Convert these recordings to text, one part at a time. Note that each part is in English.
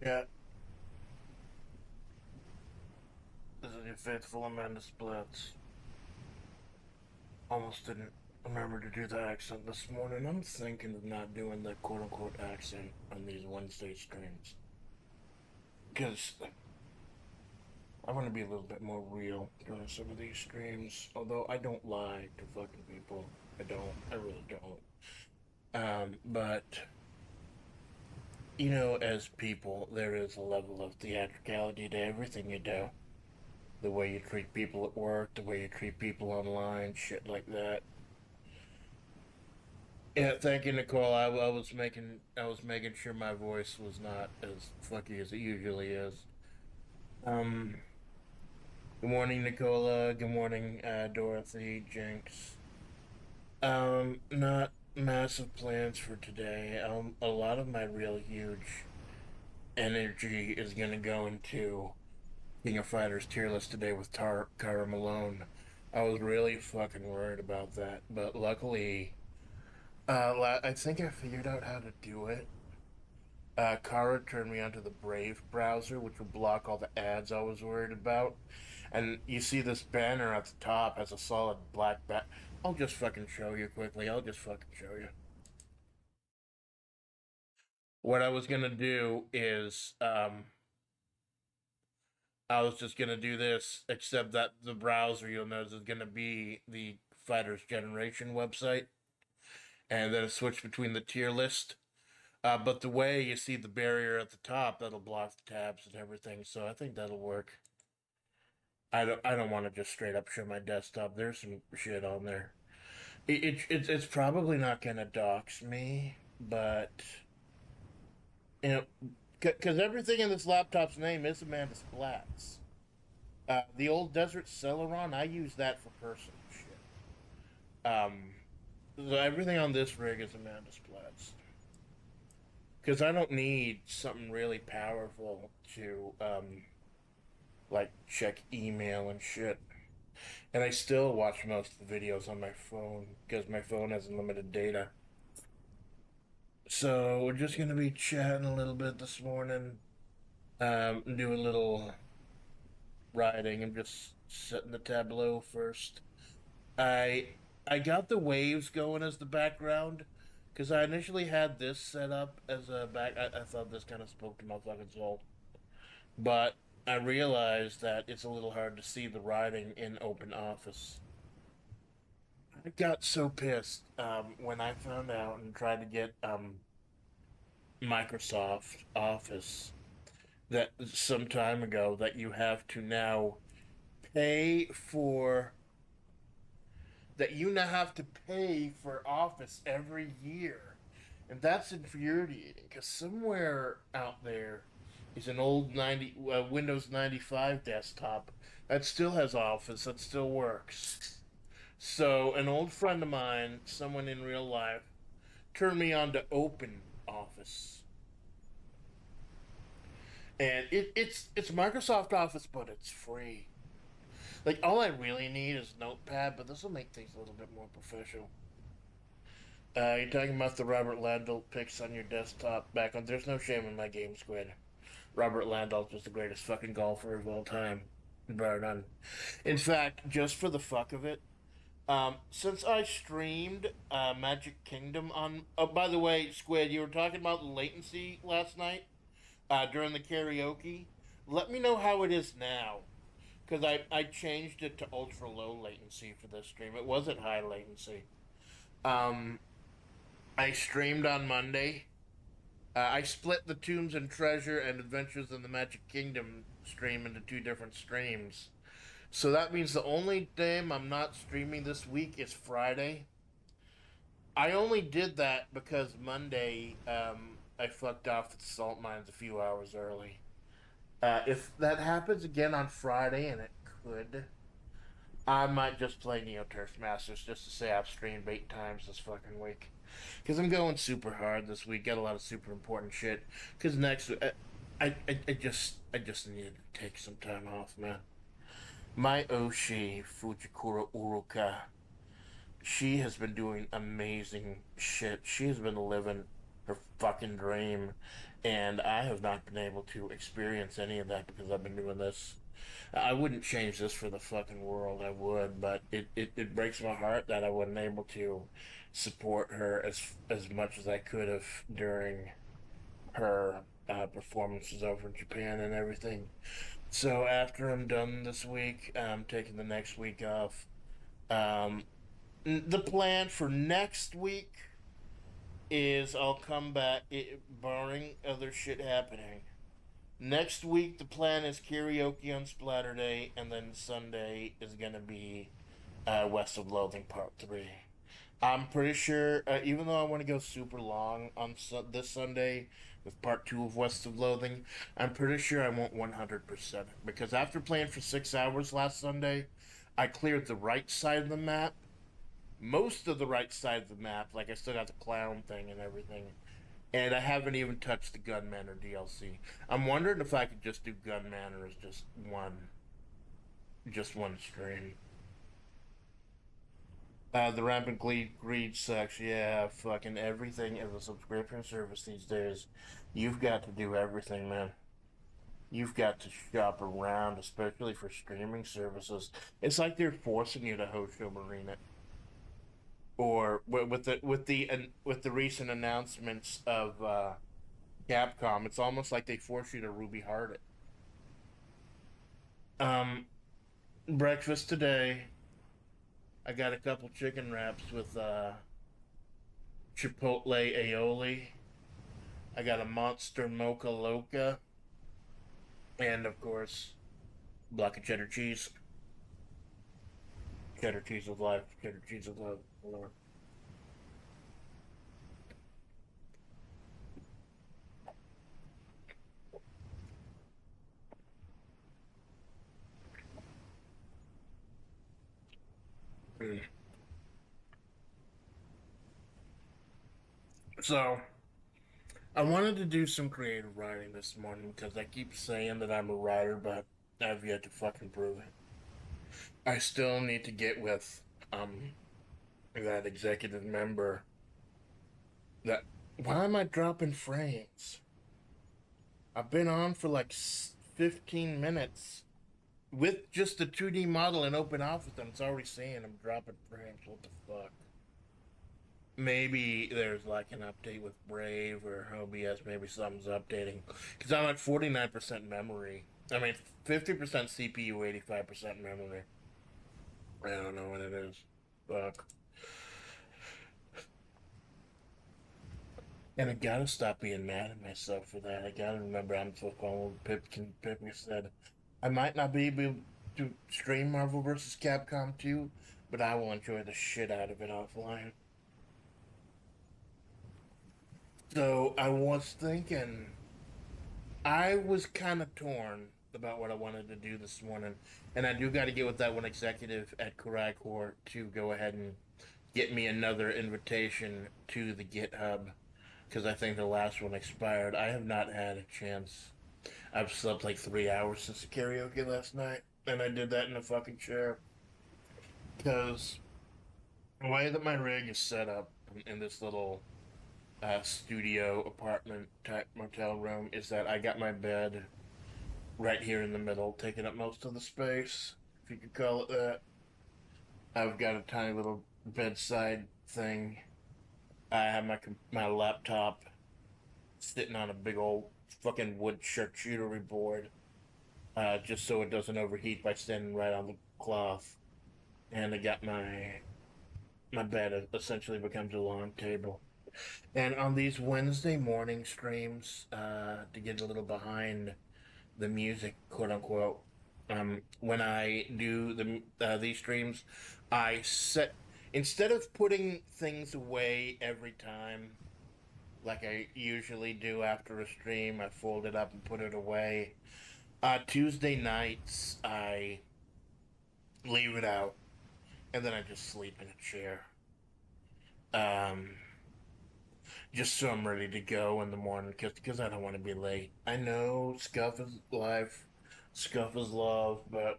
Yeah, this is your faithful Amanda Splatts. Almost didn't remember to do the accent this morning. I'm thinking of not doing the quote-unquote accent on these Wednesday streams. Because I want to be a little bit more real during some of these streams. Although I don't lie to fucking people. I don't. I really don't. But, as people, there is a level of theatricality to everything you do. The way you treat people at work, the way you treat people online, shit like that. Yeah, thank you, Nicole. I was making sure my voice was not as fucky as it usually is. Um, Good morning, Nicola. Good morning, Dorothy, Jinx. Not massive plans for today. A lot of my real huge energy is gonna go into King of Fighters tier list today with Cara Malone. I was really fucking worried about that, but luckily, I think I figured out how to do it. Kara turned me onto the Brave browser, which will block all the ads I was worried about. And you see this banner at the top has a solid black back. I'll just fucking show you quickly. I'll just fucking show you. What I was gonna do is, I was just gonna do this, except that the browser you'll notice is gonna be the Fighters Generation website, and then switch between the tier list. But the way you see the barrier at the top, that'll block the tabs and everything. So I think that'll work. I don't want to just straight up show my desktop. There's some shit on there. It's probably not gonna dox me, but you know, because everything in this laptop's name is Amanda Splatts. The old Desert Celeron, I use that for personal shit. Um, so everything on this rig is Amanda Splatts because I don't need something really powerful to like check email and shit. And I still watch most of the videos on my phone because my phone has unlimited data. So we're just gonna be chatting a little bit this morning. Do a little writing. I'm just setting the tableau first. I got the waves going as the background because I initially had this set up as a back. I thought this kind of spoke to my fucking soul, but I realized that it's a little hard to see the writing in open office. I got so pissed when I found out and tried to get Microsoft Office that some time ago that you have to now pay for that you now have to pay for Office every year. And that's infuriating because somewhere out there is an old Windows 95 desktop that still has Office that still works. So an old friend of mine, someone in real life, turned me on to Open Office. And it's Microsoft Office, but it's free. Like all I really need is Notepad, but this will make things a little bit more professional. You're talking about the Robert Landau pics on your desktop back on. There's no shame in my game, Squid. Robert Landau's just the greatest fucking golfer of all time, bar none. In fact, just for the fuck of it, since I streamed Magic Kingdom on. Oh, by the way, Squid, you were talking about the latency last night during the karaoke. Let me know how it is now. Because I changed it to ultra low latency for this stream. It wasn't high latency. Um, I streamed on Monday. I split the Tombs and Treasure and Adventures in the Magic Kingdom stream into two different streams. So that means the only day I'm not streaming this week is Friday. I only did that because Monday I fucked off at the salt mines a few hours early. If that happens again on Friday, and it could, I might just play Neo Turf Masters just to say I've streamed 8 times this fucking week. Because I'm going super hard this week. Got a lot of super important shit. Because next week, I just needed to take some time off, man. My Oshi Fujikura Uruka, she has been doing amazing shit. She has been living her fucking dream. And I have not been able to experience any of that because I've been doing this. I wouldn't change this for the fucking world. I would, but it breaks my heart that I wasn't able to support her as much as I could have during her performances over in Japan and everything. So after I'm done this week, I'm taking the next week off. Um, the plan for next week is I'll come back, barring other shit happening. Next week, the plan is karaoke on Splatter Day, and then Sunday is gonna be West of Loathing Part 3. I'm pretty sure, even though I want to go super long on this Sunday with Part 2 of West of Loathing, I'm pretty sure I won't 100% it. Because after playing for 6 hours last Sunday, I cleared the right side of the map, most of the right side of the map, like I still got the clown thing and everything. And I haven't even touched the Gun Manor DLC. I'm wondering if I could just do Gun Manor as just one stream. The rampant greed sucks. Yeah, fucking everything is a subscription service these days. You've got to do everything, man. You've got to shop around, especially for streaming services. It's like they're forcing you to host your marina. Or with the recent announcements of Capcom, it's almost like they force you to Ruby Heart it. Um, breakfast today, I got a couple chicken wraps with chipotle aioli. I got a monster mocha loca, and of course, block of cheddar cheese. Cheddar cheese is life. Cheddar cheese is love. Lord. Mm. So, I wanted to do some creative writing this morning because I keep saying that I'm a writer, but I've yet to fucking prove it. I still need to get with um that executive member. That why am I dropping frames? I've been on for like 15 minutes with just the 2D model and open office, and it's already saying I'm dropping frames. What the fuck? Maybe there's like an update with Brave or OBS. Maybe something's updating because I'm at 49% memory. I mean, 50% CPU, 85% memory. I don't know what it is. Fuck. And I gotta stop being mad at myself for that. I gotta remember I'm so calm. Pipkin said, I might not be able to stream Marvel vs. Capcom 2, but I will enjoy the shit out of it offline. So I was thinking, I was kind of torn about what I wanted to do this morning, and I do got to get with that one executive at Karai Corp to go ahead and get me another invitation to the GitHub because I think the last one expired. I have not had a chance. I've slept like 3 hours since the karaoke last night, and I did that in a fucking chair because the way that my rig is set up in this little studio apartment type motel room is that I got my bed right here in the middle, taking up most of the space, if you could call it that. I've got a tiny little bedside thing. I have my laptop sitting on a big old fucking wood charcuterie board, just so it doesn't overheat by standing right on the cloth. And I got my bed essentially becomes a long table. And on these Wednesday morning streams, to get a little behind the music, quote unquote, when I do these streams, I set instead of putting things away every time like I usually do after a stream, I fold it up and put it away. Tuesday nights, I leave it out and then I just sleep in a chair. Um, just so I'm ready to go in the morning because I don't want to be late. I know scuff is life, scuff is love, but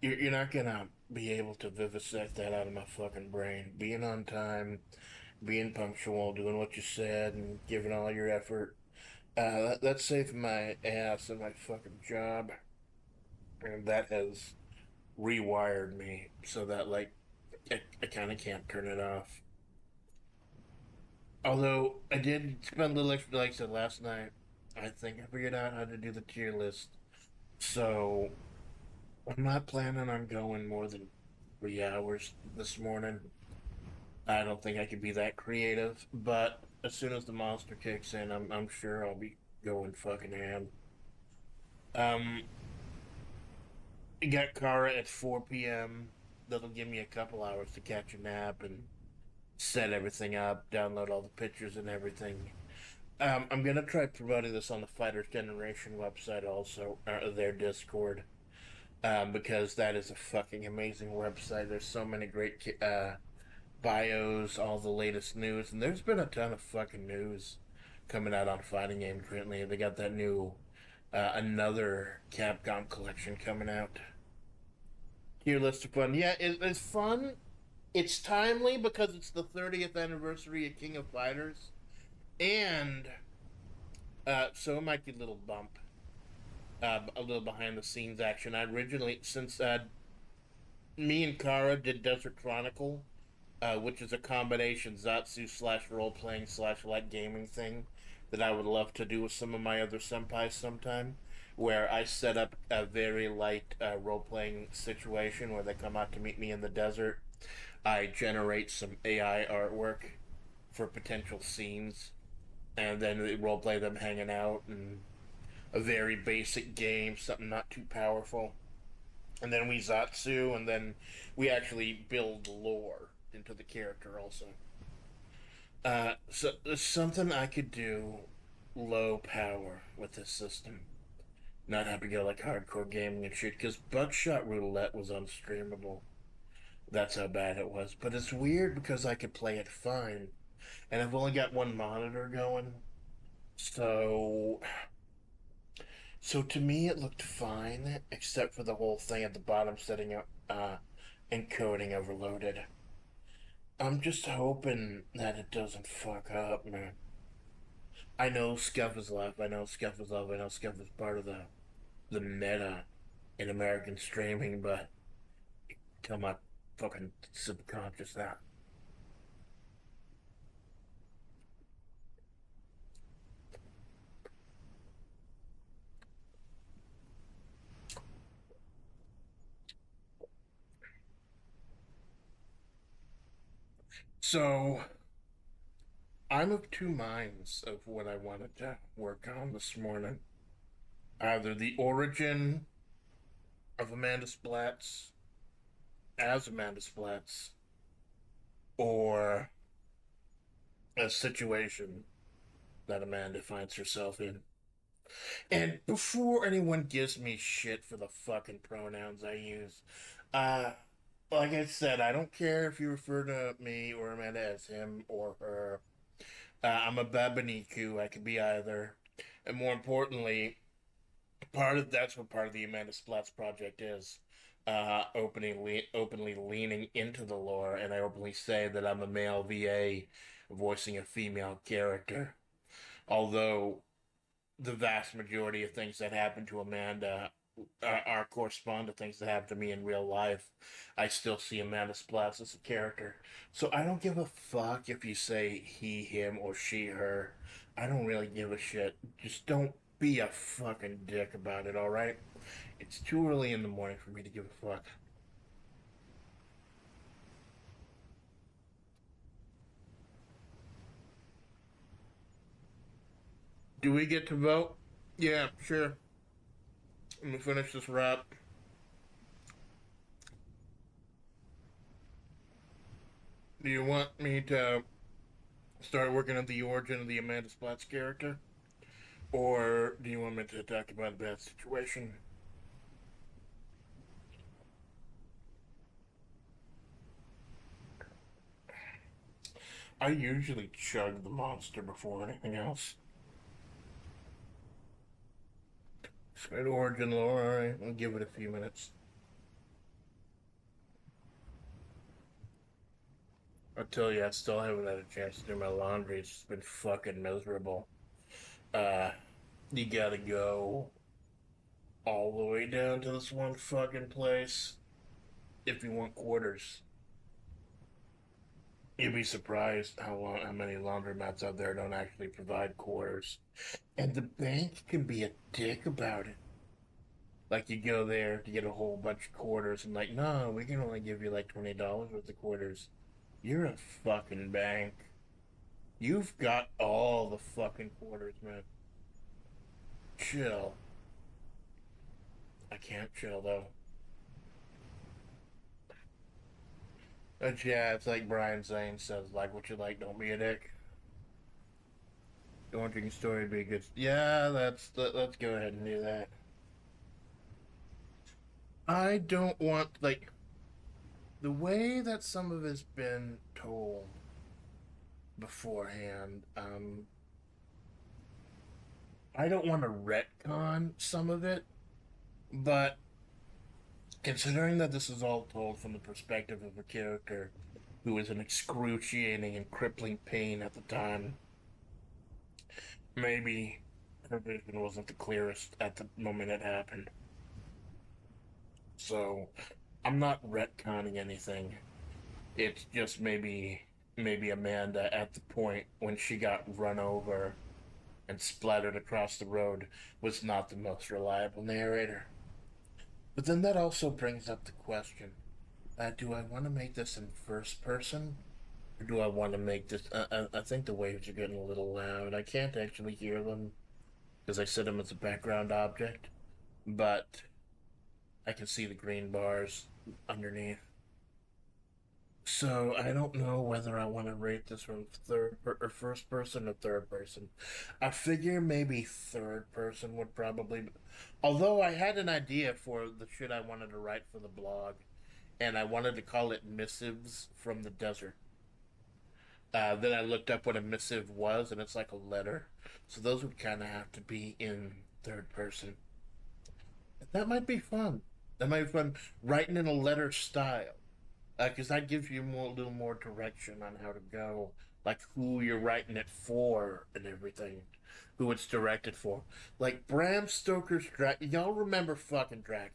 you're not gonna be able to vivisect that out of my fucking brain. Being on time being punctual, doing what you said, and giving all your effort. That saved my ass and my fucking job, and that has rewired me so that like I kind of can't turn it off. Although I did spend a little extra, like I said last night. I think I figured out how to do the tier list. So I'm not planning on going more than 3 hours this morning. I don't think I could be that creative, but as soon as the monster kicks in, I'm sure I'll be going fucking ham. Um, I got Kara at 4 p.m. That'll give me a couple hours to catch a nap and set everything up, download all the pictures and everything. I'm gonna try promoting this on the Fighters Generation website also, their Discord, because that is a fucking amazing website. There's so many great bios, all the latest news, and there's been a ton of fucking news coming out on fighting game currently. They got that new another Capcom collection coming out. Tier list of fun. Yeah, it's fun. It's timely because it's the 30th anniversary of King of Fighters, and so it might be a little bump, a little behind the scenes action. I originally, since me and Kara did Desert Chronicle, which is a combination Zatsu slash role playing slash light gaming thing that I would love to do with some of my other senpais sometime. Where I set up a very light role playing situation where they come out to meet me in the desert. I generate some AI artwork for potential scenes, and then we role play them hanging out and a very basic game, something not too powerful. And then we Zatsu, and then we actually build lore into the character also. So there's something I could do low power with this system. Not have to go like hardcore gaming and shit, because Buckshot Roulette was unstreamable. That's how bad it was. But it's weird because I could play it fine. And I've only got one monitor going. So so to me it looked fine, except for the whole thing at the bottom setting up encoding overloaded. I'm just hoping that it doesn't fuck up, man. I know Scuff is love. I know Scuff is love. I know Scuff is part of the meta in American streaming, but tell my fucking subconscious that. So I'm of two minds of what I wanted to work on this morning. Either the origin of Amanda Splatts as Amanda Splatts, or a situation that Amanda finds herself in. And before anyone gives me shit for the fucking pronouns I use, uh, like I said, I don't care if you refer to me or Amanda as him or her. I'm a Babaniku. I could be either. And more importantly, part of that's what part of the Amanda Splatts project is. Openly leaning into the lore, and I openly say that I'm a male VA voicing a female character. Although the vast majority of things that happen to Amanda are correspond to things that happen to me in real life. I still see Amanda Splatts as a character. So I don't give a fuck if you say he, him, or she, her. I don't really give a shit. Just don't be a fucking dick about it, alright? It's too early in the morning for me to give a fuck. Do we get to vote? Yeah, sure. Let me finish this rap. Do you want me to start working on the origin of the Amanda Splatts character? Or do you want me to talk about a bad situation? I usually chug the monster before anything else. Straight origin lore, alright, I'll give it a few minutes. I tell you, I still haven't had a chance to do my laundry. It's been fucking miserable. Uh, you gotta go all the way down to this one fucking place if you want quarters. You'd be surprised how many laundromats out there don't actually provide quarters. And the bank can be a dick about it. Like you go there to get a whole bunch of quarters and like, no, we can only give you like $20 worth of quarters. You're a fucking bank. You've got all the fucking quarters, man. Chill. I can't chill though. But yeah, it's like Brian Zane says, like what you like, don't be a dick. You want your story to be good. Yeah, let's go ahead and do that. I don't want like the way that some of it's been told beforehand. I don't want to retcon some of it, but considering that this is all told from the perspective of a character who was in excruciating and crippling pain at the time, maybe her vision wasn't the clearest at the moment it happened. So I'm not retconning anything. It's just maybe Amanda at the point when she got run over and splattered across the road was not the most reliable narrator. But then that also brings up the question: do I want to make this in first person, or do I want to make this? I think the waves are getting a little loud. I can't actually hear them because I set them as a background object, but I can see the green bars underneath. So I don't know whether I want to rate this from or first person or third person. I figure maybe third person would probably. Although I had an idea for the shit I wanted to write for the blog, and I wanted to call it Missives from the Desert. Then I looked up what a missive was, and it's like a letter. So those would kind of have to be in third person. That might be fun. That might be fun writing in a letter style, because that gives you a little more direction on how to go, like who you're writing it for and everything, who it's directed for. Like Bram Stoker's Dracula. Y'all remember fucking Dracula?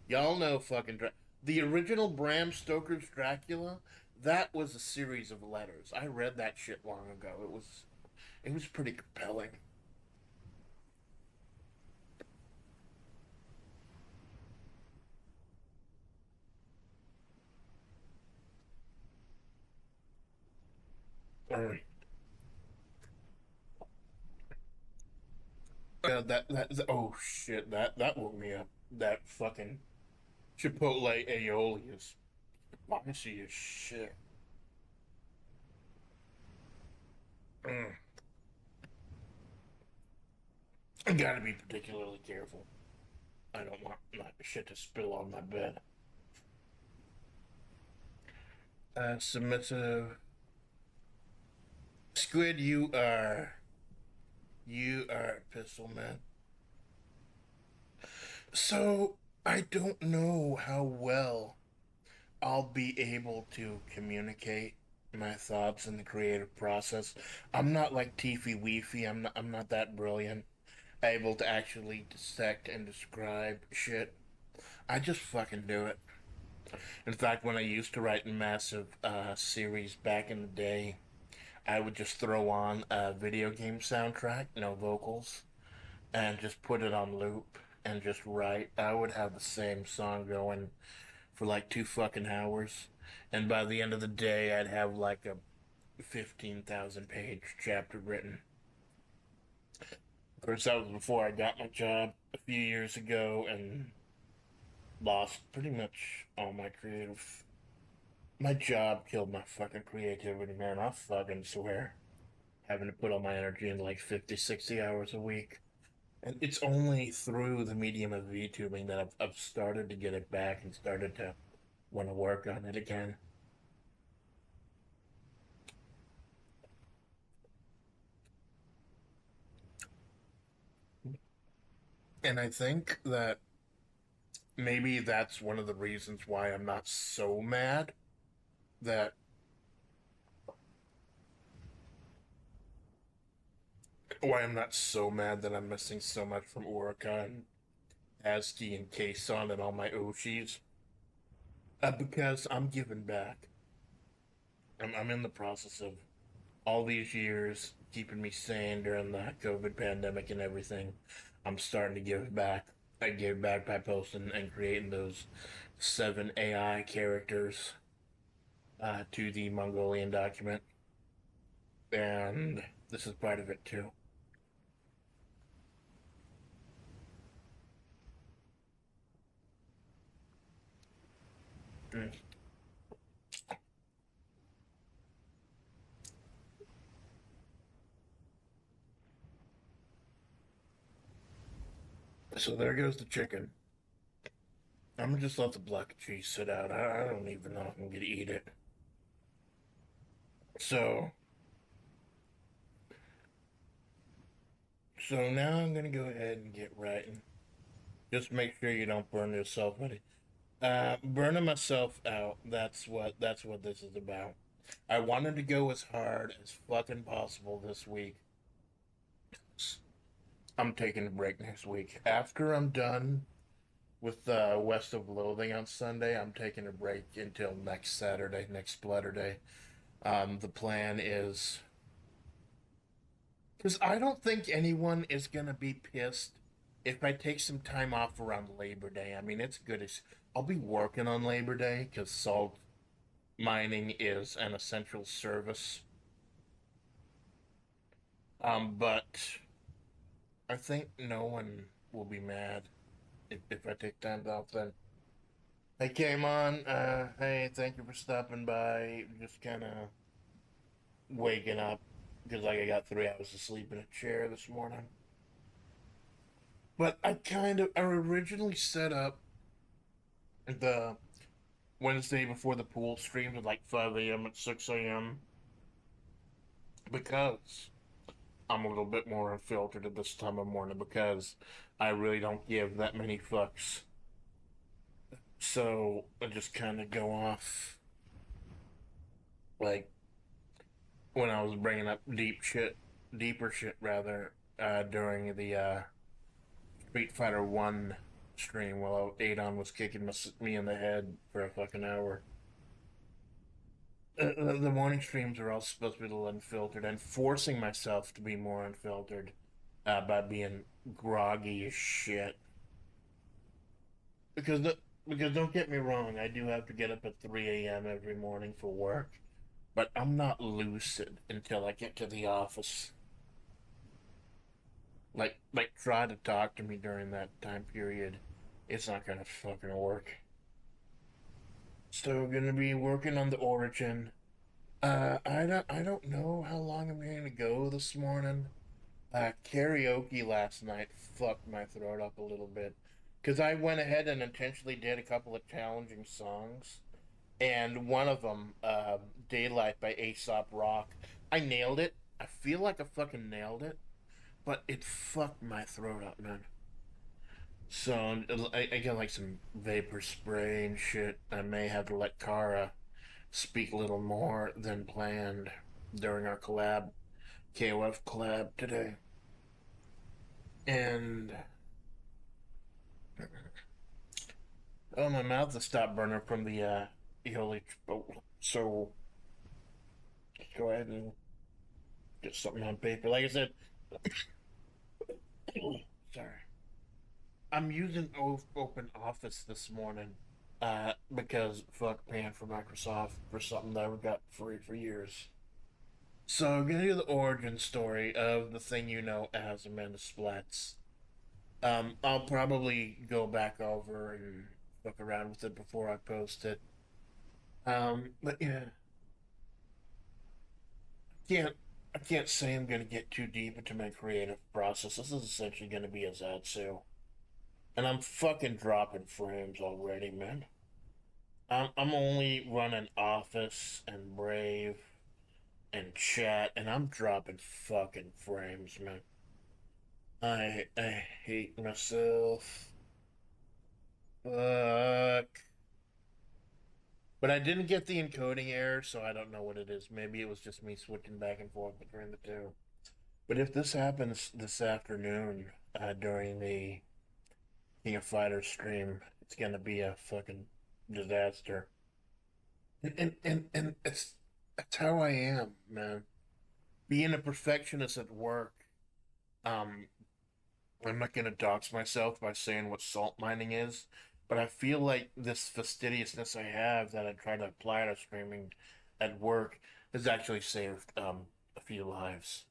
Y'all know fucking Dracula. The original Bram Stoker's Dracula. That was a series of letters. I read that shit long ago. It was pretty compelling. Uh, oh shit, that woke me up. That fucking Chipotle aioli is spicy as shit. Mm. I gotta be particularly careful. I don't want my shit to spill on my bed. Submissive squid, you are a pistol man. So I don't know how well I'll be able to communicate my thoughts in the creative process. I'm not like Teefy Weefy. I'm not that brilliant, able to actually dissect and describe shit. I just fucking do it. In fact, when I used to write massive series back in the day, I would just throw on a video game soundtrack, no vocals, and just put it on loop and just write. I would have the same song going for like 2 fucking hours, and by the end of the day, I'd have like a 15,000 page chapter written. Of course, that was before I got my job a few years ago and lost pretty much all my creative. My job killed my fucking creativity, man. I fucking swear. Having to put all my energy into like 50, 60 hours a week. And it's only through the medium of VTubing that I've started to get it back and started to want to work on it again. And I think that maybe that's one of the reasons why I'm not so mad that why I'm not so mad that I'm missing so much from Orica and ASCII and KSON and all my oshis. Because I'm giving back. I'm in the process of all these years keeping me sane during the COVID pandemic and everything. I'm starting to give back. I gave back by posting and creating those 7 AI characters to the Mongolian document, and this is part of it too. Mm. So there goes the chicken. I'm gonna just let the block of cheese sit out. I don't even know if I'm gonna eat it. So, so now I'm gonna go ahead and get right and just make sure you don't burn yourself, buddy. Burning myself out. That's what this is about. I wanted to go as hard as fucking possible this week. I'm taking a break next week. After I'm done with West of Loathing on Sunday, I'm taking a break until next Saturday, next Splatter Day. The plan is because I don't think anyone is gonna be pissed if I take some time off around Labor Day. I mean, it's good as I'll be working on Labor Day because salt mining is an essential service. But I think no one will be mad if I take time off then. I came on. Hey, thank you for stopping by. Just kind of waking up because like I got 3 hours of sleep in a chair this morning. But I originally set up the Wednesday before the pool streams at like 5 a.m. and 6 a.m. because I'm a little bit more unfiltered at this time of morning because I really don't give that many fucks. So I just kind of go off like when I was bringing up deeper shit rather, during the Street Fighter One stream while Adon was kicking me in the head for a fucking hour. The morning streams are all supposed to be a little unfiltered, and forcing myself to be more unfiltered by being groggy as shit. Because the, because don't get me wrong, I do have to get up at 3 a.m. every morning for work, but I'm not lucid until I get to the office. Like try to talk to me during that time period. It's not gonna fucking work. So gonna be working on the origin. I don't know how long I'm gonna go this morning. Karaoke last night fucked my throat up a little bit because I went ahead and intentionally did a couple of challenging songs, and one of them, "Daylight" by Aesop Rock, I nailed it. I feel like I fucking nailed it, but it fucked my throat up, man. So I got like some vapor spray and shit. I may have to let Kara speak a little more than planned during our KOF collab today. And oh, my mouth has stopped burning from the Eoli. So go ahead and get something on paper. Like I said, sorry. I'm using Open Office this morning because fuck paying for Microsoft for something that I've got free for years. So I'm gonna do the origin story of the thing you know as Amanda Splatts. I'll probably go back over and fuck around with it before I post it. But yeah, can't I can't say I'm gonna get too deep into my creative process. This is essentially gonna be a Zatsu, and I'm fucking dropping frames already, man. I'm only running Office and Brave and Chat, and I'm dropping fucking frames, man. I hate myself. Fuck. But I didn't get the encoding error, so I don't know what it is. Maybe it was just me switching back and forth between the two. But if this happens this afternoon during the King of Fighters stream, it's gonna be a fucking disaster. And it's that's how I am, man. Being a perfectionist at work, um, I'm not gonna dox myself by saying what salt mining is, but I feel like this fastidiousness I have that I try to apply to streaming at work has actually saved a few lives.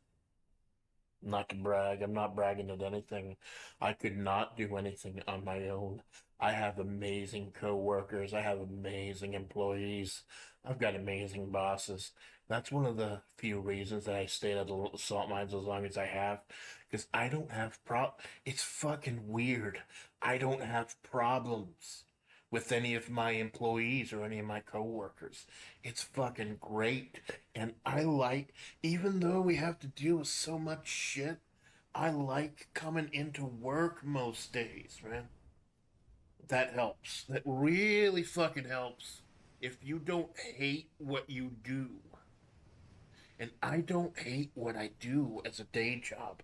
Not to brag, I'm not bragging at anything. I could not do anything on my own. I have amazing coworkers. I have amazing employees. I've got amazing bosses. That's one of the few reasons that I stayed at the salt mines as long as I have, because I don't have It's fucking weird. I don't have problems with any of my employees or any of my coworkers. It's fucking great. And I like, even though we have to deal with so much shit, I like coming into work most days, man. That helps. That really fucking helps. If you don't hate what you do, and I don't hate what I do as a day job.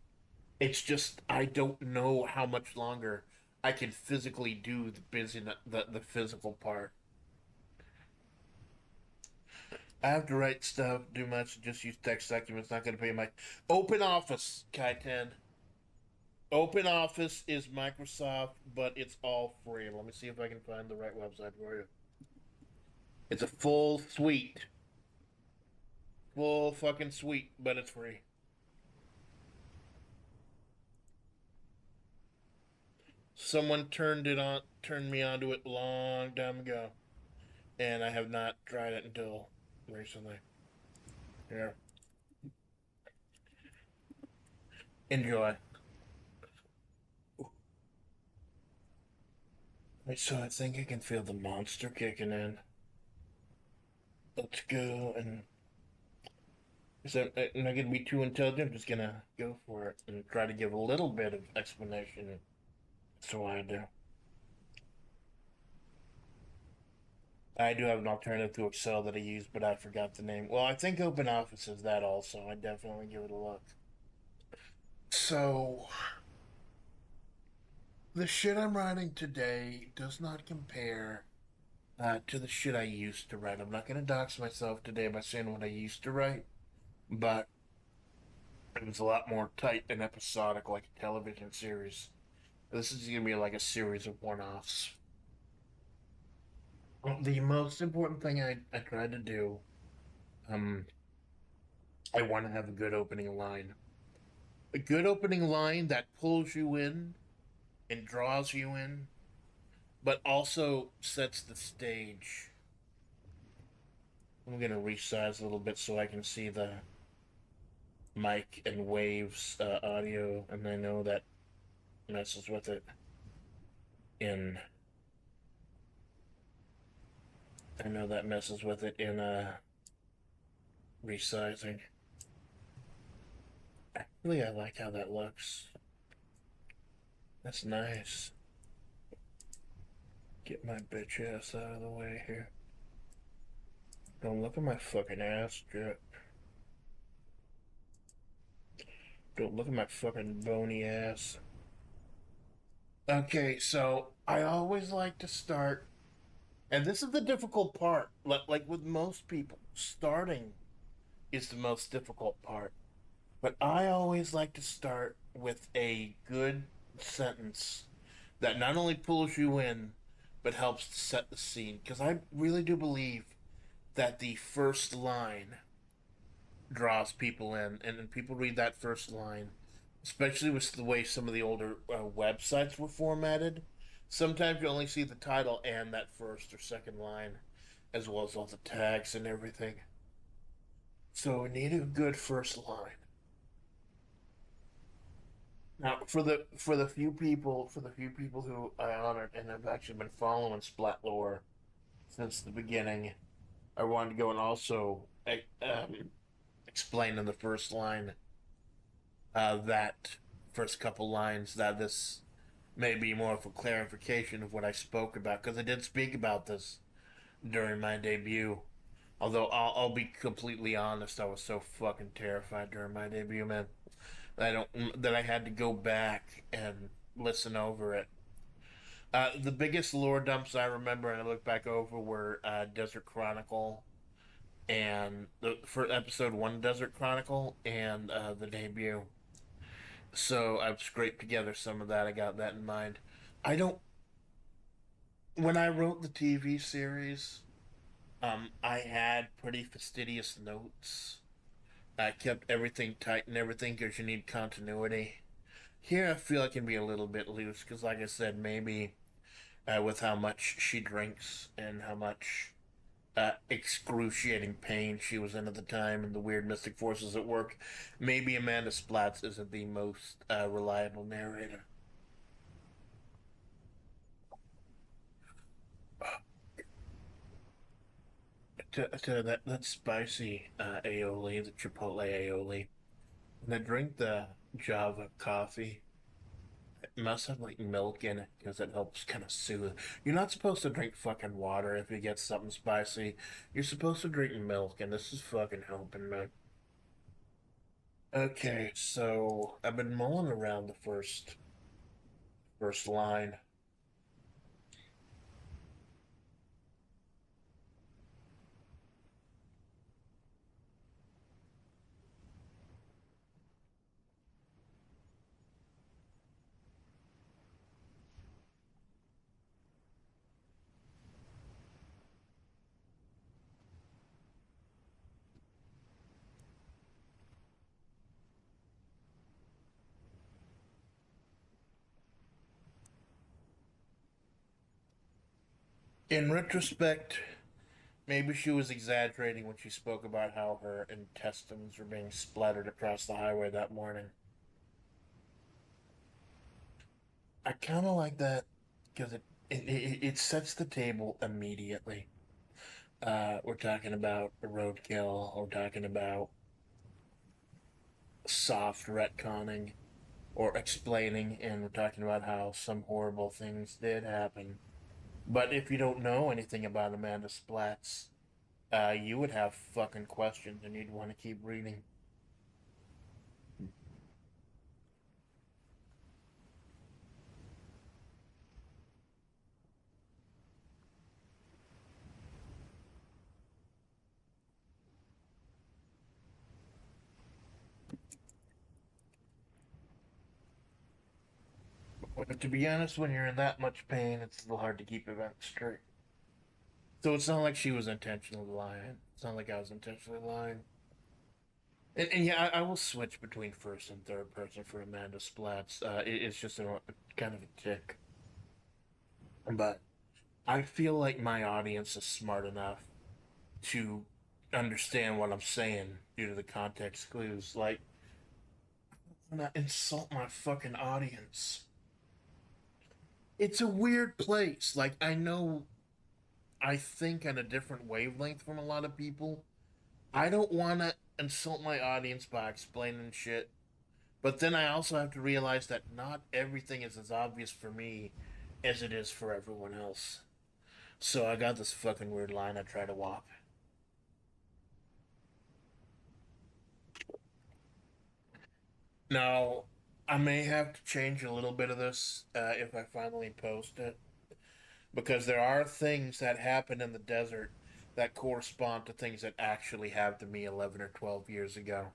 It's just I don't know how much longer I can physically do the physical part. I have to write stuff, do much, just use text documents, not going to pay my. Open Office, Kai10. Open Office is Microsoft, but it's all free. Let me see if I can find the right website for you. It's a full suite. Full fucking suite, but it's free. Someone turned me onto it a long time ago, and I have not tried it until recently. Yeah. Enjoy. Wait, so I think I can feel the monster kicking in. Let's go and so I'm not gonna be too intelligent. I'm just gonna go for it and try to give a little bit of explanation. That's what I do. I do have an alternative to Excel that I use, but I forgot the name. Well, I think OpenOffice is that also. I definitely give it a look. So the shit I'm writing today does not compare to the shit I used to write. I'm not gonna dox myself today by saying what I used to write, but it was a lot more tight and episodic, like a television series. This is gonna be like a series of one-offs. The most important thing I tried to do, um, I want to have a good opening line. A good opening line that pulls you in and draws you in, but also sets the stage. I'm gonna resize a little bit so I can see the mic and waves audio, and I know that messes with it in. I know that messes with it in resizing. Actually, I like how that looks. That's nice. Get my bitch ass out of the way here. Don't look at my fucking ass, drip. Don't look at my fucking bony ass. Okay, so I always like to start, and this is the difficult part. Like with most people, starting is the most difficult part. But I always like to start with a good sentence that not only pulls you in, but helps to set the scene. Because I really do believe that the first line draws people in, and people read that first line, especially with the way some of the older websites were formatted. Sometimes you only see the title and that first or second line, as well as all the tags and everything. So we need a good first line. Now, for the few people who I honored and have actually been following Splat lore since the beginning, I wanted to go and also explain in the first line that first couple lines that this may be more of a clarification of what I spoke about because I did speak about this during my debut. Although I'll be completely honest, I was so fucking terrified during my debut, man. that I had to go back and listen over it. The biggest lore dumps I remember, and I look back over, were Desert Chronicle and the for episode one, Desert Chronicle, and the debut. So I've scraped together some of that. I got that in mind. I don't. When I wrote the TV series, I had pretty fastidious notes. I kept everything tight and everything because you need continuity. Here, I feel I can be a little bit loose because, like I said, maybe with how much she drinks and how much excruciating pain she was in at the time and the weird mystic forces at work, maybe Amanda Splatts isn't the most reliable narrator. To that spicy aioli, the chipotle aioli, and I drink the Java coffee. It must have like milk in it because it helps kind of soothe. You're not supposed to drink fucking water if you get something spicy. You're supposed to drink milk, and this is fucking helping me. Okay, so I've been mulling around the first line. In retrospect, maybe she was exaggerating when she spoke about how her intestines were being splattered across the highway that morning. I kind of like that because it sets the table immediately. We're talking about a roadkill. We're talking about soft retconning or explaining, and we're talking about how some horrible things did happen. But if you don't know anything about Amanda Splatts, you would have fucking questions and you'd want to keep reading. But to be honest, when you're in that much pain, it's a little hard to keep events straight. So it's not like she was intentionally lying. It's not like I was intentionally lying. And yeah, I will switch between first and third person for Amanda Splatts. It's just a kind of a tick. But I feel like my audience is smart enough to understand what I'm saying due to the context clues. Like, not insult my fucking audience. It's a weird place. Like, I know I think on a different wavelength from a lot of people. I don't want to insult my audience by explaining shit. But then I also have to realize that not everything is as obvious for me as it is for everyone else. So I got this fucking weird line I try to walk. Now, I may have to change a little bit of this if I finally post it, because there are things that happen in the desert that correspond to things that actually happened to me 11 or 12 years ago.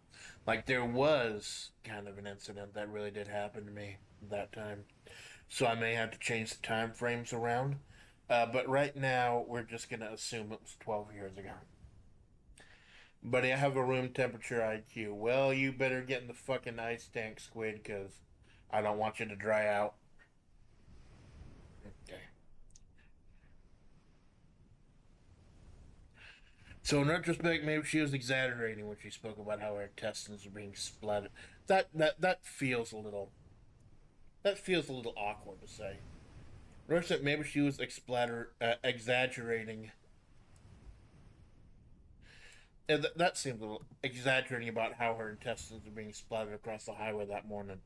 Like, there was kind of an incident that really did happen to me that time. So I may have to change the time frames around. But right now, we're just going to assume it was 12 years ago. Buddy, I have a room temperature IQ. Well, you better get in the fucking ice tank, Squid, because I don't want you to dry out. Okay. So in retrospect, maybe she was exaggerating when she spoke about how her intestines are being splattered. That feels a little awkward to say. In retrospect, maybe she was exaggerating. That seemed a little exaggerating about how her intestines are being splattered across the highway that morning.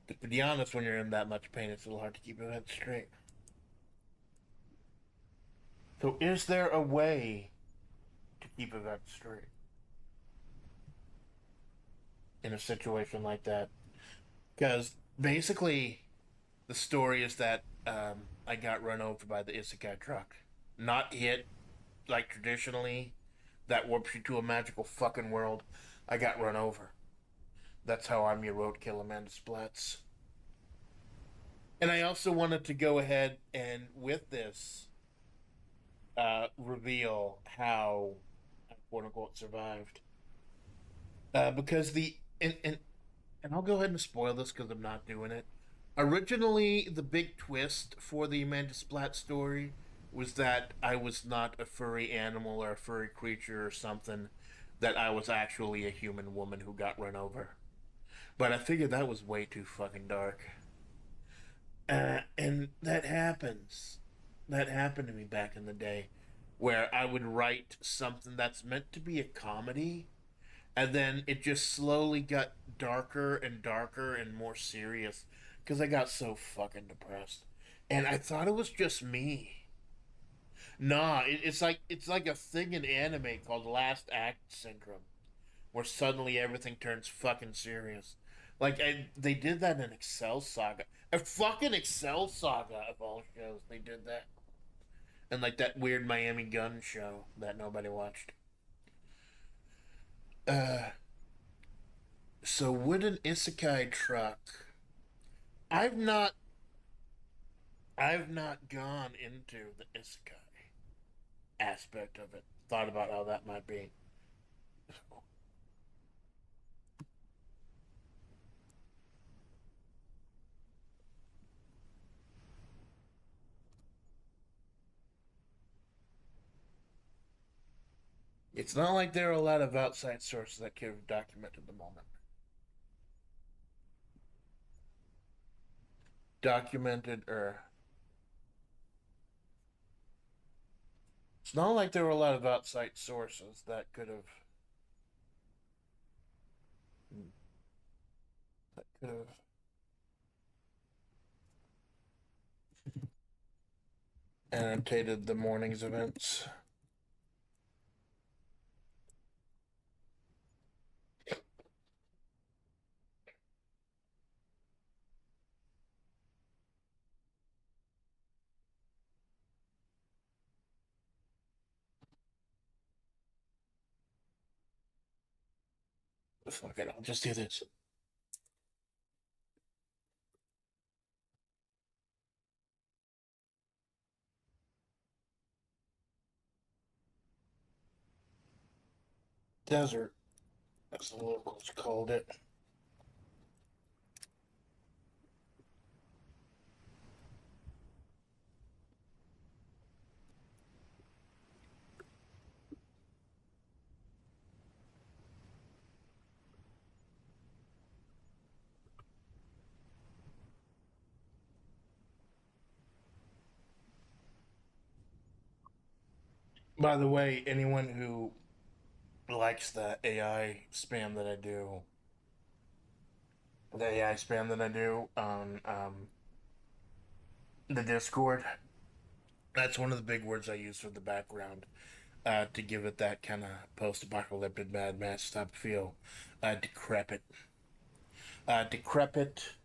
To be honest, when you're in that much pain, it's a little hard to keep your head straight. So, is there a way to keep events straight? in a situation like that. Because basically, the story is that I got run over by the isekai truck. Not hit like traditionally, that warps you to a magical fucking world. I got run over. That's how I'm your roadkill, Amanda Splatts. And I also wanted to go ahead and, with this, reveal how I quote unquote survived. Because and I'll go ahead and spoil this because I'm not doing it. Originally, the big twist for the Amanda Splat story was that I was not a furry animal or a furry creature or something, that I was actually a human woman who got run over. But I figured that was way too fucking dark. And that happens. That happened to me back in the day, where I would write something that's meant to be a comedy, and then it just slowly got darker and darker and more serious because I got so fucking depressed. And I thought it was just me. Nah, it's like a thing in anime called Last Act Syndrome, where suddenly everything turns fucking serious. They did that in Excel Saga, a fucking Excel Saga of all shows. They did that, and like that weird Miami Gun show that nobody watched. Uh, so would an isekai truck? I've not, I've not gone into the isekai aspect of it. Thought about how that might be. It's not like there are a lot of outside sources that could have documented the moment. Documented, or it's not like there were a lot of outside sources that could have annotated the morning's events. Fuck it, I'll just do this. Desert, as the locals called it. By the way, anyone who likes the AI spam that I do on the Discord, that's one of the big words I use for the background, to give it that kind of post-apocalyptic Mad Max type feel. Decrepit, decrepit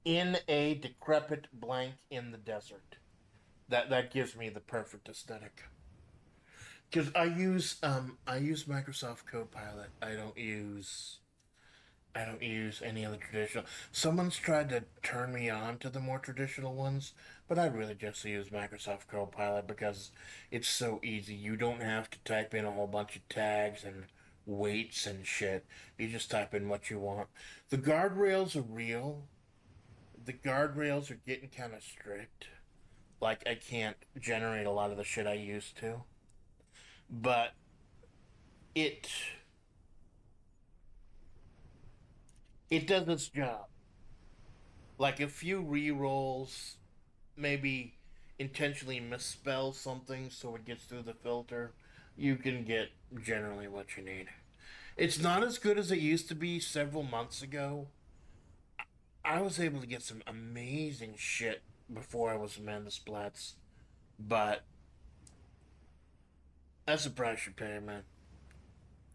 in a decrepit blank in the desert. That gives me the perfect aesthetic. Because I use Microsoft Copilot. I don't use any other traditional. Someone's tried to turn me on to the more traditional ones, but I really just use Microsoft Copilot because it's so easy. You don't have to type in a whole bunch of tags and weights and shit. You just type in what you want. The guardrails are real. The guardrails are getting kind of strict. Like, I can't generate a lot of the shit I used to, but it it does its job. Like a few re-rolls, maybe intentionally misspell something so it gets through the filter, you can get generally what you need. It's not as good as it used to be several months ago. I was able to get some amazing shit before I was Amanda Splatts, but that's the price you pay, man.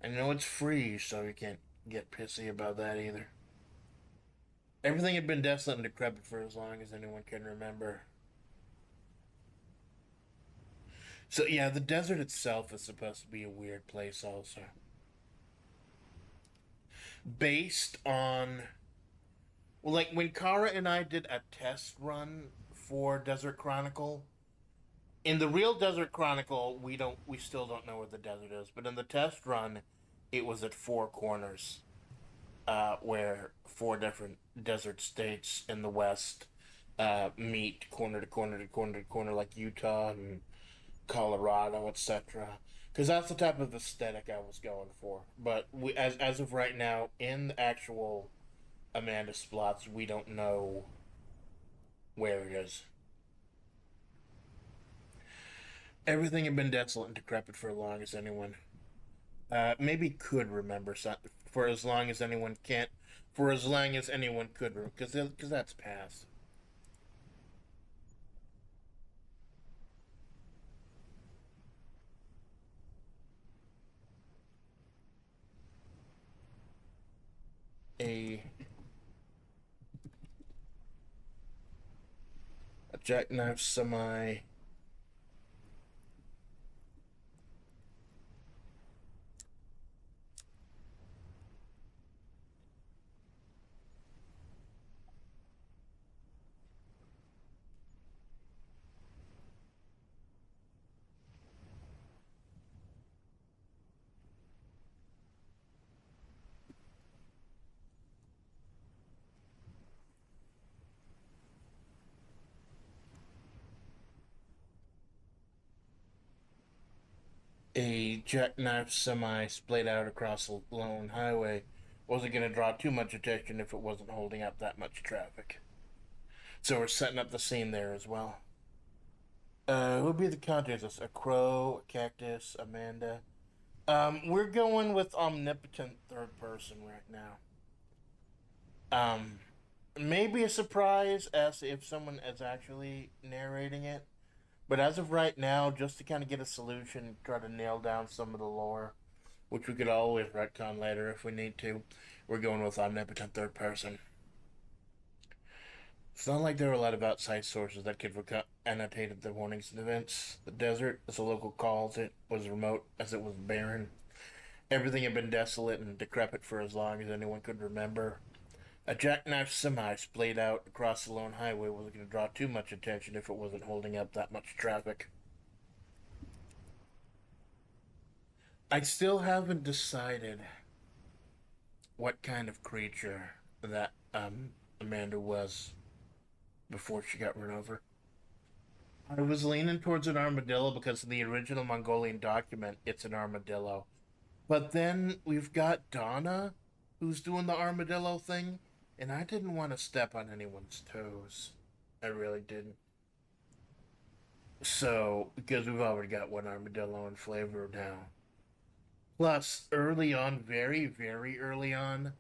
I know it's free, so you can't. get pissy about that either. Everything had been desolate and decrepit for as long as anyone can remember. So yeah, the desert itself is supposed to be a weird place also. Based on, well, like when Kara and I did a test run for Desert Chronicle, in the real Desert Chronicle, we still don't know where the desert is, but in the test run, it was at four corners, where four different desert states in the West meet corner to corner to corner to corner, like Utah and Colorado, etc. Because that's the type of aesthetic I was going for. But as of right now, in the actual Amanda Splatts, we don't know where it is. Everything had been desolate and decrepit for as long as anyone maybe could remember something. For as long as anyone can't, for as long as anyone could, because that's past. A a jackknife semi. A jackknife semi splayed out across a lone highway wasn't going to draw too much attention if it wasn't holding up that much traffic. So we're setting up the scene there as well. Who would be the contest? A crow, a cactus, Amanda. We're going with omnipotent third person right now. Um, Maybe a surprise as if someone is actually narrating it. But as of right now, just to kind of get a solution, try to nail down some of the lore, which we could always retcon later if we need to, we're going with omnipotent third person. It's not like there are a lot of outside sources that could have annotated the warnings and events. The desert, as the local calls it, was remote as it was barren. Everything had been desolate and decrepit for as long as anyone could remember. A jackknife semi splayed out across the lone highway wasn't going to draw too much attention if it wasn't holding up that much traffic. I still haven't decided what kind of creature that Amanda was before she got run over. I was leaning towards an armadillo because in the original Mongolian document, it's an armadillo. But then we've got Donna, who's doing the armadillo thing, and I didn't want to step on anyone's toes. I really didn't. So, because we've already got one armadillo in flavor now. Plus, early on, very, very early on,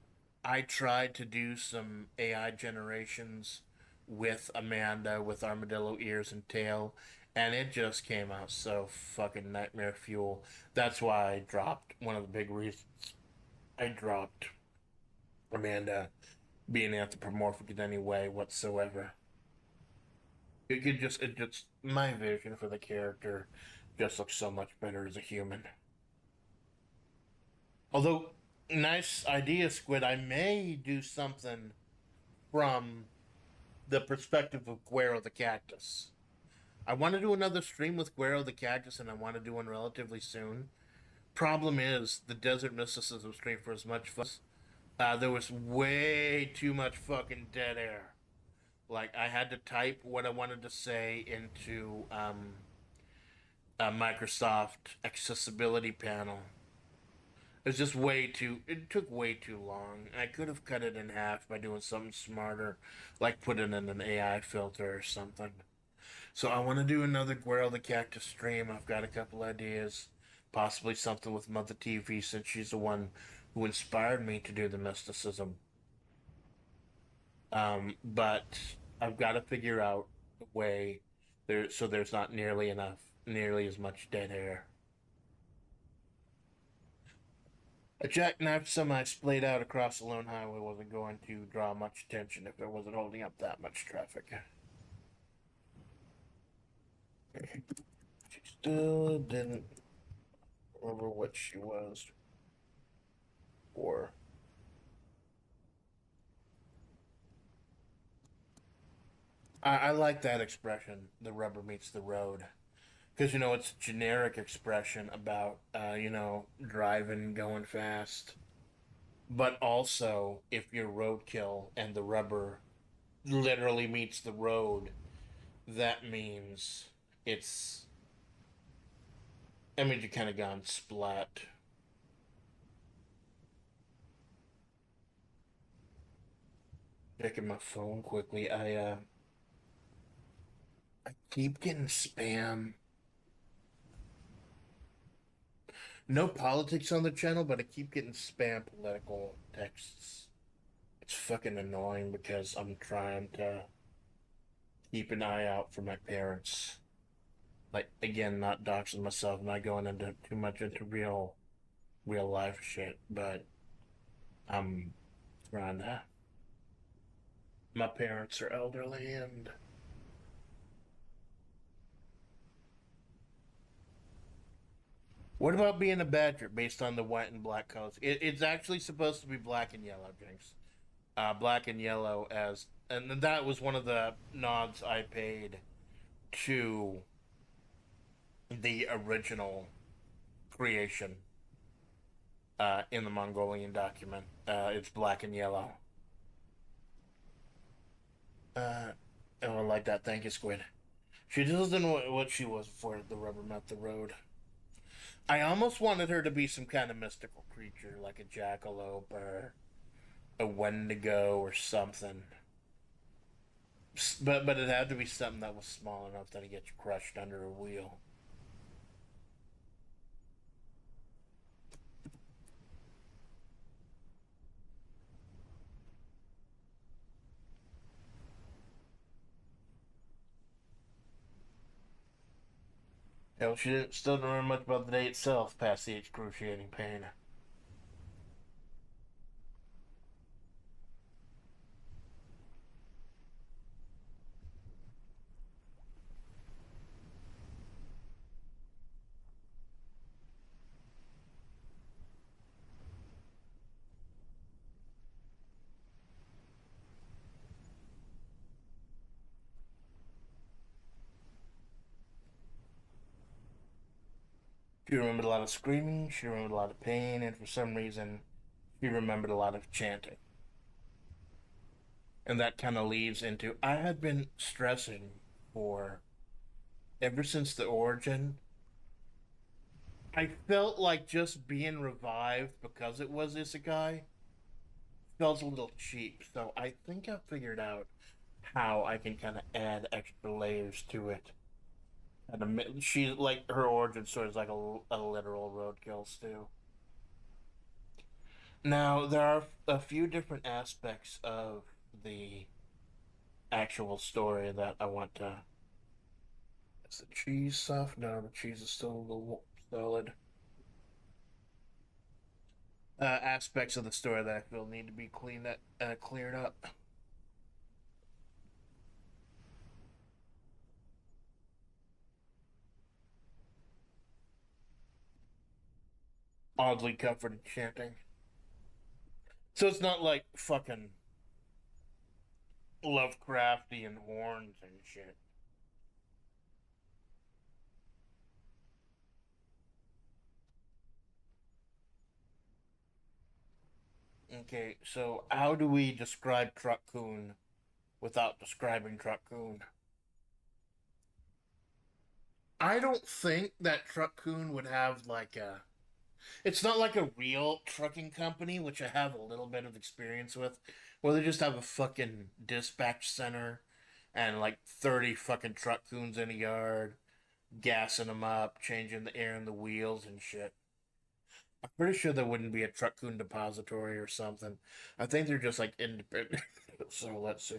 I tried to do some AI generations with Amanda with armadillo ears and tail, and it just came out so fucking nightmare fuel. That's why I dropped one of the big reasons I dropped Amanda being anthropomorphic in any way whatsoever. It just, my vision for the character just looks so much better as a human. Although, nice idea, Squid. I may do something from the perspective of Guero the Cactus. I want to do another stream with Guero the Cactus, and I want to do one relatively soon. Problem is, the Desert Mysticism stream, for as much fun, there was way too much fucking dead air. Like, I had to type what I wanted to say into a Microsoft accessibility panel. It was just way too. It took way too long. I could have cut it in half by doing something smarter, like put it in an AI filter or something. So I want to do another Guerrero the Cactus stream. I've got a couple ideas, possibly something with Mother TV since she's the one who inspired me to do the mysticism. But I've got to figure out a way there so there's not nearly as much dead air. A jackknife semi splayed out across the lone highway wasn't going to draw much attention if it wasn't holding up that much traffic. She still didn't remember what she was for. I like that expression, the rubber meets the road. Because, it's a generic expression about, driving, going fast. But also, if you're roadkill and the rubber literally meets the road, that means it's. That means you kind of gone splat. Checking my phone quickly. I keep getting spam. No politics on the channel, but I keep getting spam political texts. It's fucking annoying because I'm trying to keep an eye out for my parents. Like again, not doxing myself, not going into too much into real life shit, but I'm trying to. My parents are elderly, and what about being a badger based on the white and black colors? It's actually supposed to be black and yellow, Jinx. Black and yellow and that was one of the nods I paid to the original creation in the Mongolian document. It's black and yellow. Uh, oh, I like that. Thank you, Squid. She just didn't know what she was before the rubber met the road. I almost wanted her to be some kind of mystical creature, like a jackalope or a wendigo or something. But it had to be something that was small enough that it gets crushed under a wheel. Hell, still didn't remember much about the day itself, past the excruciating pain. She remembered a lot of screaming, she remembered a lot of pain, and for some reason, she remembered a lot of chanting. And that kind of leads into I had been stressing for ever since the origin. I felt like just being revived because it was Isekai felt a little cheap. So I think I figured out how I can kind of add extra layers to it. And she like her origin story is like a literal roadkill stew. Now there are a few different aspects of the actual story that I want to. Is the cheese soft? No, the cheese is still a little solid. Aspects of the story that I feel need to be cleared up. Oddly comforting chanting. So it's not like fucking Lovecraftian horns and shit. Okay, so how do we describe Truck-kun without describing Truck-kun? I don't think that Truck-kun would have like a. It's not like a real trucking company, which I have a little bit of experience with, where they just have a fucking dispatch center and like 30 fucking Truck-kuns in a yard, gassing them up, changing the air in the wheels and shit. I'm pretty sure there wouldn't be a Truck-kun depository or something. I think they're just like independent. So let's see.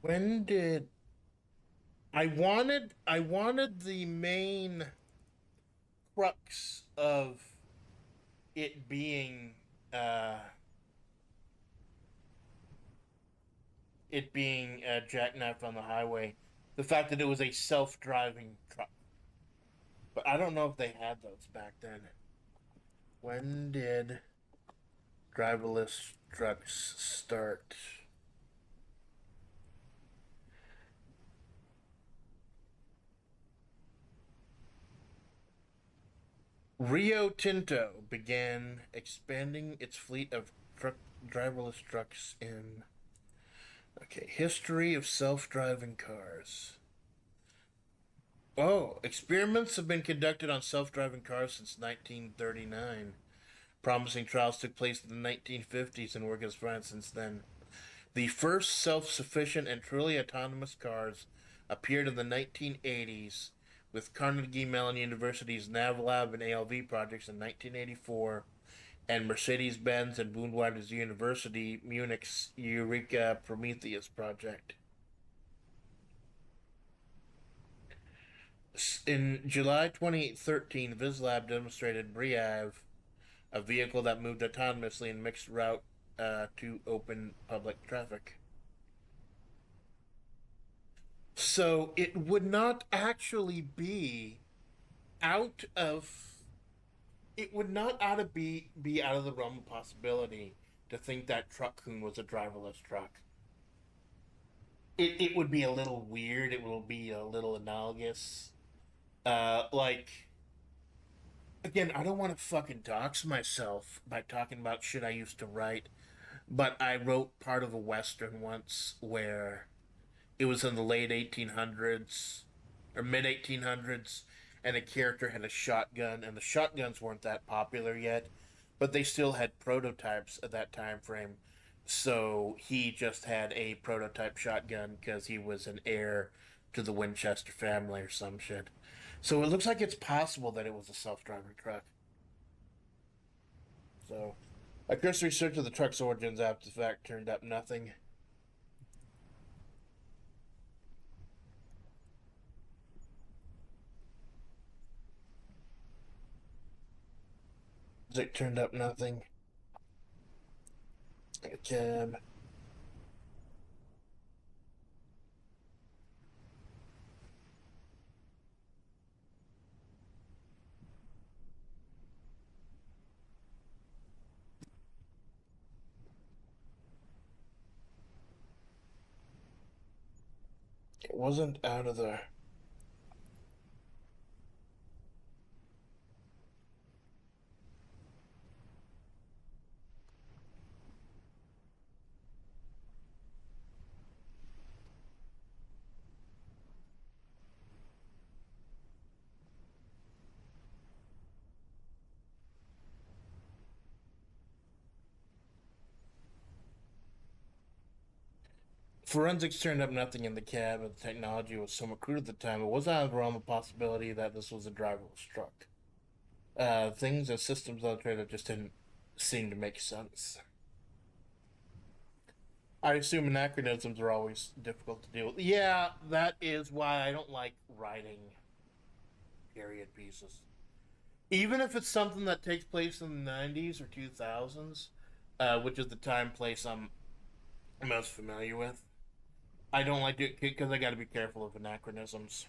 When did I wanted the main crux of it being uh jackknife on the highway, the fact that it was a self-driving truck. But I don't know if they had those back then. When did driverless trucks start? Rio Tinto began expanding its fleet of driverless trucks in. Okay, history of self-driving cars. Oh, experiments have been conducted on self-driving cars since 1939. Promising trials took place in the 1950s and work has run since then. The first self-sufficient and truly autonomous cars appeared in the 1980s with Carnegie Mellon University's NavLab and ALV projects in 1984 and Mercedes-Benz and Budweiser University Munich's Eureka Prometheus project. In July 2013, VisLab demonstrated Briav, a vehicle that moved autonomously in mixed route to open public traffic. So it would not actually be out of it would not ought to be out of the realm of possibility to think that Truck-kun was a driverless truck. It would be a little weird. It will be a little analogous. Like again, I don't want to fucking dox myself by talking about shit I used to write, but I wrote part of a western once where it was in the late 1800s or mid 1800s, and a character had a shotgun, and the shotguns weren't that popular yet, but they still had prototypes at that time frame. So he just had a prototype shotgun because he was an heir to the Winchester family or some shit. So it looks like it's possible that it was a self-driving truck. So a cursory search of the truck's origins after the fact turned up nothing. It turned up nothing. A cab. It wasn't out of the. Forensics turned up nothing in the cab, and the technology was somewhat crude at the time. It was out of the realm of possibility that this was a driverless truck. Things and systems out there that just didn't seem to make sense. I assume anachronisms are always difficult to deal with. Yeah, that is why I don't like writing period pieces. Even if it's something that takes place in the 90s or 2000s, which is the time place I'm most familiar with. I don't like it because I got to be careful of anachronisms.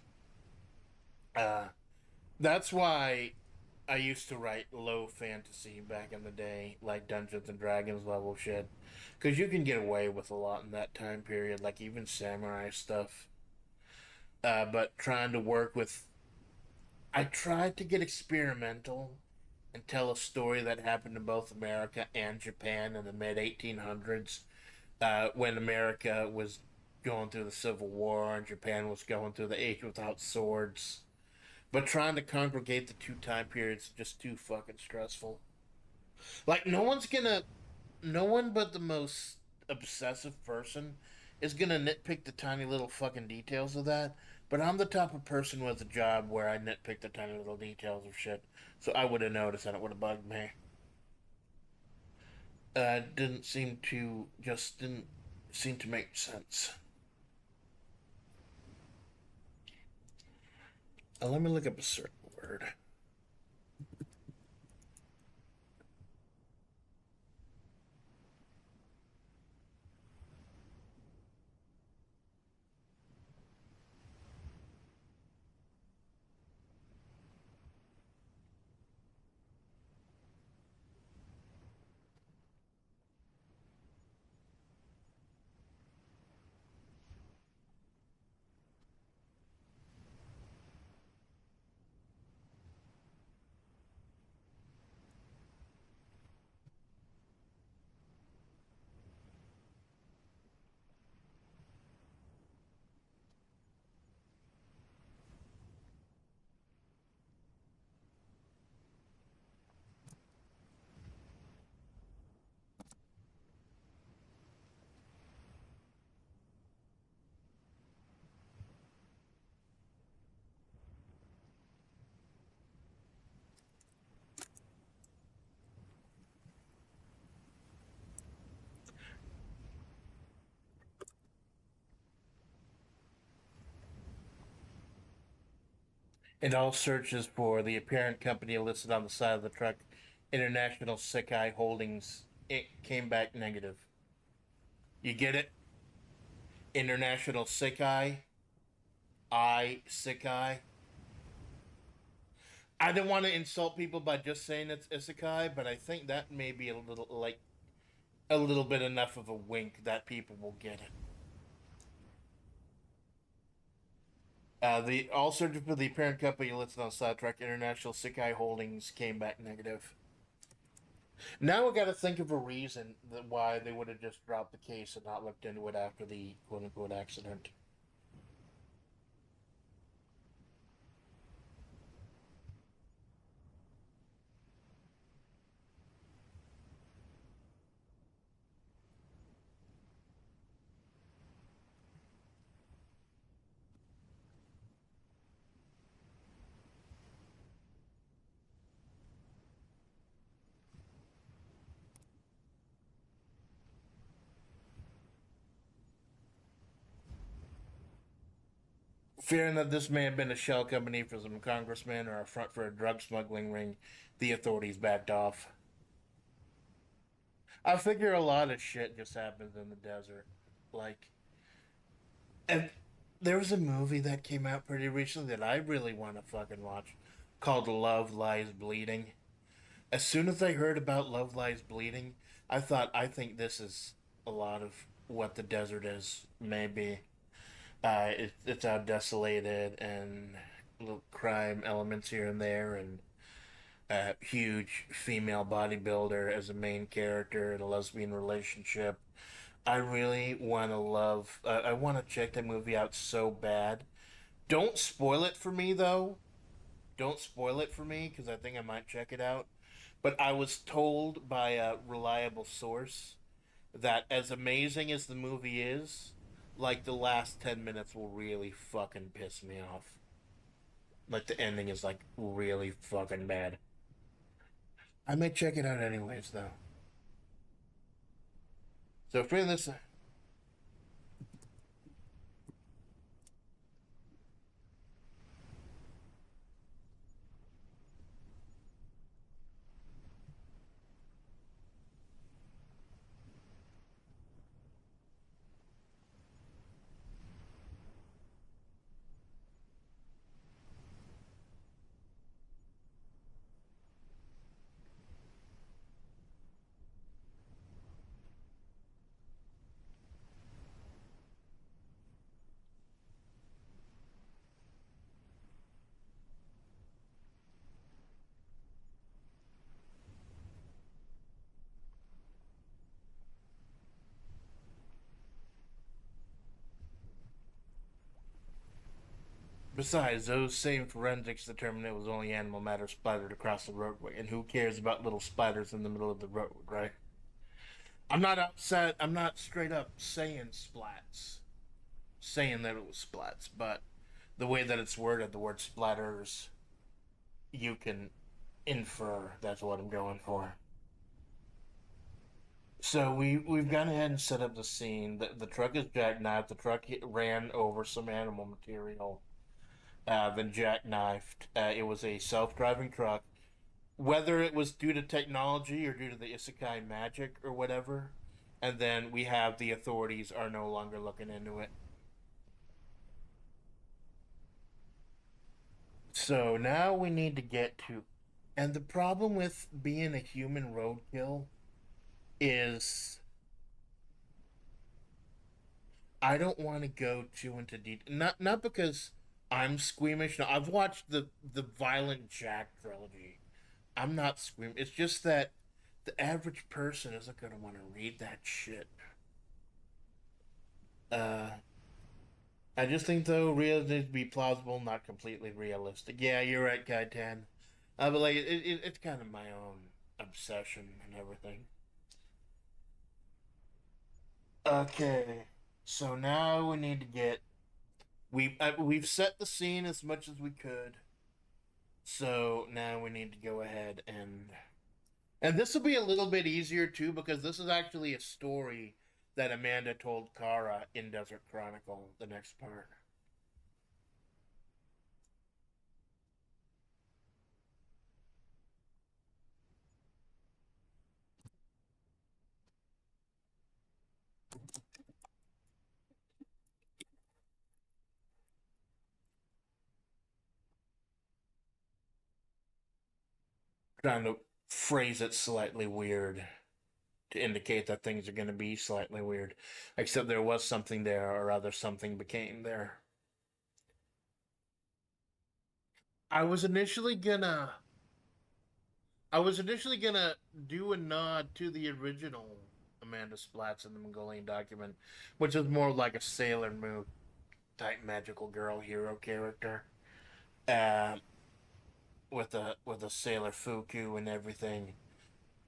Uh, that's why I used to write low fantasy back in the day, like Dungeons and Dragons level shit, because you can get away with a lot in that time period, like even samurai stuff. But trying to work with, I tried to get experimental and tell a story that happened in both America and Japan in the mid 1800s, when America was going through the Civil War and Japan was going through the Age Without Swords. But trying to congregate the two time periods is just too fucking stressful. Like no one but the most obsessive person is gonna nitpick the tiny little fucking details of that. But I'm the type of person with a job where I nitpick the tiny little details of shit, so I would have noticed and it would have bugged me. Didn't seem to make sense. Let me look up a certain word. And all searches for the apparent company listed on the side of the truck, International Sick Eye Holdings, it came back negative. You get it? International Sick Eye, Sick Eye. I don't want to insult people by just saying it's isekai, but I think that may be a little bit enough of a wink that people will get it. The all searching for the parent company listed on Sidetrack International Sikai Holdings came back negative. Now we got to think of a reason that why they would have just dropped the case and not looked into it after the quote unquote accident. Fearing that this may have been a shell company for some congressman or a front for a drug smuggling ring, the authorities backed off. I figure a lot of shit just happens in the desert. Like, and there was a movie that came out pretty recently that I really want to fucking watch called Love Lies Bleeding. As soon as I heard about Love Lies Bleeding, I thought, I think this is a lot of what the desert is, maybe. It's how desolated and little crime elements here and there, and a huge female bodybuilder as a main character in a lesbian relationship. I really want to love. I want to check that movie out so bad. Don't spoil it for me, though. Don't spoil it for me because I think I might check it out. But I was told by a reliable source that as amazing as the movie is, like the last 10 minutes will really fucking piss me off. Like the ending is like really fucking bad. I may check it out anyways, though. So for this, besides, those same forensics determined it was only animal matter splattered across the roadway, and who cares about little splatters in the middle of the road, right? I'm not upset. I'm not straight up saying splats, saying that it was splats, but the way that it's worded, the word splatters, you can infer that's what I'm going for. So we've gone ahead and set up the scene. The truck is jackknifed. The truck ran over some animal material. then jackknifed. It was a self-driving truck. Whether it was due to technology or due to the isekai magic or whatever, and then we have the authorities are no longer looking into it. So now we need to get to, and the problem with being a human roadkill is I don't want to go too into detail. Not because I'm squeamish. No, I've watched the Violent Jack trilogy. I'm not squeamish. It's just that the average person isn't going to want to read that shit. Uh, I just think though real needs to be plausible, not completely realistic. Yeah, you're right, Guy Tan. But like it's kind of my own obsession and everything. Okay, so now we need to get we've set the scene as much as we could. So now we need to go ahead and this will be a little bit easier too because this is actually a story that Amanda told Kara in Desert Chronicle, the next part. Trying to phrase it slightly weird to indicate that things are going to be slightly weird. Except there was something there, or rather, something became there. I was initially gonna. I was initially gonna do a nod to the original Amanda Splatts in the Mongolian document, which is more like a Sailor Moon type magical girl hero character, uh, with a Sailor Fuku and everything.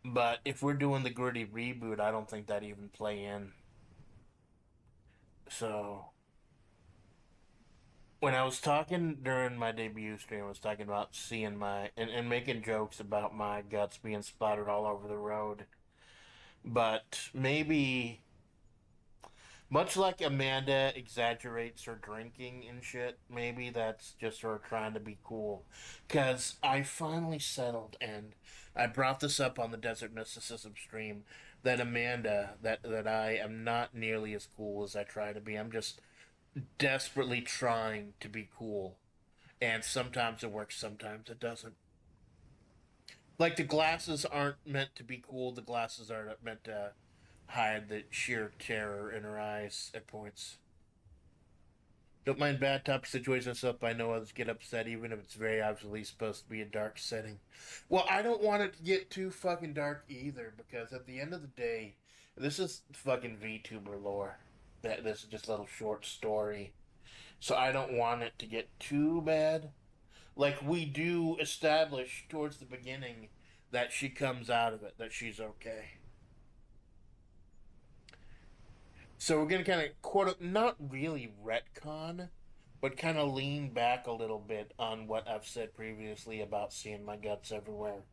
But if we're doing the gritty reboot, I don't think that even play in. So when I was talking during my debut stream, I was talking about seeing and making jokes about my guts being splattered all over the road. But maybe, much like Amanda exaggerates her drinking and shit, maybe that's just her trying to be cool. Because I finally settled, and I brought this up on the Desert Mysticism stream, that that I am not nearly as cool as I try to be. I'm just desperately trying to be cool. And sometimes it works, sometimes it doesn't. Like the glasses aren't meant to be cool. The glasses are meant to hide the sheer terror in her eyes at points. Don't mind bad top situations and stuff, but I know others get upset even if it's very obviously supposed to be a dark setting. Well, I don't want it to get too fucking dark either, because at the end of the day, this is fucking VTuber lore. That this is just a little short story. So I don't want it to get too bad. Like we do establish towards the beginning that she comes out of it, that she's okay. So we're gonna kind of quote not really retcon, but kind of lean back a little bit on what I've said previously about seeing my guts everywhere.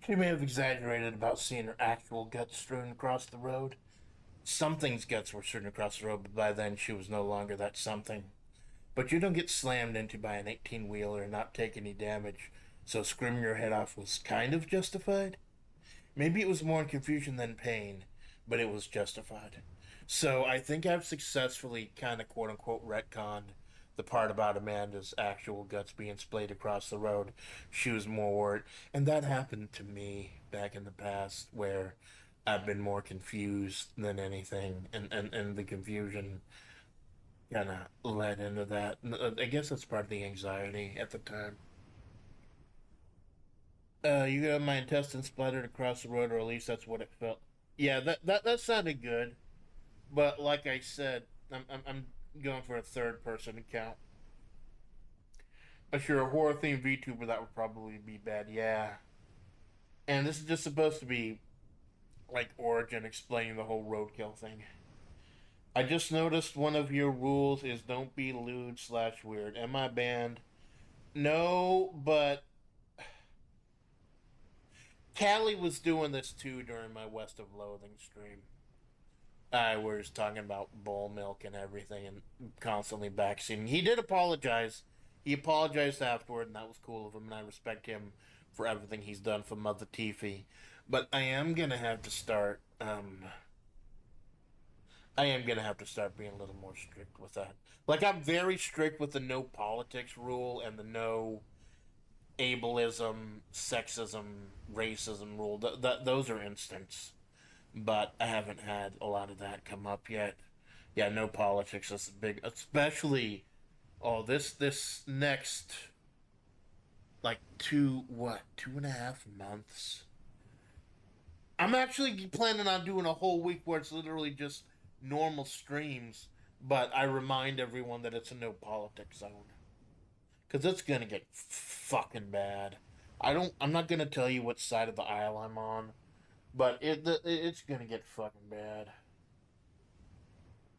She may have exaggerated about seeing her actual guts strewn across the road. Something's guts were strewn across the road, but by then she was no longer that something. But you don't get slammed into by an 18-wheeler and not take any damage, so screaming your head off was kind of justified. Maybe it was more in confusion than pain, but it was justified. So I think I've successfully kind of quote unquote retconned the part about Amanda's actual guts being splayed across the road. She was more worried. And that happened to me back in the past where I've been more confused than anything. And the confusion kind of led into that. I guess that's part of the anxiety at the time. You got my intestines splattered across the road, or at least that's what it felt. Yeah, that sounded good, but like I said, I'm going for a third person account. If you're a horror themed VTuber, that would probably be bad. Yeah, and this is just supposed to be like Origin explaining the whole roadkill thing. I just noticed one of your rules is don't be lewd slash weird. Am I banned? No, but Callie was doing this too during my West of Loathing stream. I was talking about bull milk and everything and constantly backseating. He did apologize. He apologized afterward, and that was cool of him, and I respect him for everything he's done for Mother Tiffy. But I am gonna have to start being a little more strict with that. Like I'm very strict with the no politics rule and the no ableism, sexism, racism rule. Those are instants, but I haven't had a lot of that come up yet. Yeah, no politics is big, especially this next like 2.5 months. I'm actually planning on doing a whole week where it's literally just normal streams, but I remind everyone that it's a no politics zone because it's gonna get fucking bad. I'm not gonna tell you what side of the aisle I'm on, but it's gonna get fucking bad.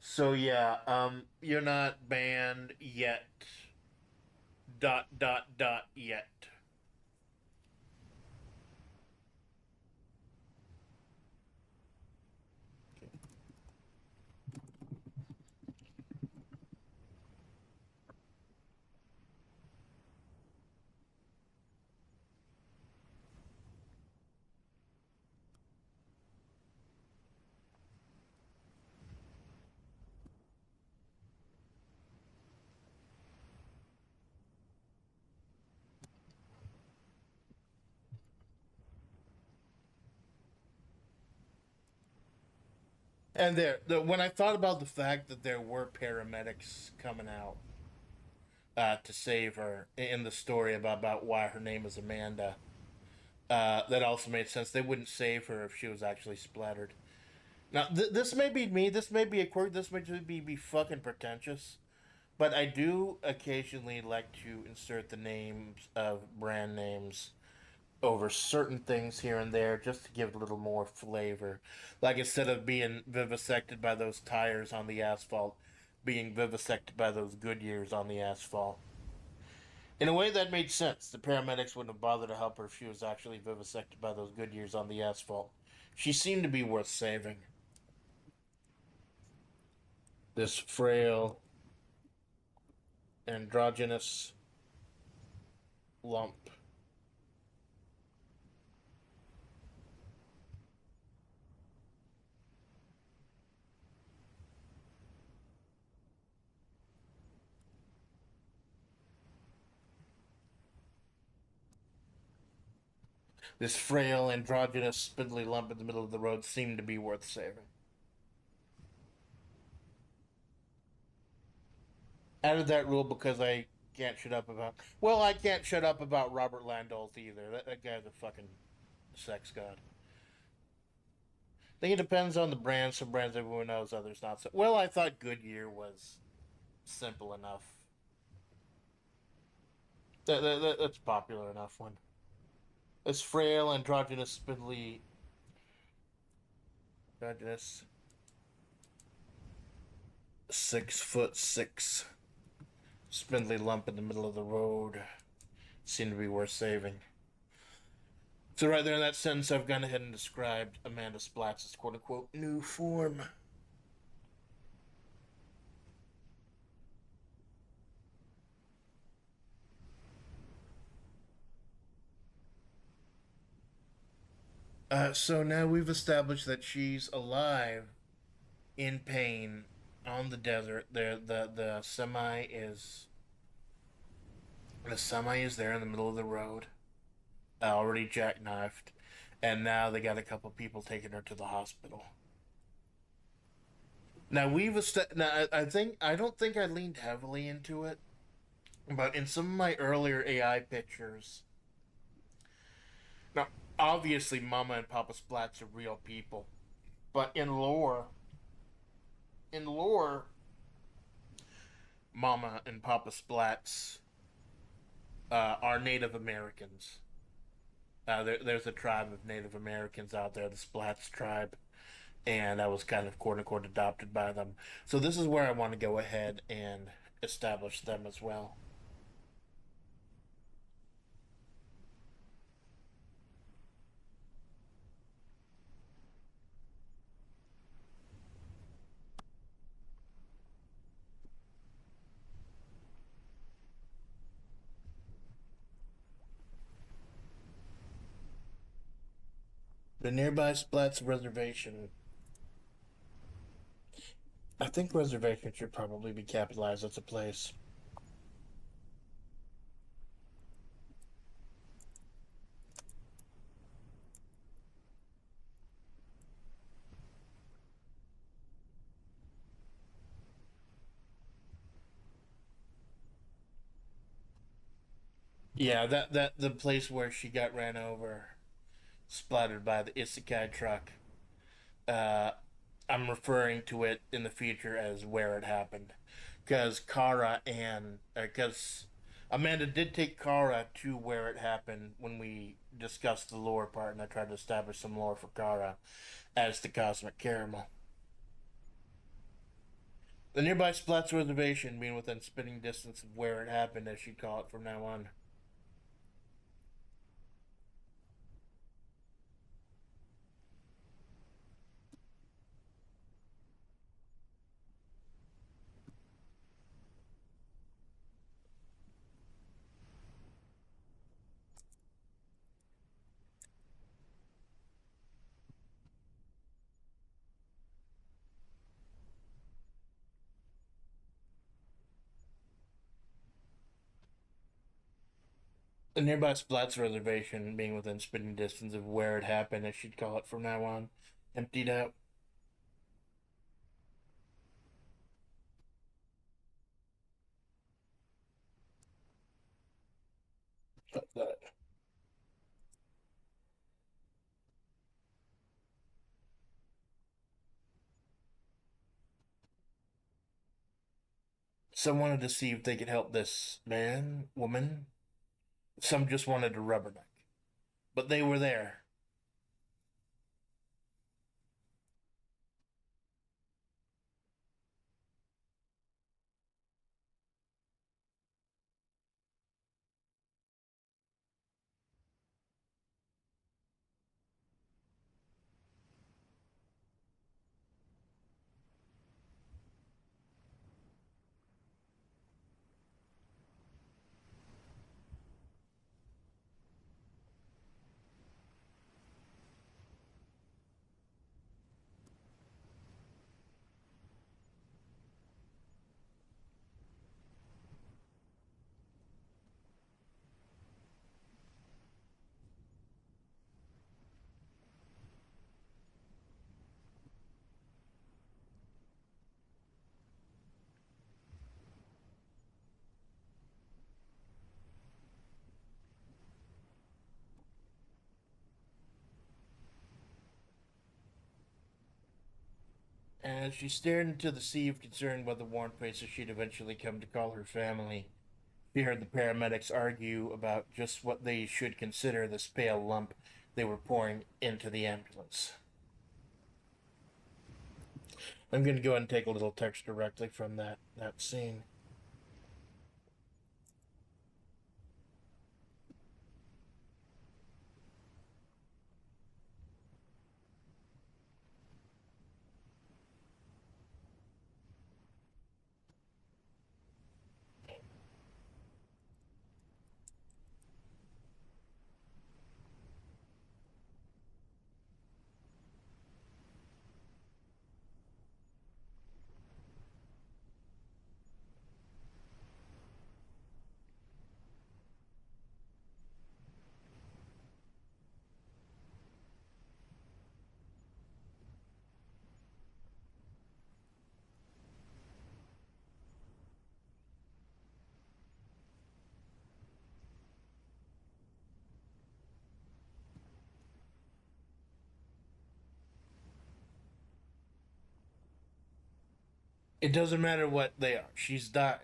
So yeah, you're not banned yet. Yet. And when I thought about the fact that there were paramedics coming out to save her in the story about why her name is Amanda, that also made sense. They wouldn't save her if she was actually splattered. Now, this may be me. This may be a quirk. This may just be fucking pretentious. But I do occasionally like to insert the names of brand names over certain things here and there just to give it a little more flavor. Like instead of being vivisected by those tires on the asphalt, being vivisected by those Goodyears on the asphalt. In a way, that made sense. The paramedics wouldn't have bothered to help her if she was actually vivisected by those Goodyears on the asphalt. She seemed to be worth saving. This frail, androgynous lump. This frail, androgynous, spindly lump in the middle of the road seemed to be worth saving. Added that rule because I can't shut up about. Well, I can't shut up about Robert Landolph either. That guy's a fucking sex god. I think it depends on the brand. Some brands everyone knows, others not. So, well, I thought Goodyear was simple enough. That's popular enough one. This frail, androgynous, spindly, androgynous, 6'6", spindly lump in the middle of the road seemed to be worth saving. So right there in that sentence, I've gone ahead and described Amanda Splatts' quote unquote new form. So now we've established that she's alive, in pain, on the desert. The semi is there in the middle of the road, already jackknifed, and now they got a couple people taking her to the hospital. Now I think I don't think I leaned heavily into it, but in some of my earlier AI pictures, now obviously Mama and Papa Splats are real people, but in lore, Mama and Papa Splats are Native Americans. There's a tribe of Native Americans out there, the Splats tribe, and I was kind of quote unquote adopted by them. So this is where I want to go ahead and establish them as well. The nearby Splats reservation. I think reservation should probably be capitalized as a place. Yeah, that the place where she got ran over, splattered by the Isekai truck. Uh, I'm referring to it in the future as where it happened, because Amanda did take Kara to where it happened when we discussed the lore part, and I tried to establish some lore for Kara as the Cosmic Caramel. The nearby Splats reservation being within spitting distance of where it happened, as she'd call it from now on. The nearby Splats reservation being within spitting distance of where it happened, as she'd call it from now on. Emptied out. Some wanted to see if they could help this man, woman. Some just wanted to rubberneck. But they were there. And as she stared into the sea of concern by the worn faces she'd eventually come to call her family, she heard the paramedics argue about just what they should consider this pale lump they were pouring into the ambulance. I'm going to go ahead and take a little text directly from that scene. It doesn't matter what they are. She's dying.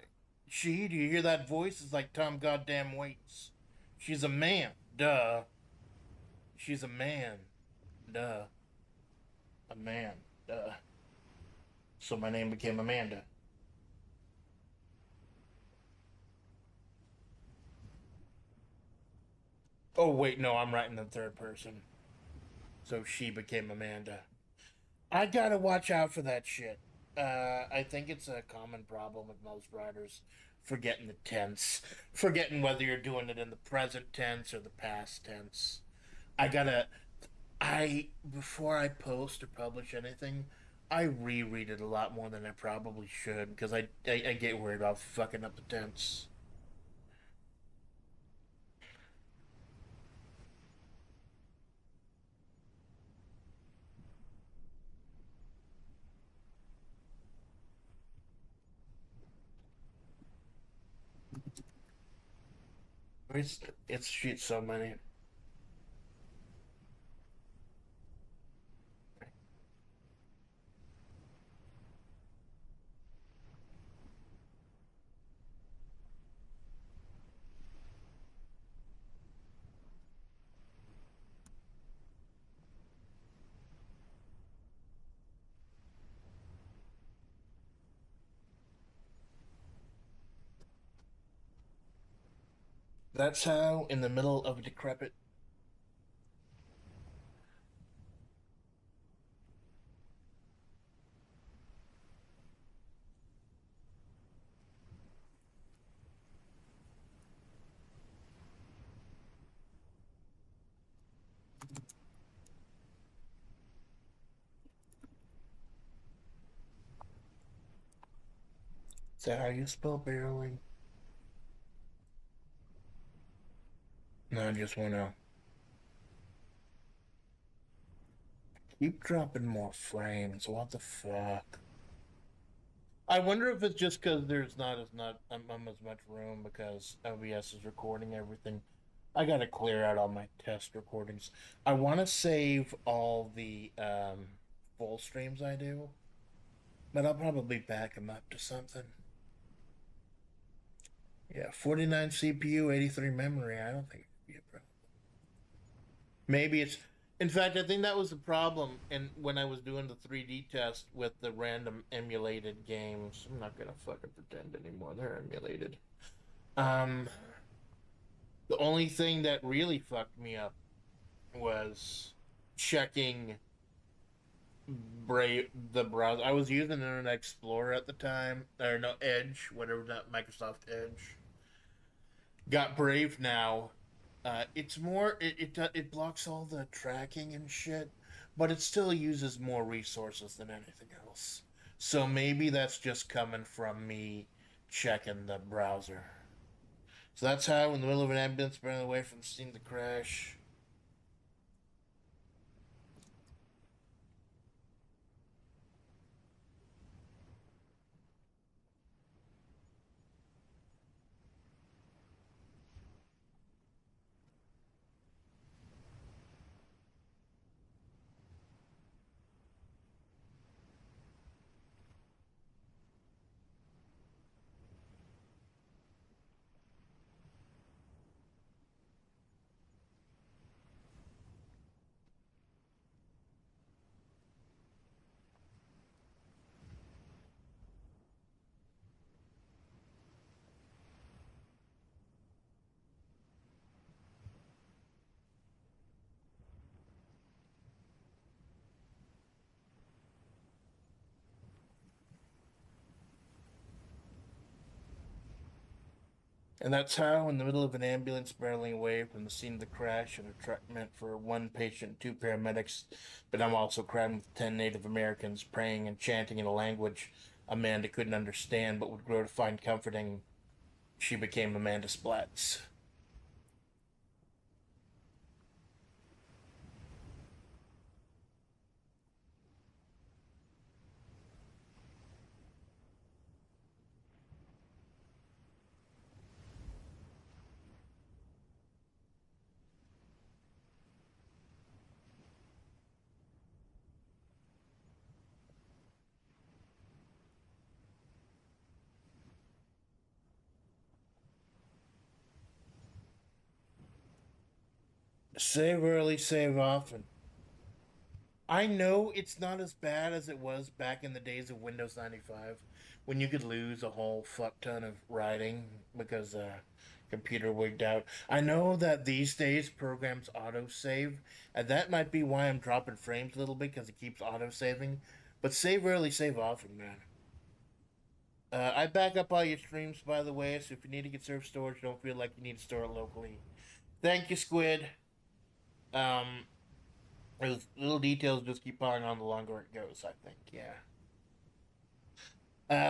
She, do you hear that voice? It's like Tom Goddamn Waits. She's a man. Duh. She's a man. Duh. A man. Duh. So my name became Amanda. Oh, wait, no, I'm writing in third person. So she became Amanda. I gotta watch out for that shit. I think it's a common problem with most writers forgetting the tense, forgetting whether you're doing it in the present tense or the past tense. I gotta, before I post or publish anything, I reread it a lot more than I probably should because I get worried about fucking up the tense. It's it's shit so many. That's how, in the middle of a decrepit. Is that how you spell barreling? No, I just wanna keep dropping more frames. What the fuck? I wonder if it's just because there's not as much room because OBS is recording everything. I gotta clear out all my test recordings. I want to save all the full streams I do, but I'll probably back them up to something. Yeah, 49 CPU, 83 memory. I don't think it'd be a problem. Maybe it's. In fact, I think that was the problem. And when I was doing the 3D test with the random emulated games, I'm not gonna fucking pretend anymore. They're emulated. Um, the only thing that really fucked me up was checking Brave the browser. I was using Internet Explorer at the time, or no Edge, whatever that Microsoft Edge. Got Brave now. It's more it blocks all the tracking and shit, but it still uses more resources than anything else. So maybe that's just coming from me checking the browser. So that's how, in the middle of an ambulance running away from the scene of the crash. And that's how, in the middle of an ambulance barreling away from the scene of the crash and a truck meant for one patient, two paramedics, but I'm also crammed with 10 Native Americans praying and chanting in a language Amanda couldn't understand but would grow to find comforting, she became Amanda Splatts. Save early, save often. I know it's not as bad as it was back in the days of Windows 95 when you could lose a whole fuck ton of writing because computer wigged out. I know that these days programs auto save, and that might be why I'm dropping frames a little bit because it keeps auto saving. But save early, save often, man. I back up all your streams, by the way, so if you need to get served storage, don't feel like you need to store it locally. Thank you, Squid. Um, those little details just keep piling on the longer it goes, I think, yeah.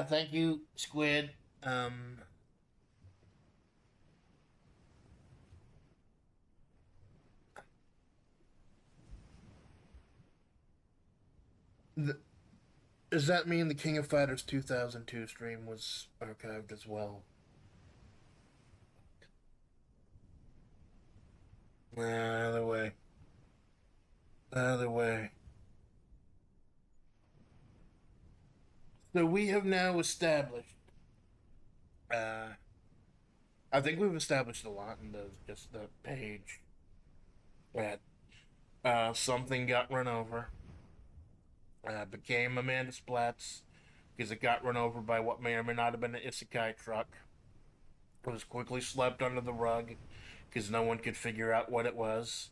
Thank you, Squid. Um, th- does that mean the King of Fighters 2002 stream was archived as well? Either way. Either way. So we have now established, uh, I think we've established a lot in just the page that something got run over, became Amanda Splatts because it got run over by what may or may not have been an Isekai truck. It was quickly swept under the rug because no one could figure out what it was.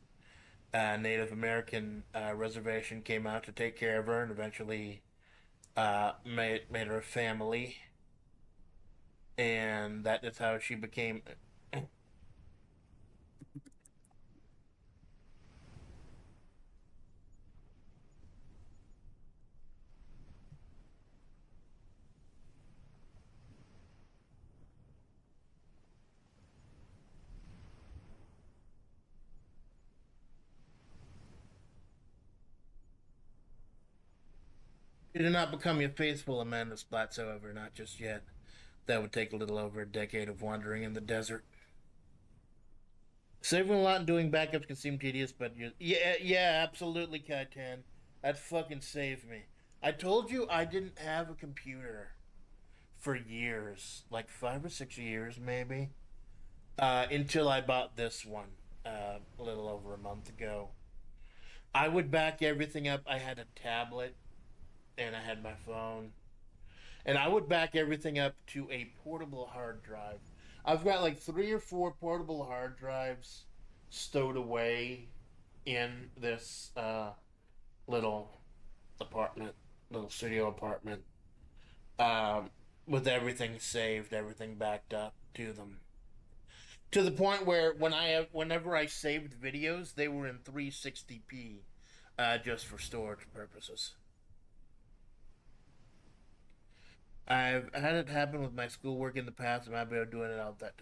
Native American reservation came out to take care of her and eventually made her a family, and that is how she became. She did not become your faithful Amanda Splatts, however, not just yet. That would take a little over a decade of wandering in the desert. Saving a lot and doing backups can seem tedious, but yeah, absolutely, Kaitan. That fucking saved me. I told you I didn't have a computer for years, like 5 or 6 years, maybe, until I bought this one a little over a month ago. I would back everything up. I had a tablet and I had my phone, and I would back everything up to a portable hard drive. I've got like 3 or 4 portable hard drives stowed away in this little apartment, little studio apartment, um, with everything saved, everything backed up to them. To the point where whenever I saved videos, they were in 360p, just for storage purposes. I've had it happen with my schoolwork in the past, and I've been doing it all that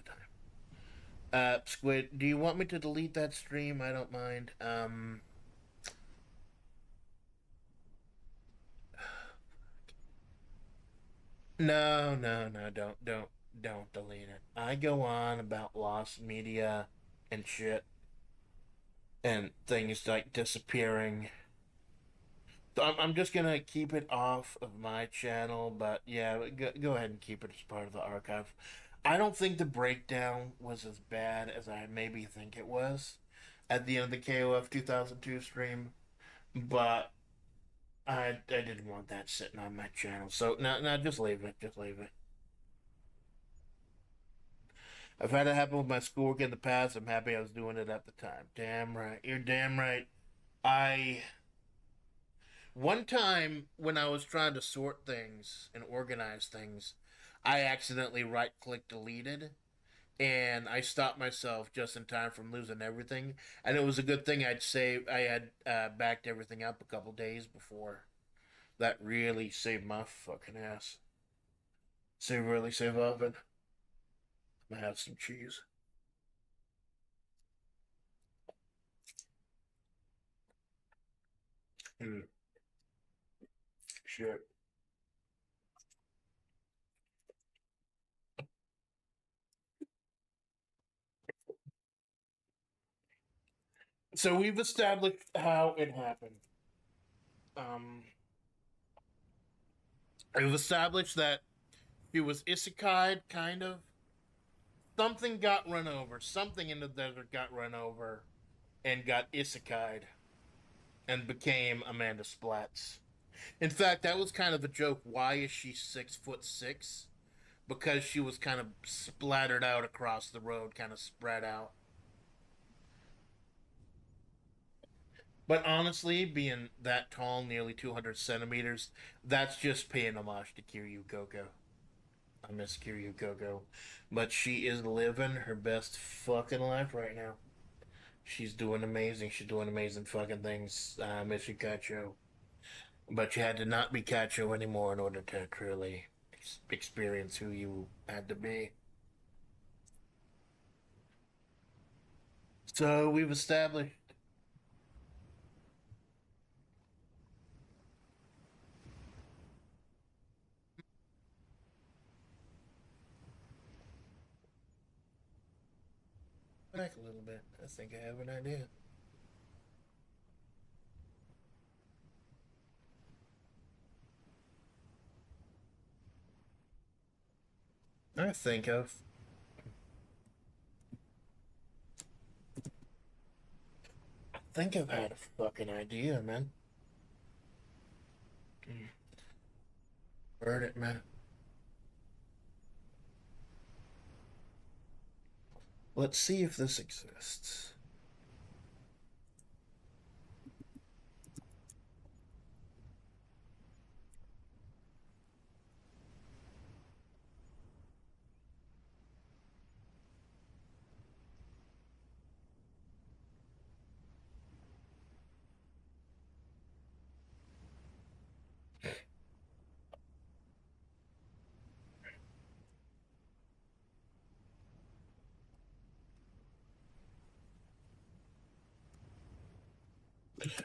time. Squid, do you want me to delete that stream? I don't mind. No, no, no, don't delete it. I go on about lost media and shit, and things like disappearing. So I'm just gonna keep it off of my channel, but yeah, go ahead and keep it as part of the archive. I don't think the breakdown was as bad as I maybe think it was at the end of the KOF 2002 stream, but I didn't want that sitting on my channel. So no, just leave it. Just leave it. I've had it happen with my schoolwork in the past. I'm happy I was doing it at the time. Damn right. You're damn right. I One time when I was trying to sort things and organize things, I accidentally right click deleted, and I stopped myself just in time from losing everything. And it was a good thing I had backed everything up a couple days before. That really saved my fucking ass. Save oven. I'm gonna have some cheese. Mm, shit. So we've established how it happened. Um, we've established that he was isekai, kind of. Something got run over. Something in the desert got run over. and got isekai'd and became Amanda Splatts. In fact, that was kind of a joke. Why is she 6'6"? Because she was kind of splattered out across the road, kind of spread out. But honestly, being that tall, nearly 200 centimeters, that's just paying homage to Kiryu Gogo. I miss Kiryu Gogo. But she is living her best fucking life right now. She's doing amazing. She's doing amazing fucking things. I miss you, Kacho. But you had to not be Kacho anymore in order to truly experience who you had to be. So we've established. Back a little bit. I think I have an idea. I think I've I think I've had a fucking idea, man. Mm, Heard it, man. Let's see if this exists.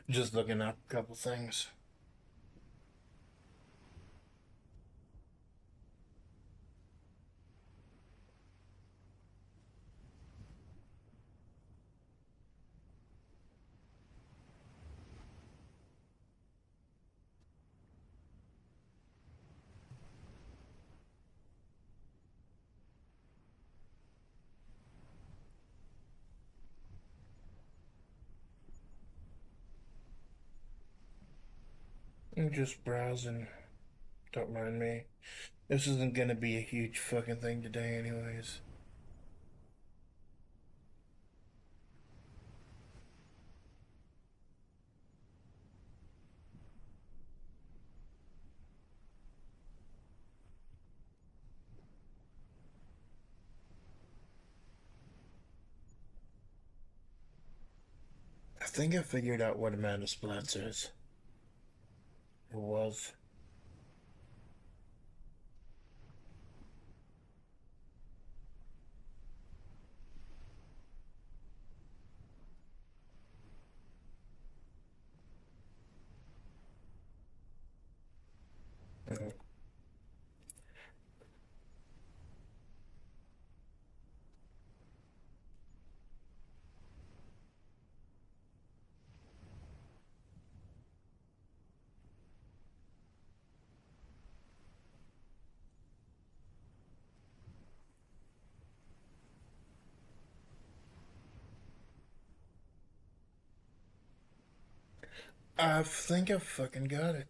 Just looking up a couple things. I'm just browsing. Don't mind me. This isn't gonna be a huge fucking thing today, anyways. I think I figured out what Amanda Splatts is. It was. I think I fucking got it.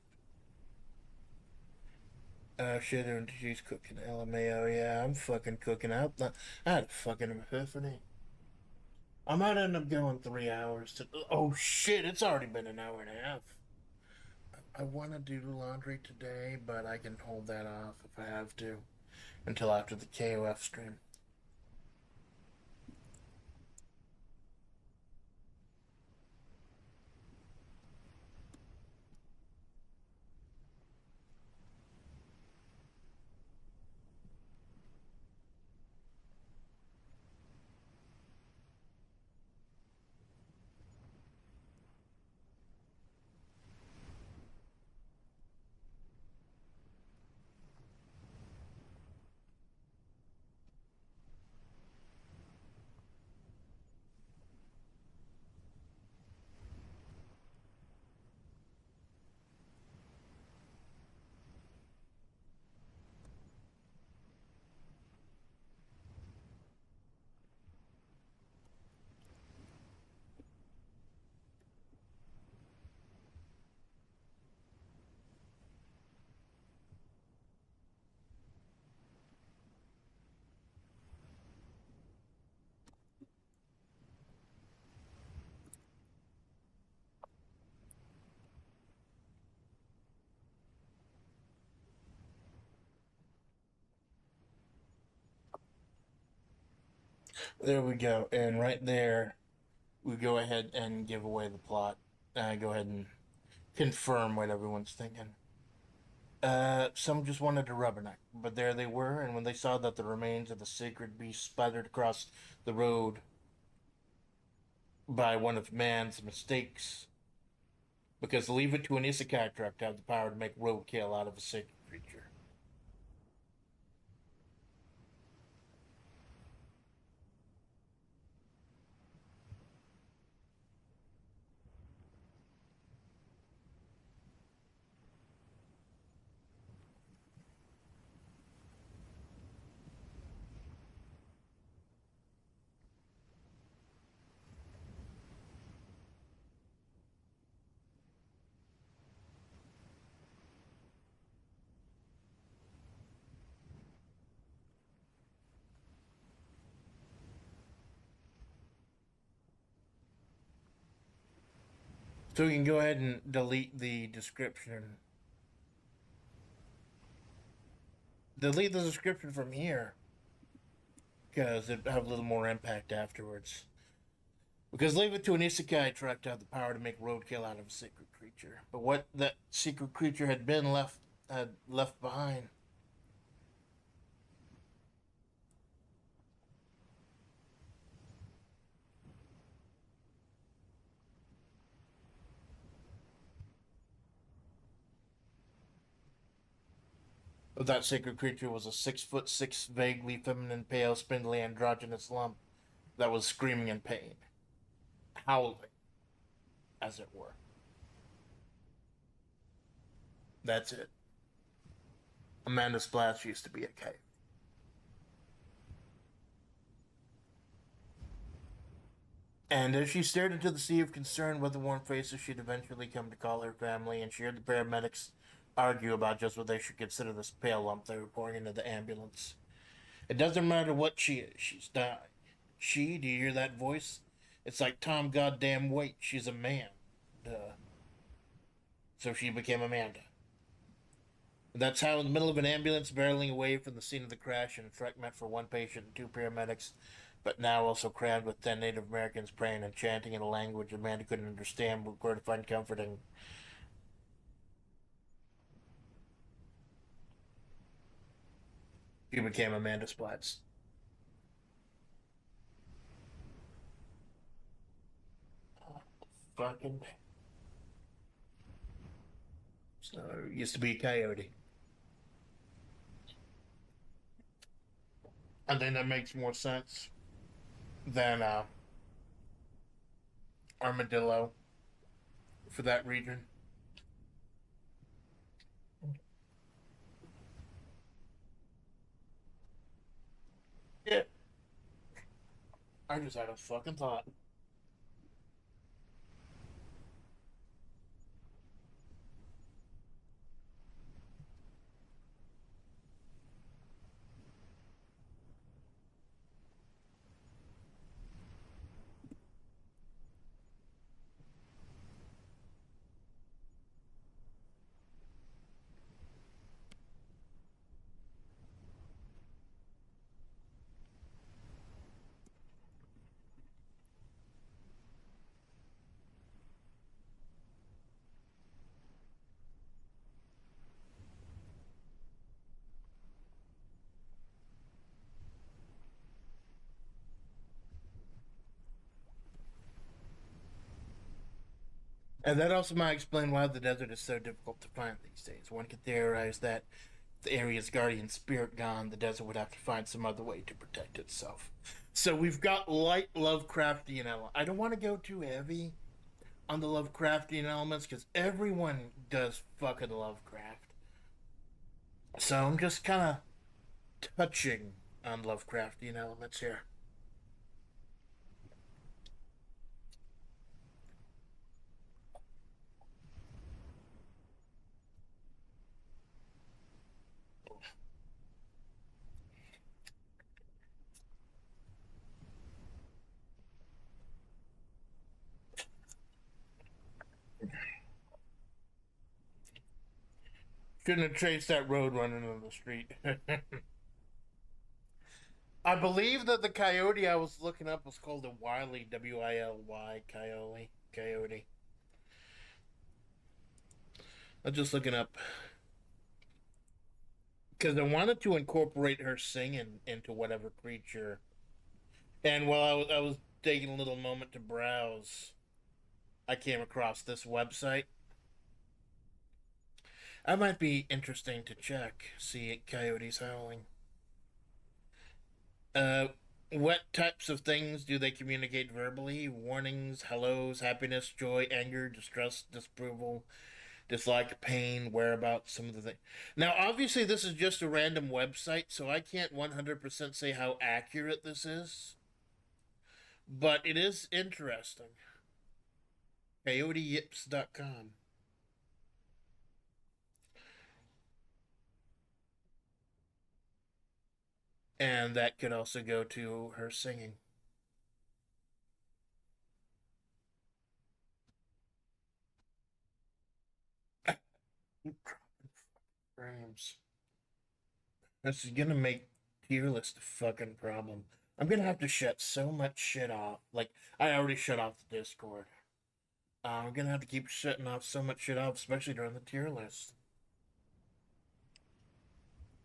Shit, and she's cooking LMAO. Yeah, I'm fucking cooking up. I had a fucking epiphany. I might end up going 3 hours to. Oh shit, it's already been an hour and a half. I want to do laundry today, but I can hold that off if I have to until after the KOF stream. There we go. And right there, we go ahead and give away the plot. Go ahead and confirm what everyone's thinking. Some just wanted to rubberneck, but there they were, and when they saw that the remains of the sacred beast splattered across the road by one of man's mistakes, because leave it to an isekai truck to have the power to make roadkill out of a sacred creature. So we can go ahead and delete the description. Delete the description from here because it have a little more impact afterwards. Because leave it to an isekai truck to have the power to make roadkill out of a secret creature. But what that secret creature had left behind. That secret creature was a 6'6", vaguely feminine, pale, spindly, androgynous lump that was screaming in pain, howling, as it were. That's it. Amanda Splatts used to be a cave. And as she stared into the sea of concern with the worn faces, she'd eventually come to call her family, and she heard the paramedics argue about just what they should consider this pale lump they were pouring into the ambulance. It doesn't matter what she is, she's died. She, do you hear that voice? It's like Tom Goddamn Waite, she's a man. Duh. So she became Amanda. That's how, in the middle of an ambulance barreling away from the scene of the crash in a truck meant for one patient and two paramedics, but now also crammed with 10 Native Americans praying and chanting in a language Amanda couldn't understand but where to find comforting. She became Amanda Splatts. Fucking. So, used to be a coyote. I think that makes more sense than armadillo for that region. Yeah, I just had a fucking thought. And that also might explain why the desert is so difficult to find these days. One could theorize that the area's guardian spirit gone, the desert would have to find some other way to protect itself. So we've got light Lovecraftian element. I don't want to go too heavy on the Lovecraftian elements because everyone does fucking Lovecraft. So I'm just kind of touching on Lovecraftian elements here. Shouldn't have traced that road running on the street. I believe that the coyote I was looking up was called a wily, W-I-L-Y, coyote. Coyote. I'm just looking up because I wanted to incorporate her singing into whatever creature. And while I was taking a little moment to browse, I came across this website. That might be interesting to check. See coyotes howling. Uh, what types of things do they communicate verbally? Warnings, hellos, happiness, joy, anger, distress, disapproval, dislike, pain, whereabouts, some of the things. Now, obviously, this is just a random website, so I can't 100% say how accurate this is, but it is interesting. CoyoteYips.com. And that could also go to her singing. Frames. This is gonna make tier list a fucking problem. I'm gonna have to shut so much shit off. Like, I already shut off the Discord. I'm gonna have to keep shutting off so much shit off, especially during the tier list.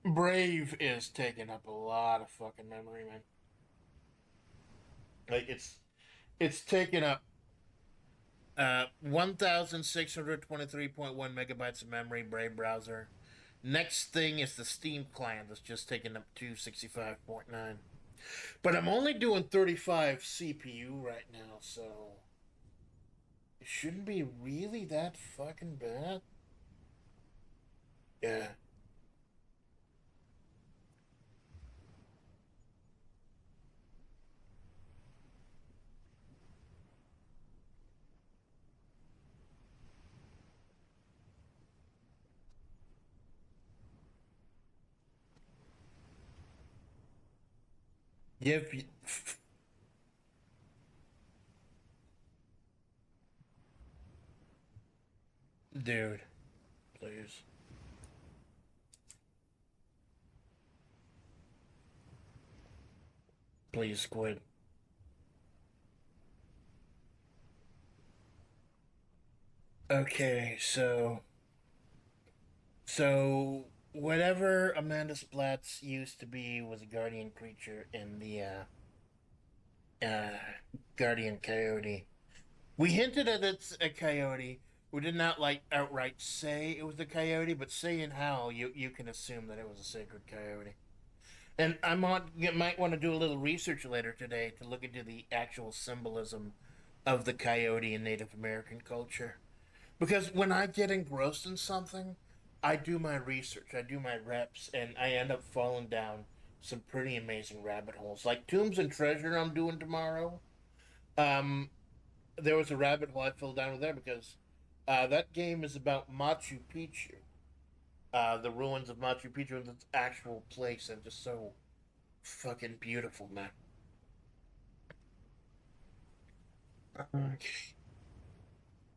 Brave is taking up a lot of fucking memory, man. Like, it's taking up 1,623.1 megabytes of memory, Brave browser. Next thing is the Steam client that's just taking up 265.9. But I'm only doing 35 CPU right now, so it shouldn't be really that fucking bad. Yeah. Yep. Dude, please. Please quit. Okay, so whatever Amanda Splatts used to be was a guardian creature in the uh guardian coyote. We hinted at it's a coyote. We did not like outright say it was a coyote, but saying how you can assume that it was a sacred coyote. And you might want to do a little research later today to look into the actual symbolism of the coyote in Native American culture. Because when I get engrossed in something, I do my research, I do my reps, and I end up falling down some pretty amazing rabbit holes. Like Tombs and Treasure, I'm doing tomorrow. Um, there was a rabbit hole I fell down with there because that game is about Machu Picchu, the ruins of Machu Picchu, and its actual place, and just so fucking beautiful, man. Okay.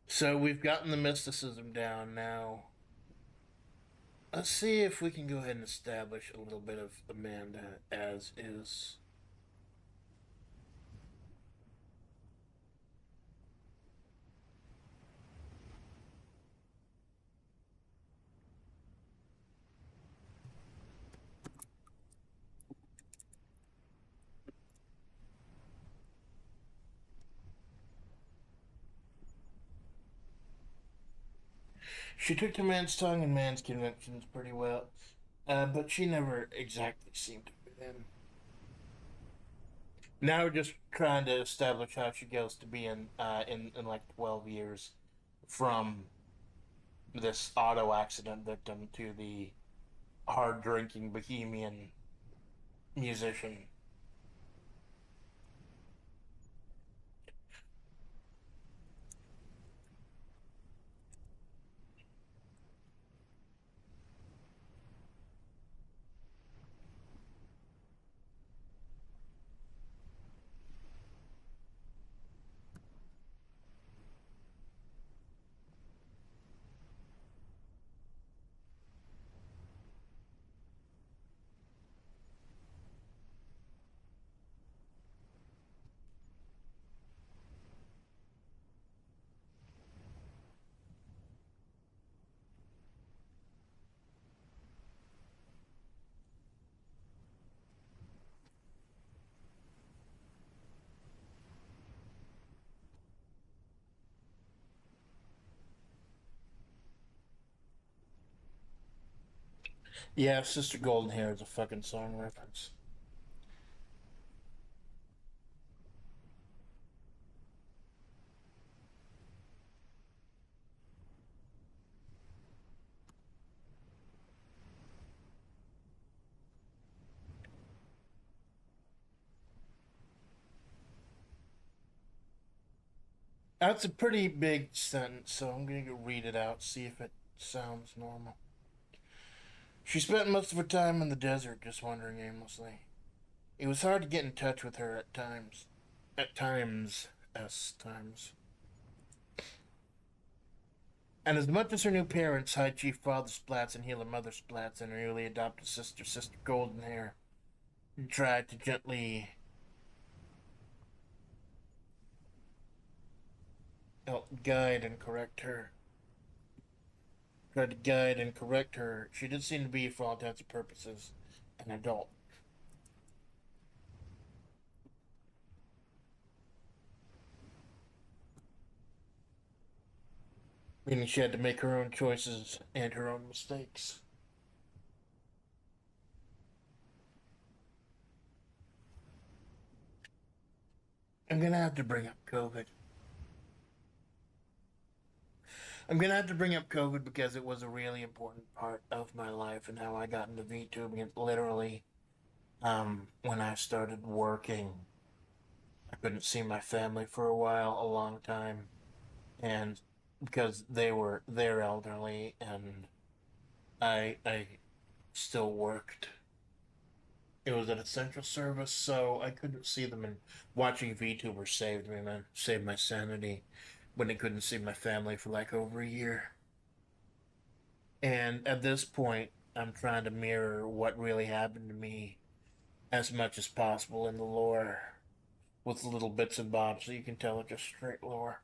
So we've gotten the mysticism down now. Let's see if we can go ahead and establish a little bit of Amanda as is. She took to man's tongue and man's conventions pretty well, but she never exactly seemed to fit in. Now we're just trying to establish how she goes to be in like 12 years from this auto accident victim to the hard drinking bohemian musician. Yeah, Sister Golden Hair is a fucking song reference. That's a pretty big sentence, so I'm gonna go read it out, see if it sounds normal. She spent most of her time in the desert just wandering aimlessly. It was hard to get in touch with her at times. At times. Times. And as much as her new parents, High Chief Father Splatts and Healer Mother Splatts, and her newly adopted sister, Sister Golden Hair, tried to gently help guide and correct her, she did seem to be, for all intents and purposes, an adult. Meaning she had to make her own choices and her own mistakes. I'm gonna have to bring up COVID. I'm gonna have to bring up COVID because it was a really important part of my life and how I got into VTubing. It literally, when I started working, I couldn't see my family for a while, a long time, and because they're elderly and I still worked. It was an essential service, so I couldn't see them. And watching VTubers saved me, man, saved my sanity when I couldn't see my family for like over a year. And at this point, I'm trying to mirror what really happened to me as much as possible in the lore with little bits and bobs so you can tell it just straight lore.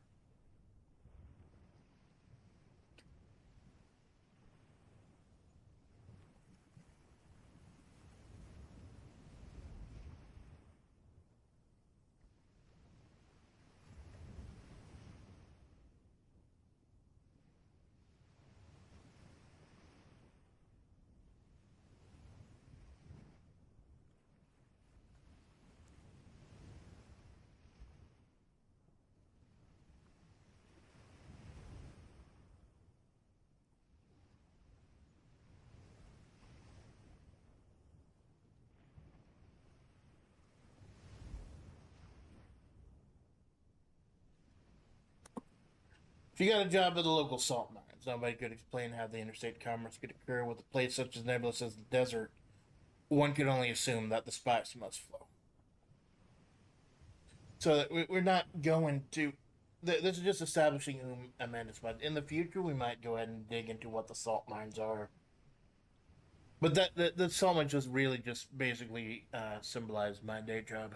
If you got a job at the local salt mines, nobody could explain how the interstate commerce could occur with a place such as nebulous as the desert. One could only assume that the spice must flow. So that we're not going to. This is just establishing who Amanda Splatts. In the future, we might go ahead and dig into what the salt mines are. But the salt mines just really just basically symbolize my day job.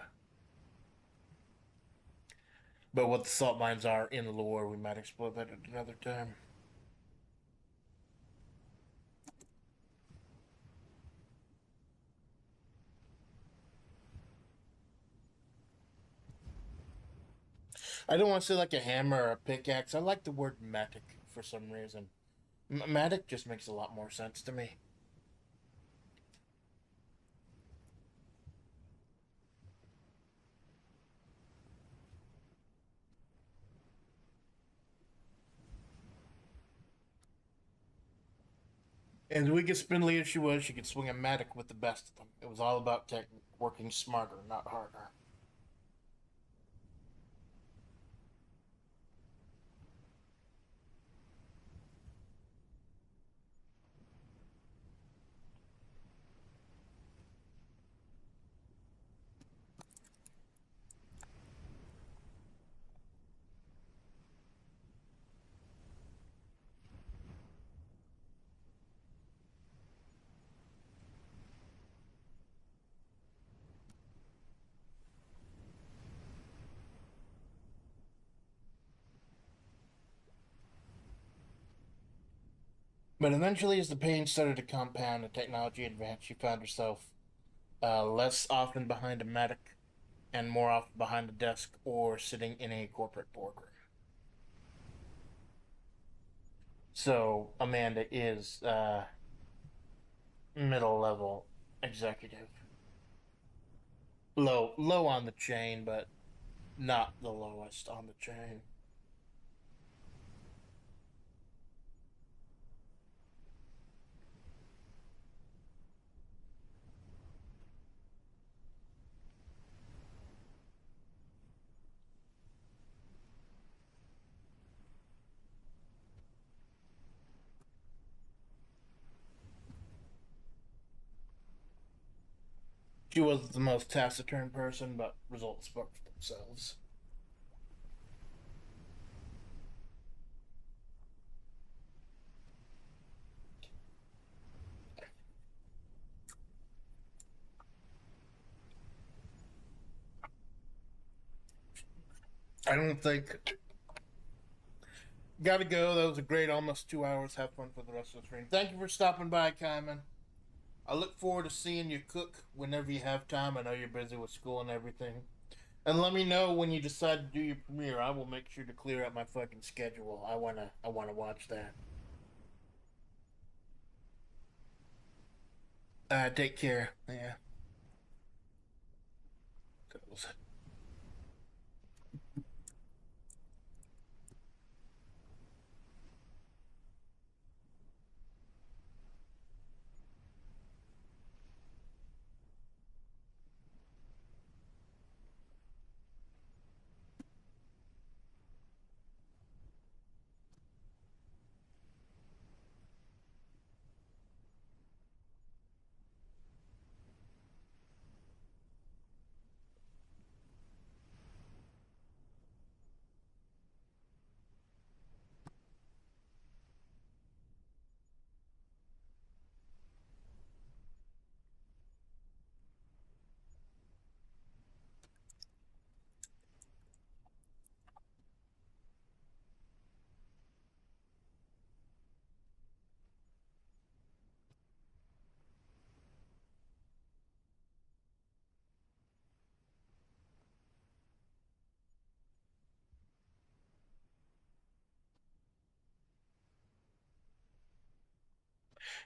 But what the salt mines are in the lore, we might explore that at another time. I don't want to say like a hammer or a pickaxe. I like the word matic for some reason. Matic just makes a lot more sense to me. And the weakest spindly as she was, she could swing a matic with the best of them. It was all about working smarter, not harder. But eventually, as the pain started to compound and technology advanced, she found herself less often behind a matic and more often behind a desk or sitting in a corporate boardroom. So Amanda is middle level executive. Low on the chain, but not the lowest on the chain. She was the most taciturn person, but results spoke for themselves. I don't think. Gotta go. That was a great almost 2 hours. Have fun for the rest of the stream. Thank you for stopping by, Kyman. I look forward to seeing you cook whenever you have time. I know you're busy with school and everything. And let me know when you decide to do your premiere. I will make sure to clear out my fucking schedule. I wanna watch that. Take care. Yeah.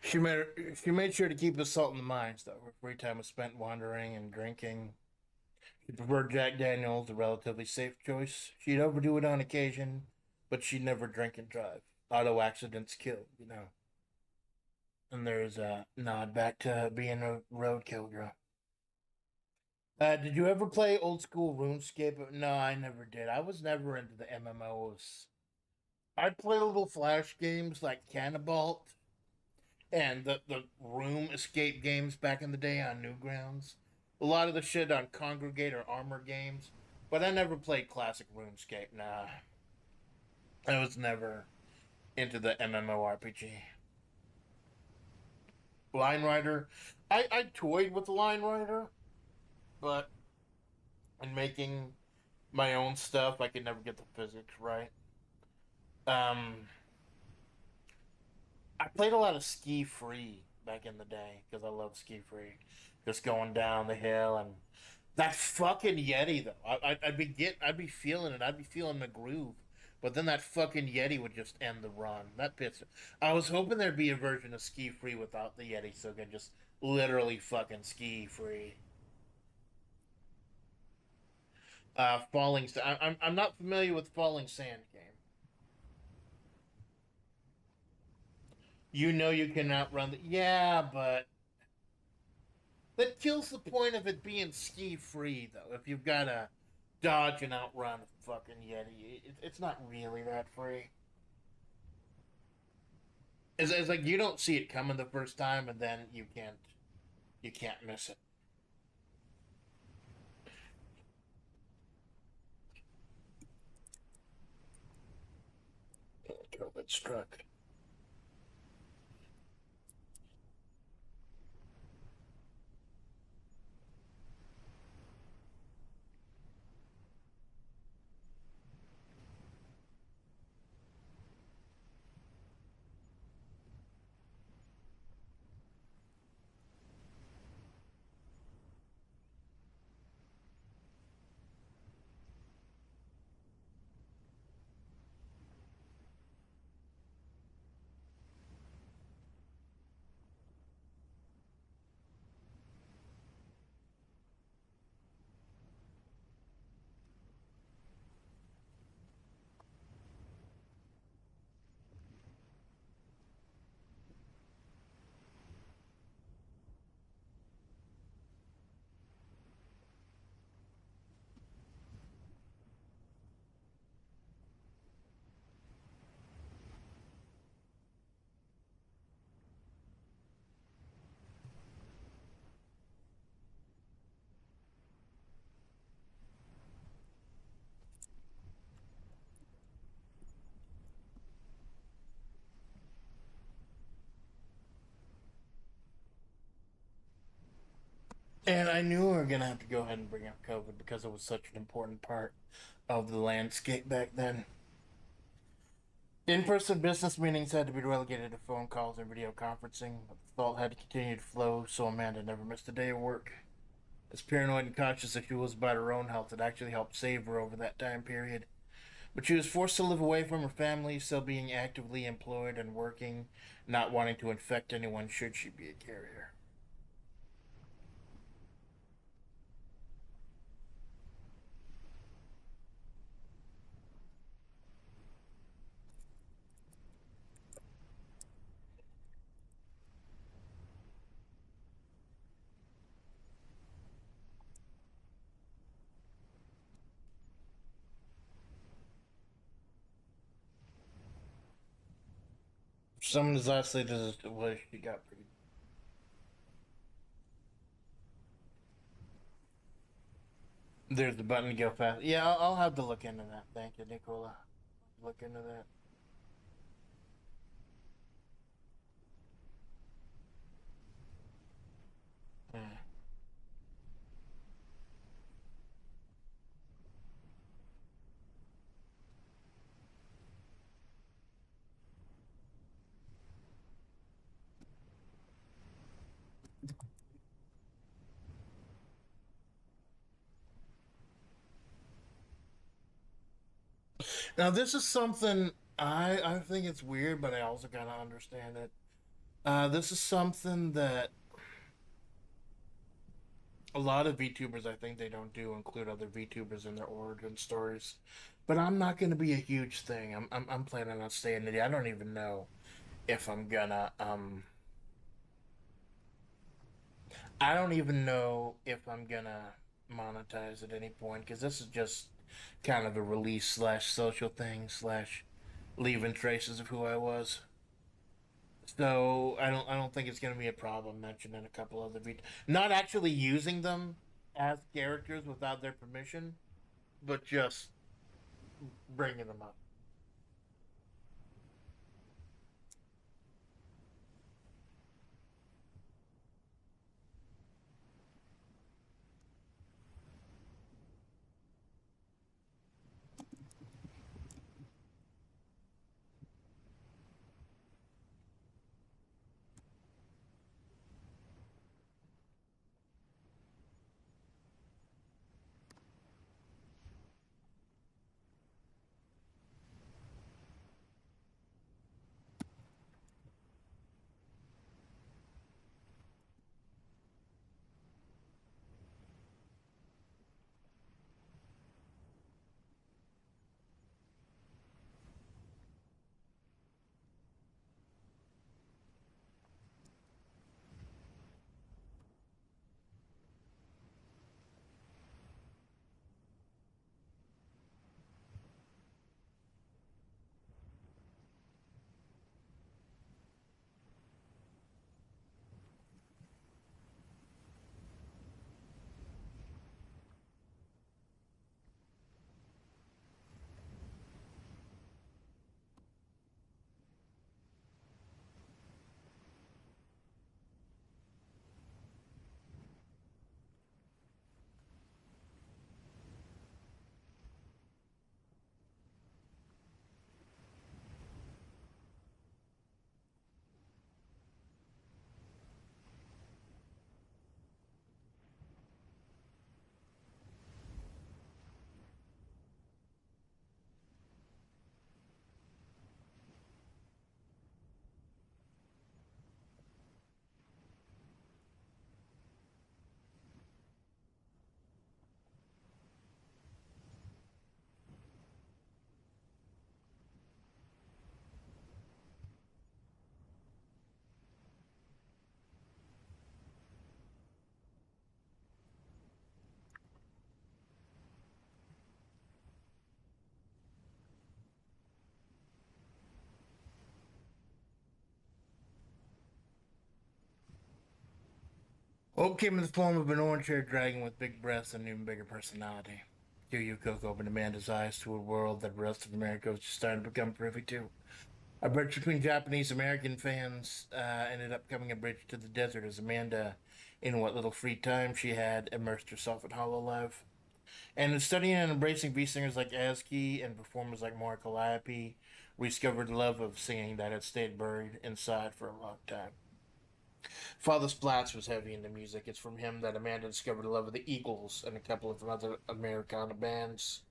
She made sure to keep us salt in the mines, though. Her free time was spent wandering and drinking. She preferred Jack Daniels, a relatively safe choice. She'd overdo it on occasion, but she'd never drink and drive. Auto accidents kill. And there's a nod back to being a roadkill girl. Did you ever play old school RuneScape? No, I never did. I was never into the MMOs. I played little flash games like Cannibalt and the room escape games back in the day on Newgrounds. A lot of the shit on Congregate or Armor games, but I never played classic RuneScape. Nah, I was never into the MMORPG. Line Rider, I toyed with the Line Rider, but in making my own stuff, I could never get the physics right. Um, I played a lot of Ski Free back in the day because I love Ski Free, just going down the hill and that fucking Yeti though. I'd be feeling it. I'd be feeling the groove, but then that fucking Yeti would just end the run. That pits. I was hoping there'd be a version of Ski Free without the Yeti, so I could just literally fucking ski free. Falling. I'm not familiar with Falling Sand game. You can outrun the. Yeah, but that kills the point of it being ski free, though. If you've got to dodge and outrun a fucking Yeti, it's not really that free. It's like you don't see it coming the first time, and then you can't miss it. COVID struck. And I knew we were gonna have to go ahead and bring up COVID because it was such an important part of the landscape back then. In-person business meetings had to be relegated to phone calls and video conferencing, but the thought had to continue to flow, so Amanda never missed a day of work. As paranoid and conscious as she was about her own health, it actually helped save her over that time period. But she was forced to live away from her family, still being actively employed and working, not wanting to infect anyone should she be a carrier. Some of his last stages was she got pretty. There's the button to go fast. Yeah, I'll have to look into that. Thank you, Nicola. Look into that. Hmm. Now, this is something I think it's weird, but I also kind of understand it. This is something that a lot of VTubers, I think they don't do include other VTubers in their origin stories. But I'm not going to be a huge thing. I'm planning on staying in it. I don't even know if I'm gonna I don't even know if I'm gonna monetize at any point because this is just kind of a release slash social thing slash leaving traces of who I was. So I don't think it's gonna be a problem mentioning a couple other not actually using them as characters without their permission, but just bringing them up. Hope came in the form of an orange-haired dragon with big breasts and an even bigger personality. Yu Yu Cook opened Amanda's eyes to a world that the rest of America was just starting to become privy to. A bridge between Japanese American fans ended up becoming a bridge to the desert as Amanda in what little free time she had, immersed herself in Hololive. And in studying and embracing B singers like Aski and performers like Mark Calliope, rediscovered the love of singing that had stayed buried inside for a long time. Father Splatts was heavy into music. It's from him that Amanda discovered the love of the Eagles and a couple of other Americana bands.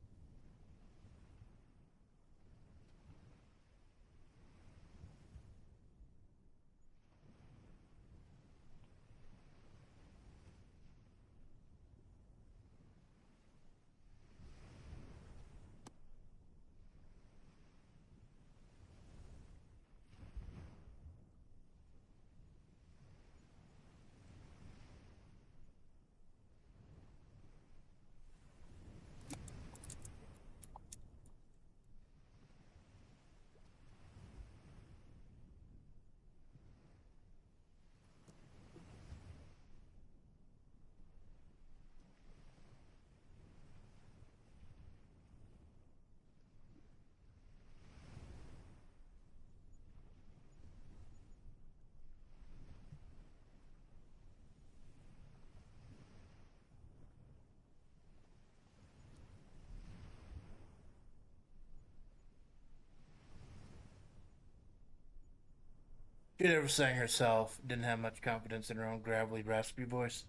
She never sang herself, didn't have much confidence in her own gravelly, raspy voice.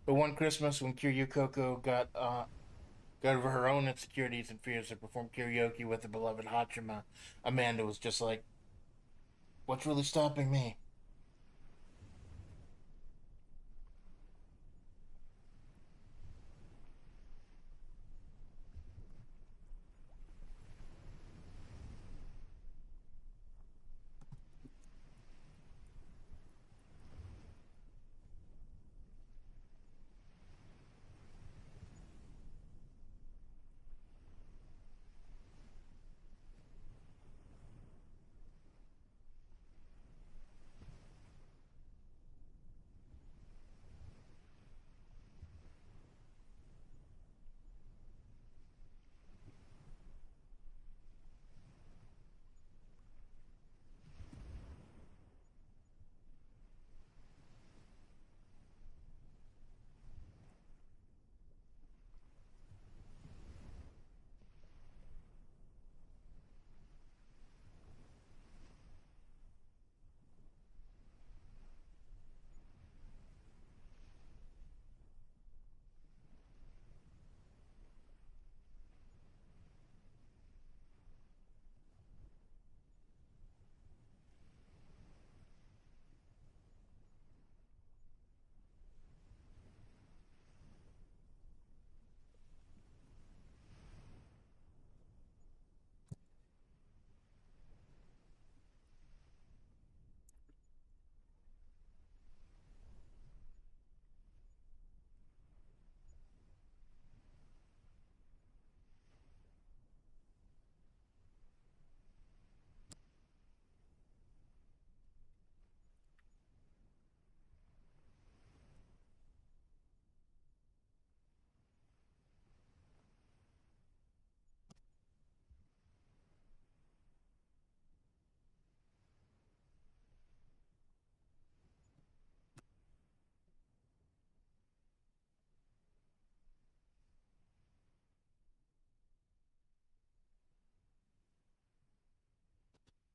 But one Christmas, when Kiryu Coco got over her own insecurities and fears to perform karaoke with the beloved Hachima, Amanda was just like, "What's really stopping me?"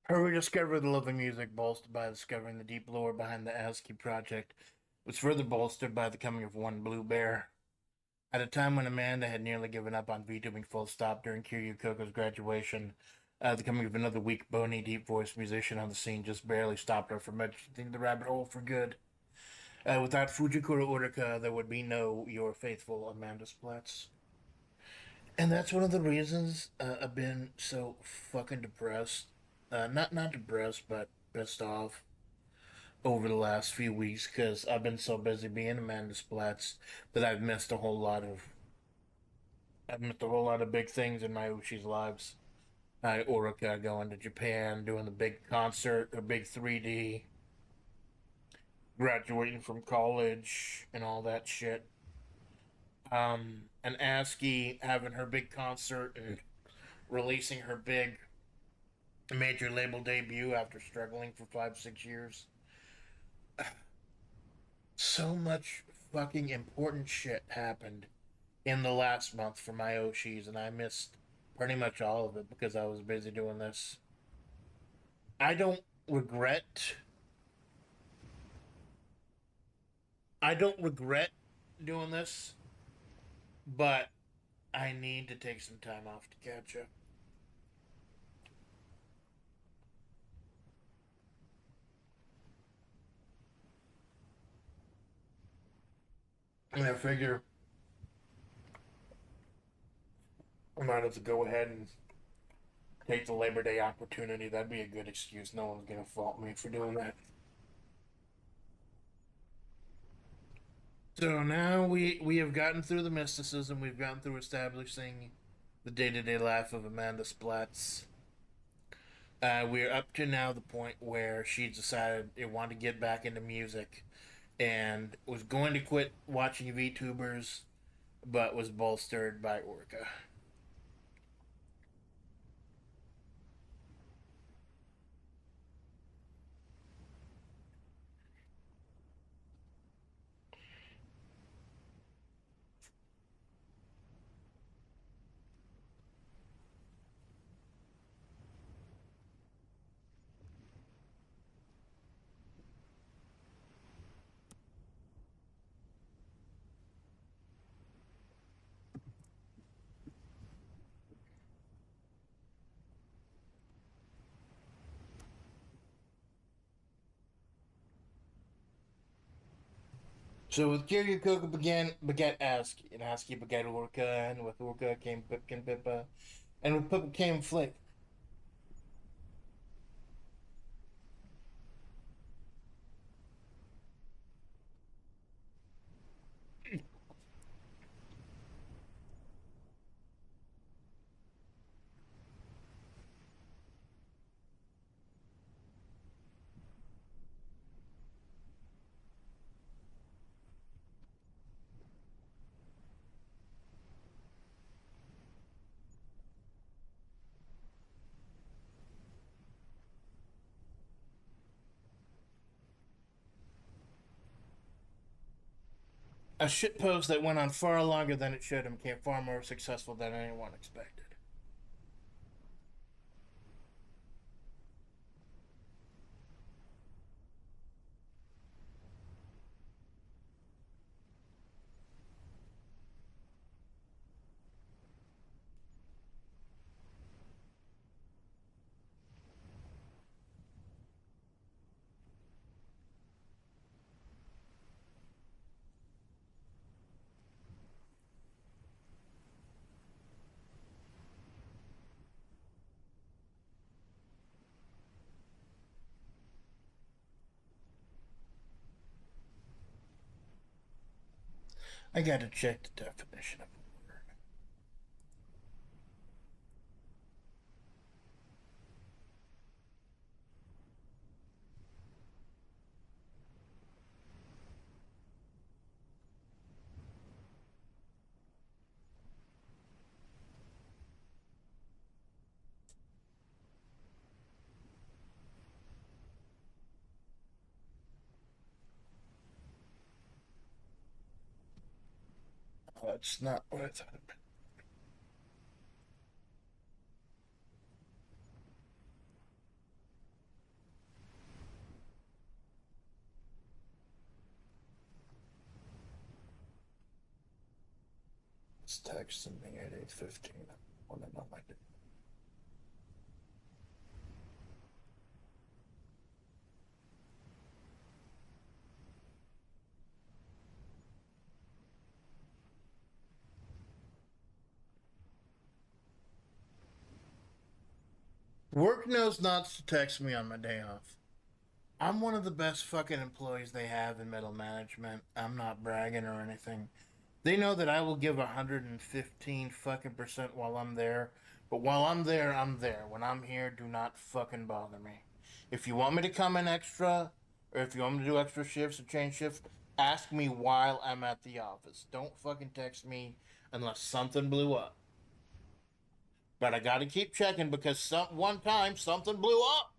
Her rediscovery of the love of music, bolstered by discovering the deep lore behind the ASCII project, was further bolstered by the coming of one Blue Bear. At a time when Amanda had nearly given up on VTubing full stop during Kiryu Koko's graduation, the coming of another weak, bony, deep voiced musician on the scene just barely stopped her from exiting the rabbit hole for good. Without Fujikura Urika, there would be no Your Faithful Amanda Splatts. And that's one of the reasons I've been so fucking depressed. Not depressed, but pissed off over the last few weeks because I've been so busy being Amanda Splatts that I've missed a whole lot of big things in my Ushi's lives. Orica going to Japan, doing the big concert, the big 3D, graduating from college, and all that shit. And ASCII having her big concert and releasing her big major label debut after struggling for 5, 6 years. So much fucking important shit happened in the last month for my oshis, and I missed pretty much all of it because I was busy doing this. I don't regret. I don't regret doing this, but I need to take some time off to catch up. And I figure I might have to go ahead and take the Labor Day opportunity. That'd be a good excuse. No one's gonna fault me for doing that. So now we have gotten through the mysticism. We've gotten through establishing the day to day life of Amanda Splatts. We're up to now the point where she decided it wanted to get back into music and was going to quit watching VTubers, but was bolstered by Orca. So with Kiryu Koga beget Ask, and Aski beget Orca, and with Orca came Pipkin Pippa, and with Pippa came Flick. A shitpost that went on far longer than it should and became far more successful than anyone expected. I gotta check the definition of a word. It's not what I thought it meant. It's texting me at 8:15. I want to know my day. Work knows not to text me on my day off. I'm one of the best fucking employees they have in middle management. I'm not bragging or anything. They know that I will give 115 fucking percent while I'm there. But while I'm there, I'm there. When I'm here, do not fucking bother me. If you want me to come in extra, or if you want me to do extra shifts or change shifts, ask me while I'm at the office. Don't fucking text me unless something blew up. But I gotta keep checking because one time something blew up.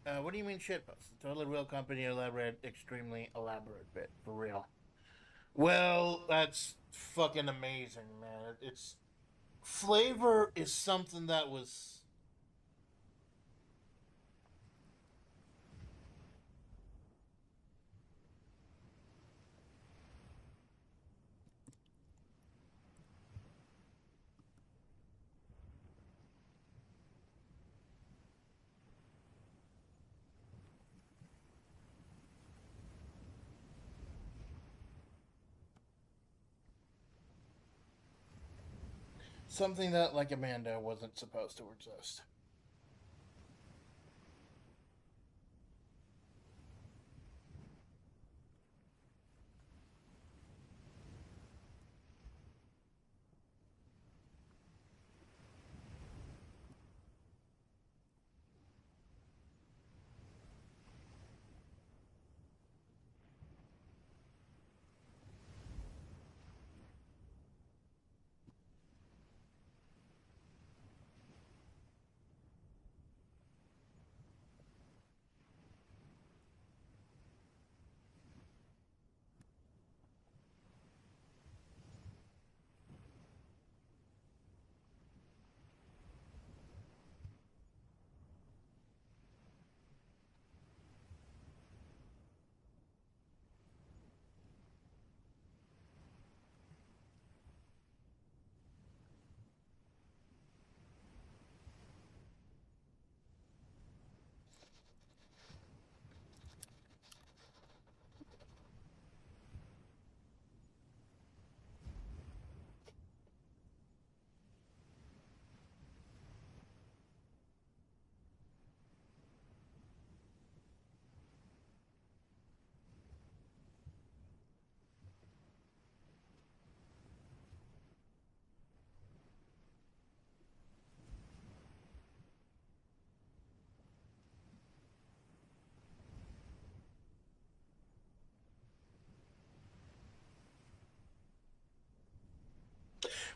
What do you mean shitpost? The totally real company elaborate, extremely elaborate bit for real. Well, that's fucking amazing, man. It's flavor is something that was something that, like Amanda, wasn't supposed to exist.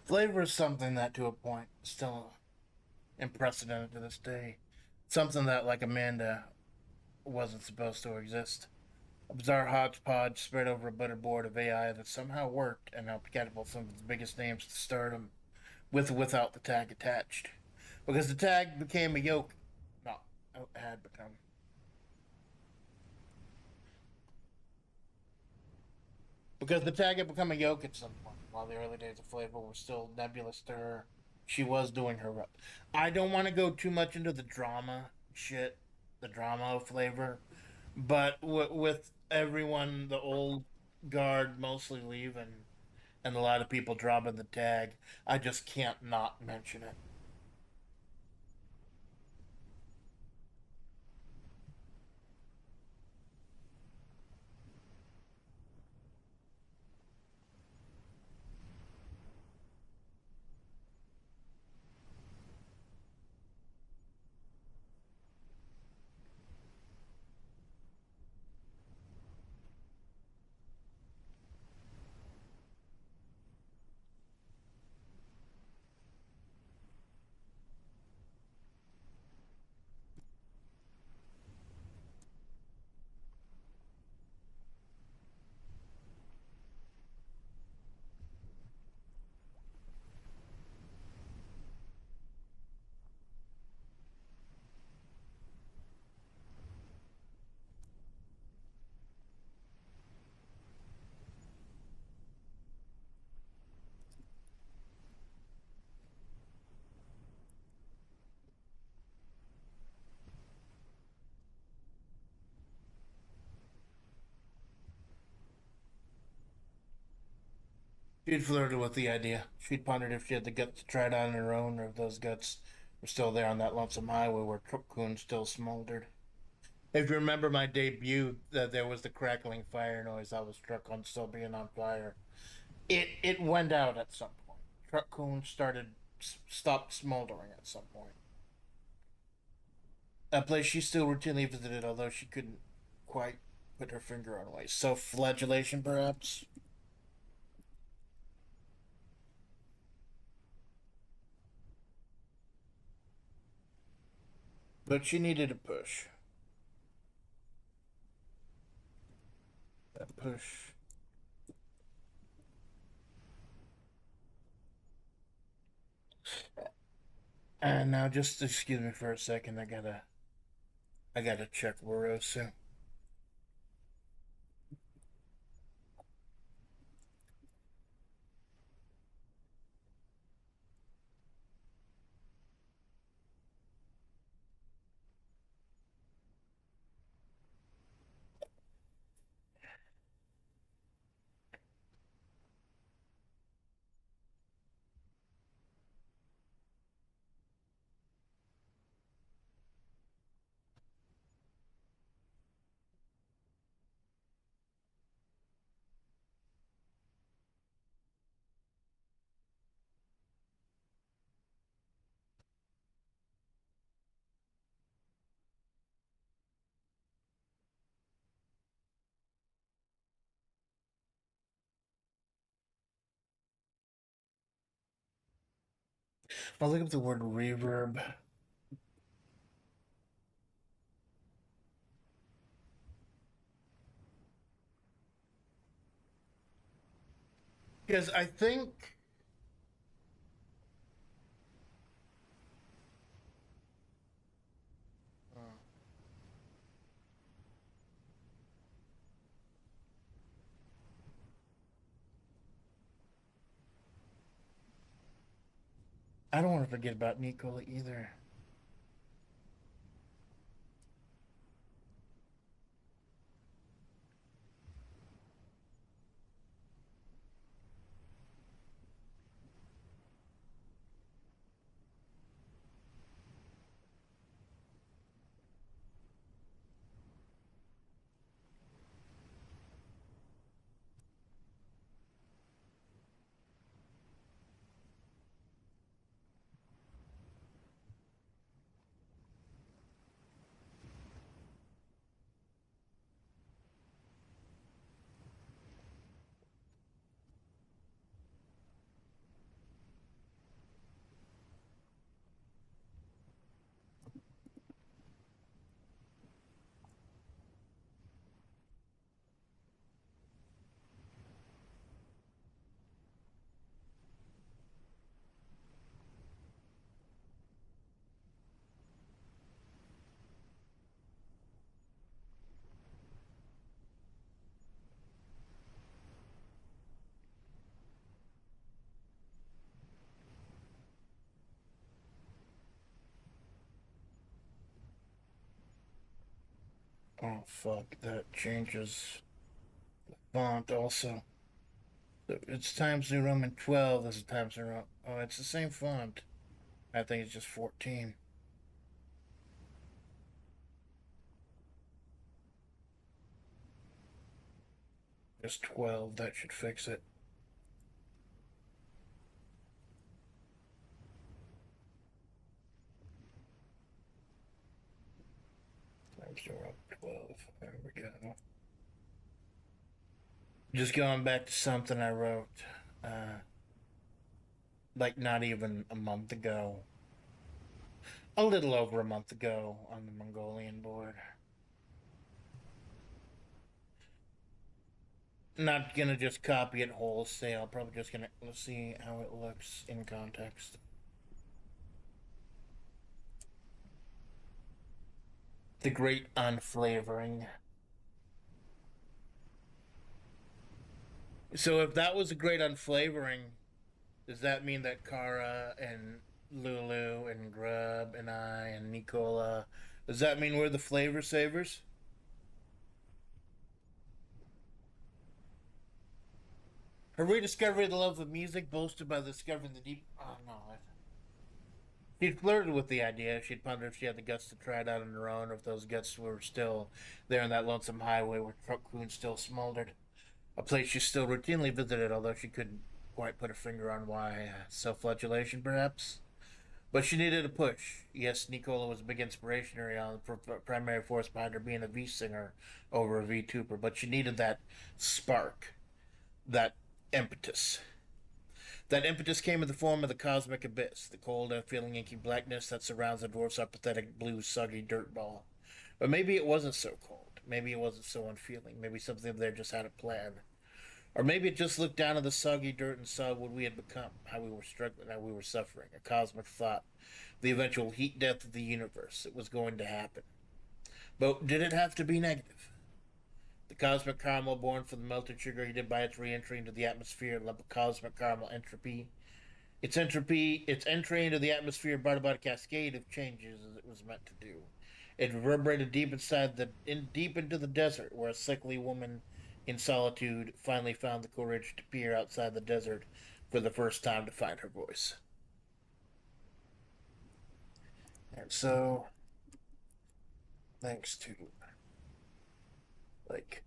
Flavor is something that, to a point, is still unprecedented to this day. Something that, like Amanda, wasn't supposed to exist. A bizarre hodgepodge spread over a butterboard of AI that somehow worked and helped catapult some of its biggest names to stardom, with or without the tag attached. Because the tag became a yoke. No, it had become. Because the tag had become a yoke at some point. While the early days of Flavor were still nebulous to her, she was doing her rep. I don't want to go too much into the drama shit, the drama of Flavor, but with everyone, the old guard mostly leaving, and a lot of people dropping the tag, I just can't not mention it. She'd flirted with the idea. She'd pondered if she had the guts to try it on her own, or if those guts were still there on that lonesome highway where Cocoon still smoldered. If you remember my debut, that there was the crackling fire noise. I was struck on still being on fire. It went out at some point. Cocoon stopped smoldering at some point. A place she still routinely visited, although she couldn't quite put her finger on why. Self-flagellation, perhaps, but she needed a push. push. And now, just excuse me for a second. I gotta check Warosu. I'll look up the word reverb. Because I think I don't want to forget about Nicola either. Oh fuck, that changes font also. So it's Times New Roman 12. This is Times New Roman. Oh, it's the same font. I think it's just 14. Just 12. That should fix it. Times New Roman 12. There we go. Just going back to something I wrote, uh, like not even a month ago. A little over a month ago on the Mongolian board. Not gonna just copy it wholesale. Probably just gonna let's see how it looks in context. The great unflavoring. So if that was a great unflavoring, does that mean that Kara and Lulu and Grub and I and Nicola, does that mean we're the flavor savers? Her rediscovery of the love of music, boasted by the discovery of the deep. Oh no. She'd flirted with the idea. She'd pondered if she had the guts to try it out on her own, or if those guts were still there on that lonesome highway where truck croons still smoldered. A place she still routinely visited, although she couldn't quite put her finger on why. Self flagellation, perhaps? But she needed a push. Yes, Nicola was a big inspiration on the primary force behind her being a V singer over a V tuber, but she needed that spark, that impetus. That impetus came in the form of the cosmic abyss, the cold, unfeeling, inky blackness that surrounds the dwarf's apathetic blue, soggy dirt ball. But maybe it wasn't so cold. Maybe it wasn't so unfeeling. Maybe something there just had a plan. Or maybe it just looked down at the soggy dirt and saw what we had become, how we were struggling, how we were suffering, a cosmic thought, the eventual heat death of the universe. It was going to happen. But did it have to be negative? The cosmic caramel born from the melted sugar heated by its re-entry into the atmosphere, lump cosmic caramel entropy. Its entry into the atmosphere brought about a cascade of changes as it was meant to do. It reverberated deep into the desert, where a sickly woman in solitude finally found the courage to peer outside the desert for the first time to find her voice. And so, thanks to like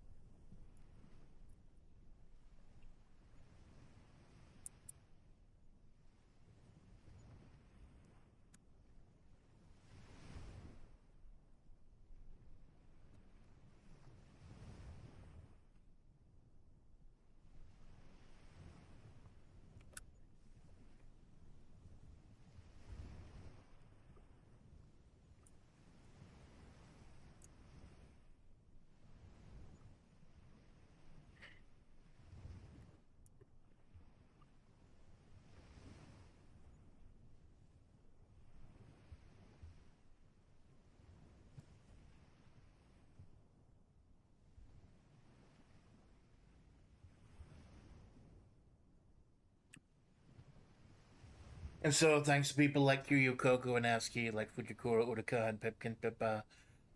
and so thanks to people like Kiryu Koko and Aski, like Fujikura Uruka and Pipkin Pippa,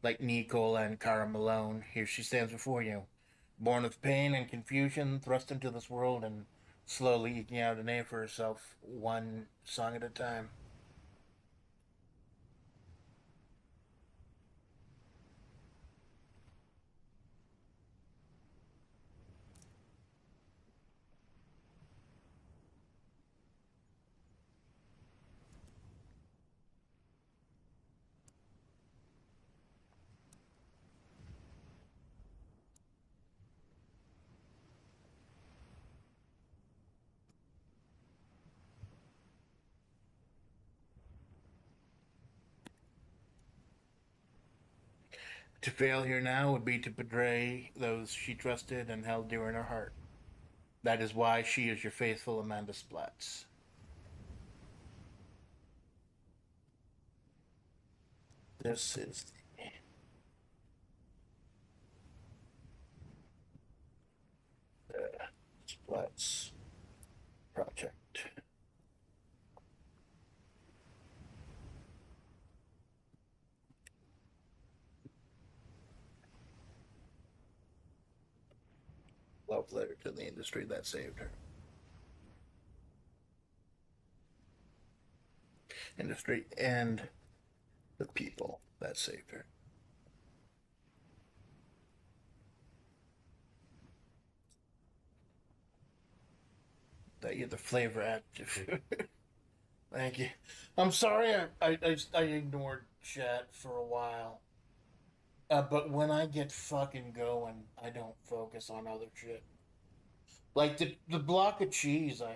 like Nicole and Cara Malone, here she stands before you, born of pain and confusion, thrust into this world and slowly eking out a name for herself, one song at a time. To fail here now would be to betray those she trusted and held dear in her heart. That is why she is your faithful Amanda Splatts. This is the Splatts Project. Love letter to the industry that saved her. Industry and the people that saved her. That you're the flavor adjective. Thank you. I'm sorry I ignored chat for a while. But when I get fucking going, I don't focus on other shit. Like the block of cheese I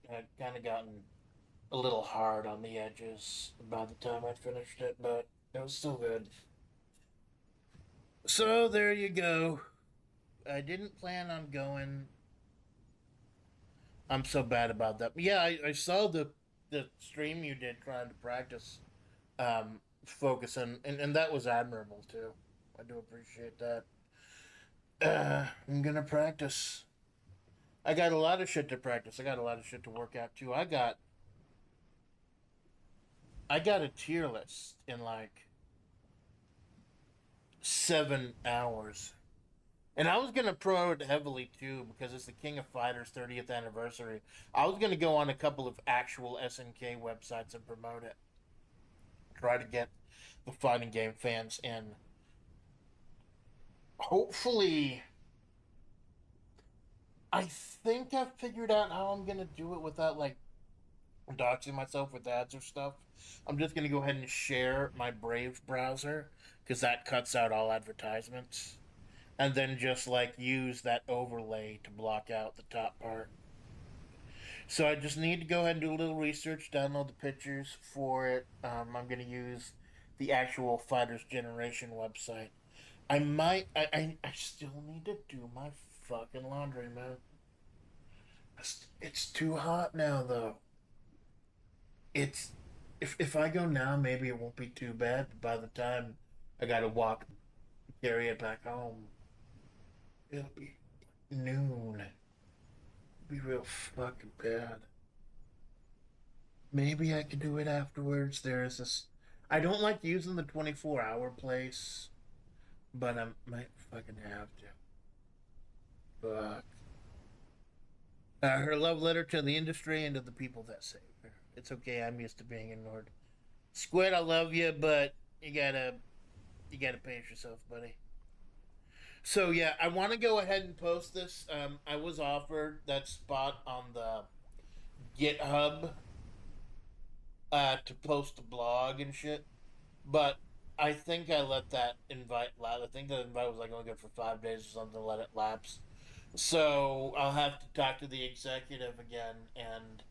had kind of gotten a little hard on the edges by the time I finished it, but it was still good. So there you go. I didn't plan on going. I'm so bad about that. But yeah, I saw the stream you did trying to practice focus and that was admirable too. I do appreciate that. I'm gonna practice. I got a lot of shit to practice. I got a lot of shit to work out too. I got a tier list in like 7 hours. And I was gonna pro it heavily too because it's the King of Fighters 30th anniversary. I was gonna go on a couple of actual SNK websites and promote it. Try to get the fighting game fans in. Hopefully, I think I've figured out how I'm gonna do it without like doxing myself with ads or stuff. I'm just gonna go ahead and share my Brave browser because that cuts out all advertisements, and then just like use that overlay to block out the top part. So I just need to go ahead and do a little research, download the pictures for it. I'm gonna use the actual Fighters Generation website. I might. I still need to do my fucking laundry, man. It's too hot now, though. It's if I go now, maybe it won't be too bad. But by the time I gotta walk, carry it back home, it'll be noon. It'll be real fucking bad. Maybe I can do it afterwards. There is this. I don't like using the 24-hour place, but I might fucking have to. Fuck. Her love letter to the industry and to the people that save her. It's okay. I'm used to being ignored. Squid, I love you, but you gotta pace yourself, buddy. So yeah, I want to go ahead and post this. I was offered that spot on the GitHub to post a blog and shit, but I think I let that invite lapse. I think the invite was like only good for 5 days or something. Let it lapse. So I'll have to talk to the executive again, and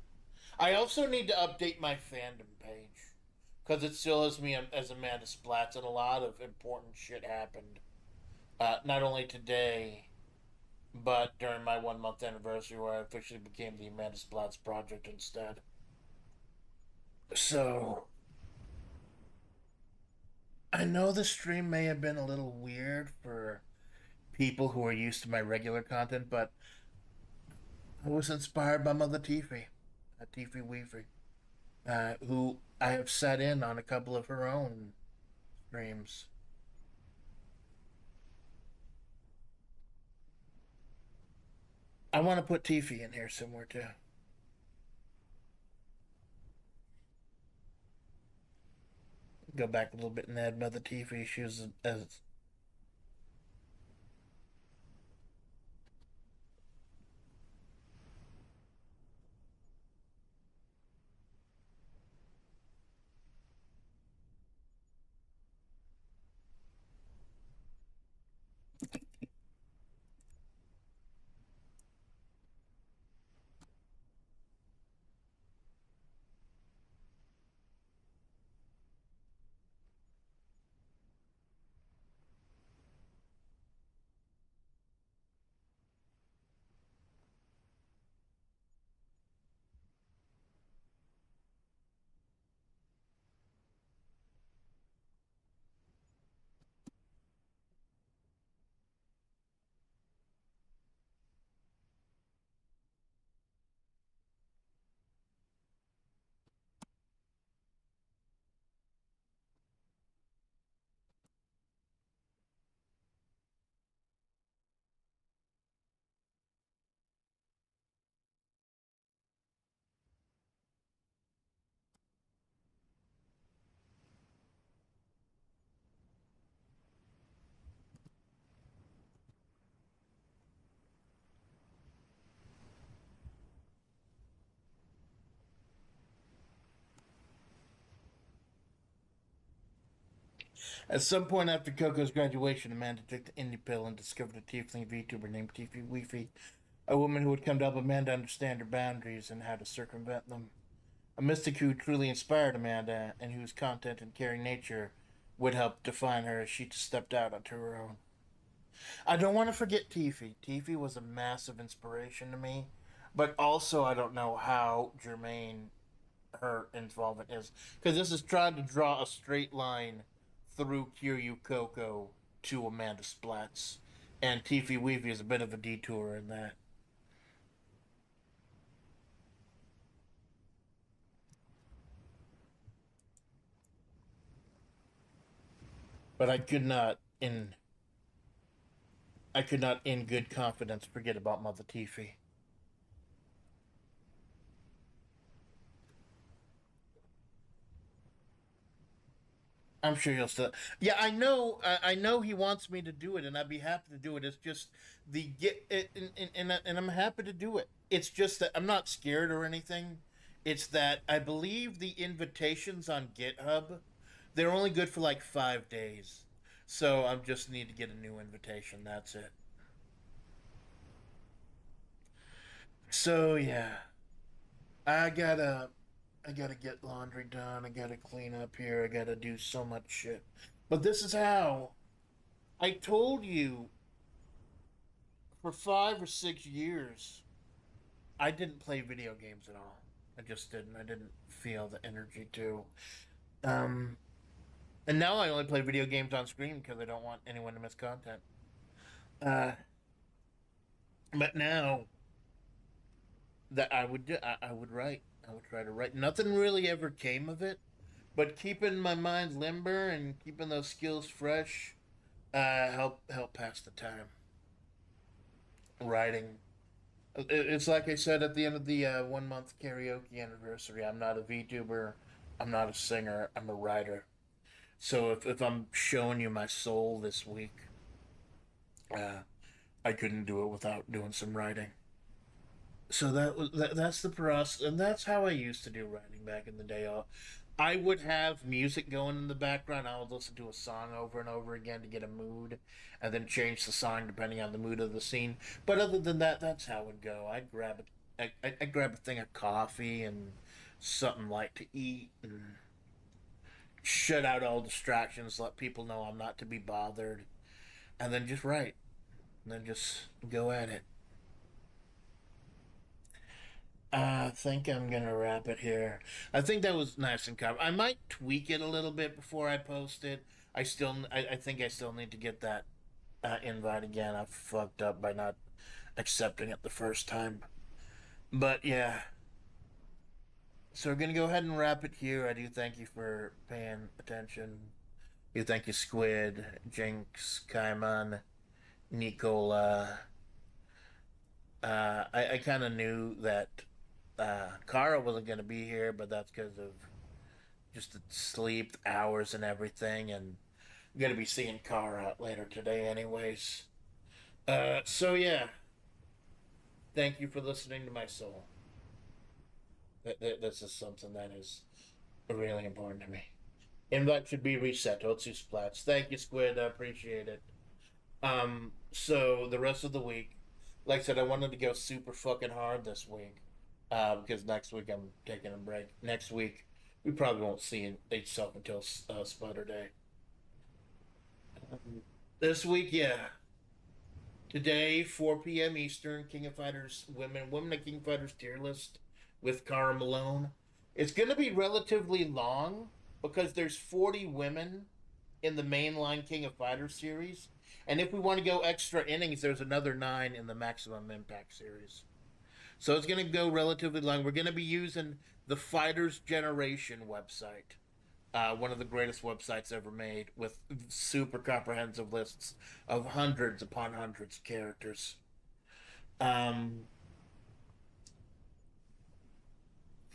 I also need to update my fandom page because it still has me as Amanda Splatts, and a lot of important shit happened. Not only today, but during my 1 month anniversary, where I officially became the Amanda Splatts Project instead. So I know the stream may have been a little weird for people who are used to my regular content, but I was inspired by Mother Tiffy, Tiffy Weefy, who I have sat in on a couple of her own streams. I want to put Tiffy in here somewhere too. Go back a little bit and add Mother Tiffy. She was as At some point after Coco's graduation, Amanda took the indie pill and discovered a tiefling VTuber named Tiffy Weefy, a woman who would come to help Amanda understand her boundaries and how to circumvent them. A mystic who truly inspired Amanda and whose content and caring nature would help define her as she stepped out onto her own. I don't want to forget Tiffy. Tiffy was a massive inspiration to me, but also I don't know how germane her involvement is, because this is trying to draw a straight line through Kiryu Coco to Amanda Splatts, and Tiffy Weavy is a bit of a detour in that. But I could not in good confidence forget about Mother Tiffy. I'm sure you'll still. Yeah, I know. I know he wants me to do it, and I'd be happy to do it. It's just the get, and I'm happy to do it. It's just that I'm not scared or anything. It's that I believe the invitations on GitHub, they're only good for like 5 days, so I just need to get a new invitation. That's it. So yeah, I gotta, I gotta get laundry done. I gotta clean up here. I gotta do so much shit. But this is how I told you for 5 or 6 years, I didn't play video games at all. I just didn't. I didn't feel the energy to. Um, and now I only play video games on screen because I don't want anyone to miss content. Uh, but now that I would do, I would write. I would try to write. Nothing really ever came of it, but keeping my mind limber and keeping those skills fresh help pass the time. Writing. It's like I said at the end of the 1 month karaoke anniversary. I'm not a VTuber. I'm not a singer. I'm a writer. So if I'm showing you my soul this week, uh, I couldn't do it without doing some writing. So that's the process, and that's how I used to do writing back in the day. I would have music going in the background. I would listen to a song over and over again to get a mood, and then change the song depending on the mood of the scene. But other than that, that's how it would go. I'd grab a thing of coffee and something light to eat, and shut out all distractions. Let people know I'm not to be bothered, and then just write, and then just go at it. I think I'm gonna wrap it here. I think that was nice and covered. I might tweak it a little bit before I post it. I think I still need to get that invite again. I fucked up by not accepting it the first time. But yeah, so we're gonna go ahead and wrap it here. I do thank you for paying attention. You thank you, Squid, Jinx, Kaiman, Nicola. I kind of knew that Kara wasn't gonna be here, but that's because of just the sleep, hours, and everything. And I'm gonna be seeing Kara later today, anyways. So yeah, thank you for listening to my soul. This is something that is really important to me. Invite should be reset. Otsu Splats. Thank you, Squid. I appreciate it. So the rest of the week, like I said, I wanted to go super fucking hard this week. Because next week I'm taking a break. Next week we probably won't see itself until Spider Day. This week, yeah. Today, 4 p.m. Eastern, King of Fighters Women of King of Fighters tier list with Cara Malone. It's going to be relatively long because there's 40 women in the mainline King of Fighters series. And if we want to go extra innings, there's another 9 in the Maximum Impact series. So it's going to go relatively long. We're going to be using the Fighters Generation website, one of the greatest websites ever made, with super comprehensive lists of hundreds upon hundreds of characters. Um,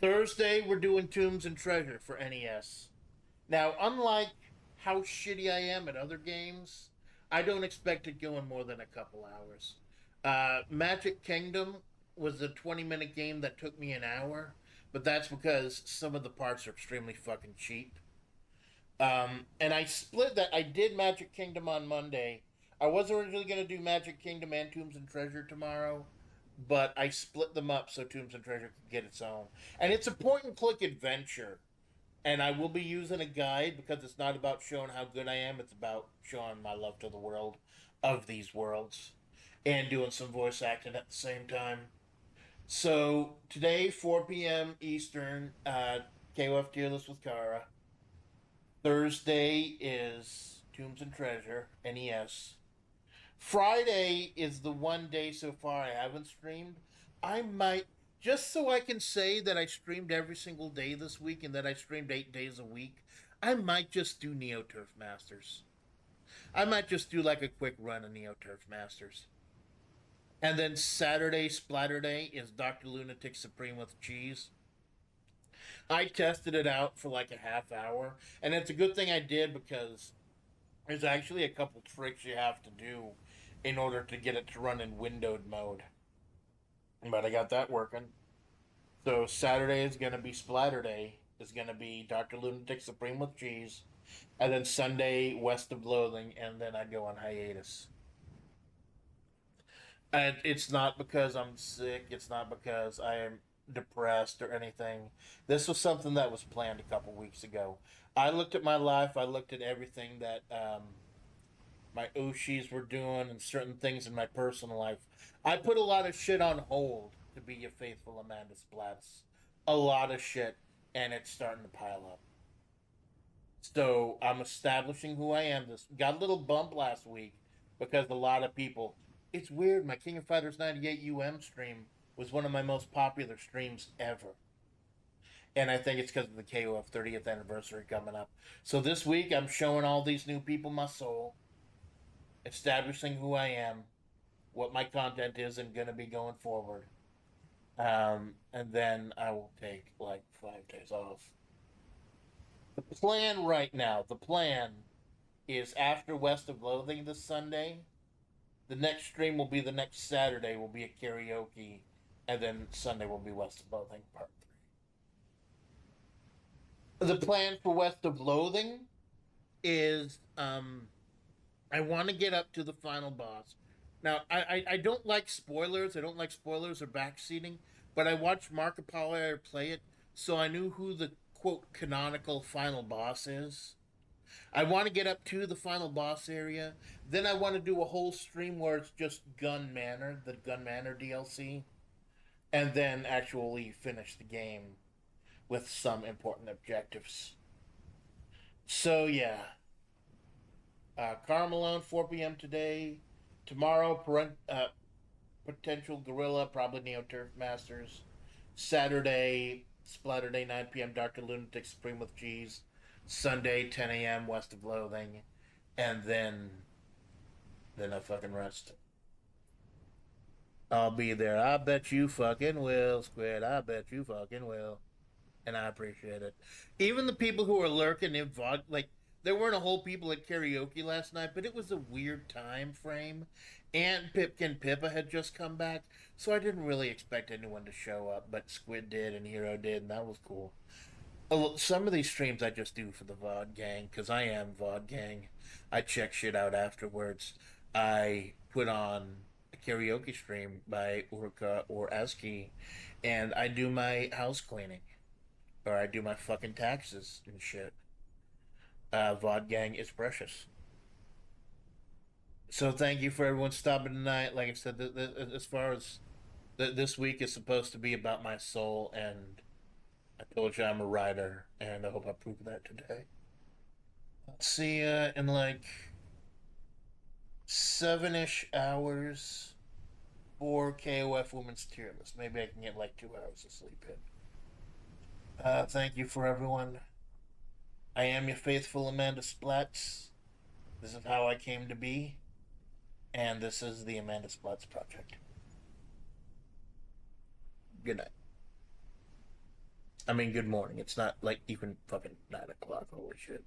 Thursday, we're doing Tombs and Treasure for NES. Now, unlike how shitty I am at other games, I don't expect it going more than a couple hours. Magic Kingdom was a 20-minute game that took me an hour, but that's because some of the parts are extremely fucking cheap. And I split that. I did Magic Kingdom on Monday. I was originally going to do Magic Kingdom and Tombs and Treasure tomorrow, but I split them up so Tombs and Treasure could get its own. And it's a point and click adventure. And I will be using a guide because it's not about showing how good I am, it's about showing my love to the world of these worlds and doing some voice acting at the same time. So today, 4 p.m. Eastern, KOF Tier List with Kara. Thursday is Tombs and Treasure, NES. Friday is the one day so far I haven't streamed. I might, just so I can say that I streamed every single day this week and that I streamed 8 days a week, I might just do Neo Turf Masters. I might just do like a quick run of Neo Turf Masters. And then Saturday, Splatter Day, is Dr. Lunatic Supreme with cheese. I tested it out for like a half hour, and it's a good thing I did because there's actually a couple tricks you have to do in order to get it to run in windowed mode. But I got that working. So Saturday is going to be Splatter Day. Is going to be Dr. Lunatic Supreme with cheese. And then Sunday, West of Loathing, and then I go on hiatus. And it's not because I'm sick. It's not because I am depressed or anything. This was something that was planned a couple weeks ago. I looked at my life. I looked at everything that my oshis were doing and certain things in my personal life. I put a lot of shit on hold to be your faithful Amanda Splatts. A lot of shit, and it's starting to pile up. So I'm establishing who I am. This got a little bump last week because a lot of people. It's weird. My King of Fighters 98 stream was one of my most popular streams ever, and I think it's because of the KOF 30th anniversary coming up. So this week I'm showing all these new people my soul, establishing who I am, what my content is, and gonna be going forward. And then I will take like 5 days off. The plan right now, the plan is after West of Loathing this Sunday. The next stream will be the next Saturday. Will be a karaoke, and then Sunday will be West of Loathing Part 3. The plan for West of Loathing is I want to get up to the final boss. Now I don't like spoilers. I don't like spoilers or backseating, but I watched Markiplier play it, so I knew who the quote canonical final boss is. I want to get up to the final boss area. Then I want to do a whole stream where it's just Gun Manor, the Gun Manor DLC, and then actually finish the game with some important objectives. So yeah, Carmelone 4 p.m. today. Tomorrow, potential Gorilla, probably Neo Turf Masters. Saturday, Splatterday 9 p.m. Dr. Lunatic Supreme with Cheese. Sunday 10 a.m. West of Loathing, and then I fucking rest. I'll be there. I bet you fucking will, Squid. I bet you fucking will. And I appreciate it. Even the people who are lurking in VOD, like, there weren't a whole people at karaoke last night, but it was a weird time frame. And Pipkin Pippa had just come back, so I didn't really expect anyone to show up, but Squid did and Hero did, and that was cool. Some of these streams I just do for the VOD gang, because I am VOD gang. I check shit out afterwards. I put on a karaoke stream by Urka or Eski, and I do my house cleaning, or I do my fucking taxes and shit. VOD gang is precious. So thank you for everyone stopping tonight. Like I said, as far as this week is supposed to be about my soul, and I told you I'm a writer, and I hope I prove that today. I'll see you in like 7-ish hours for KOF Women's Tier List. Maybe I can get like 2 hours of sleep in. Thank you for everyone. I am your faithful Amanda Splatts. This is how I came to be, and this is the Amanda Splatts Project. Good night. I mean, good morning. It's not like even fucking 9 o'clock. Holy shit.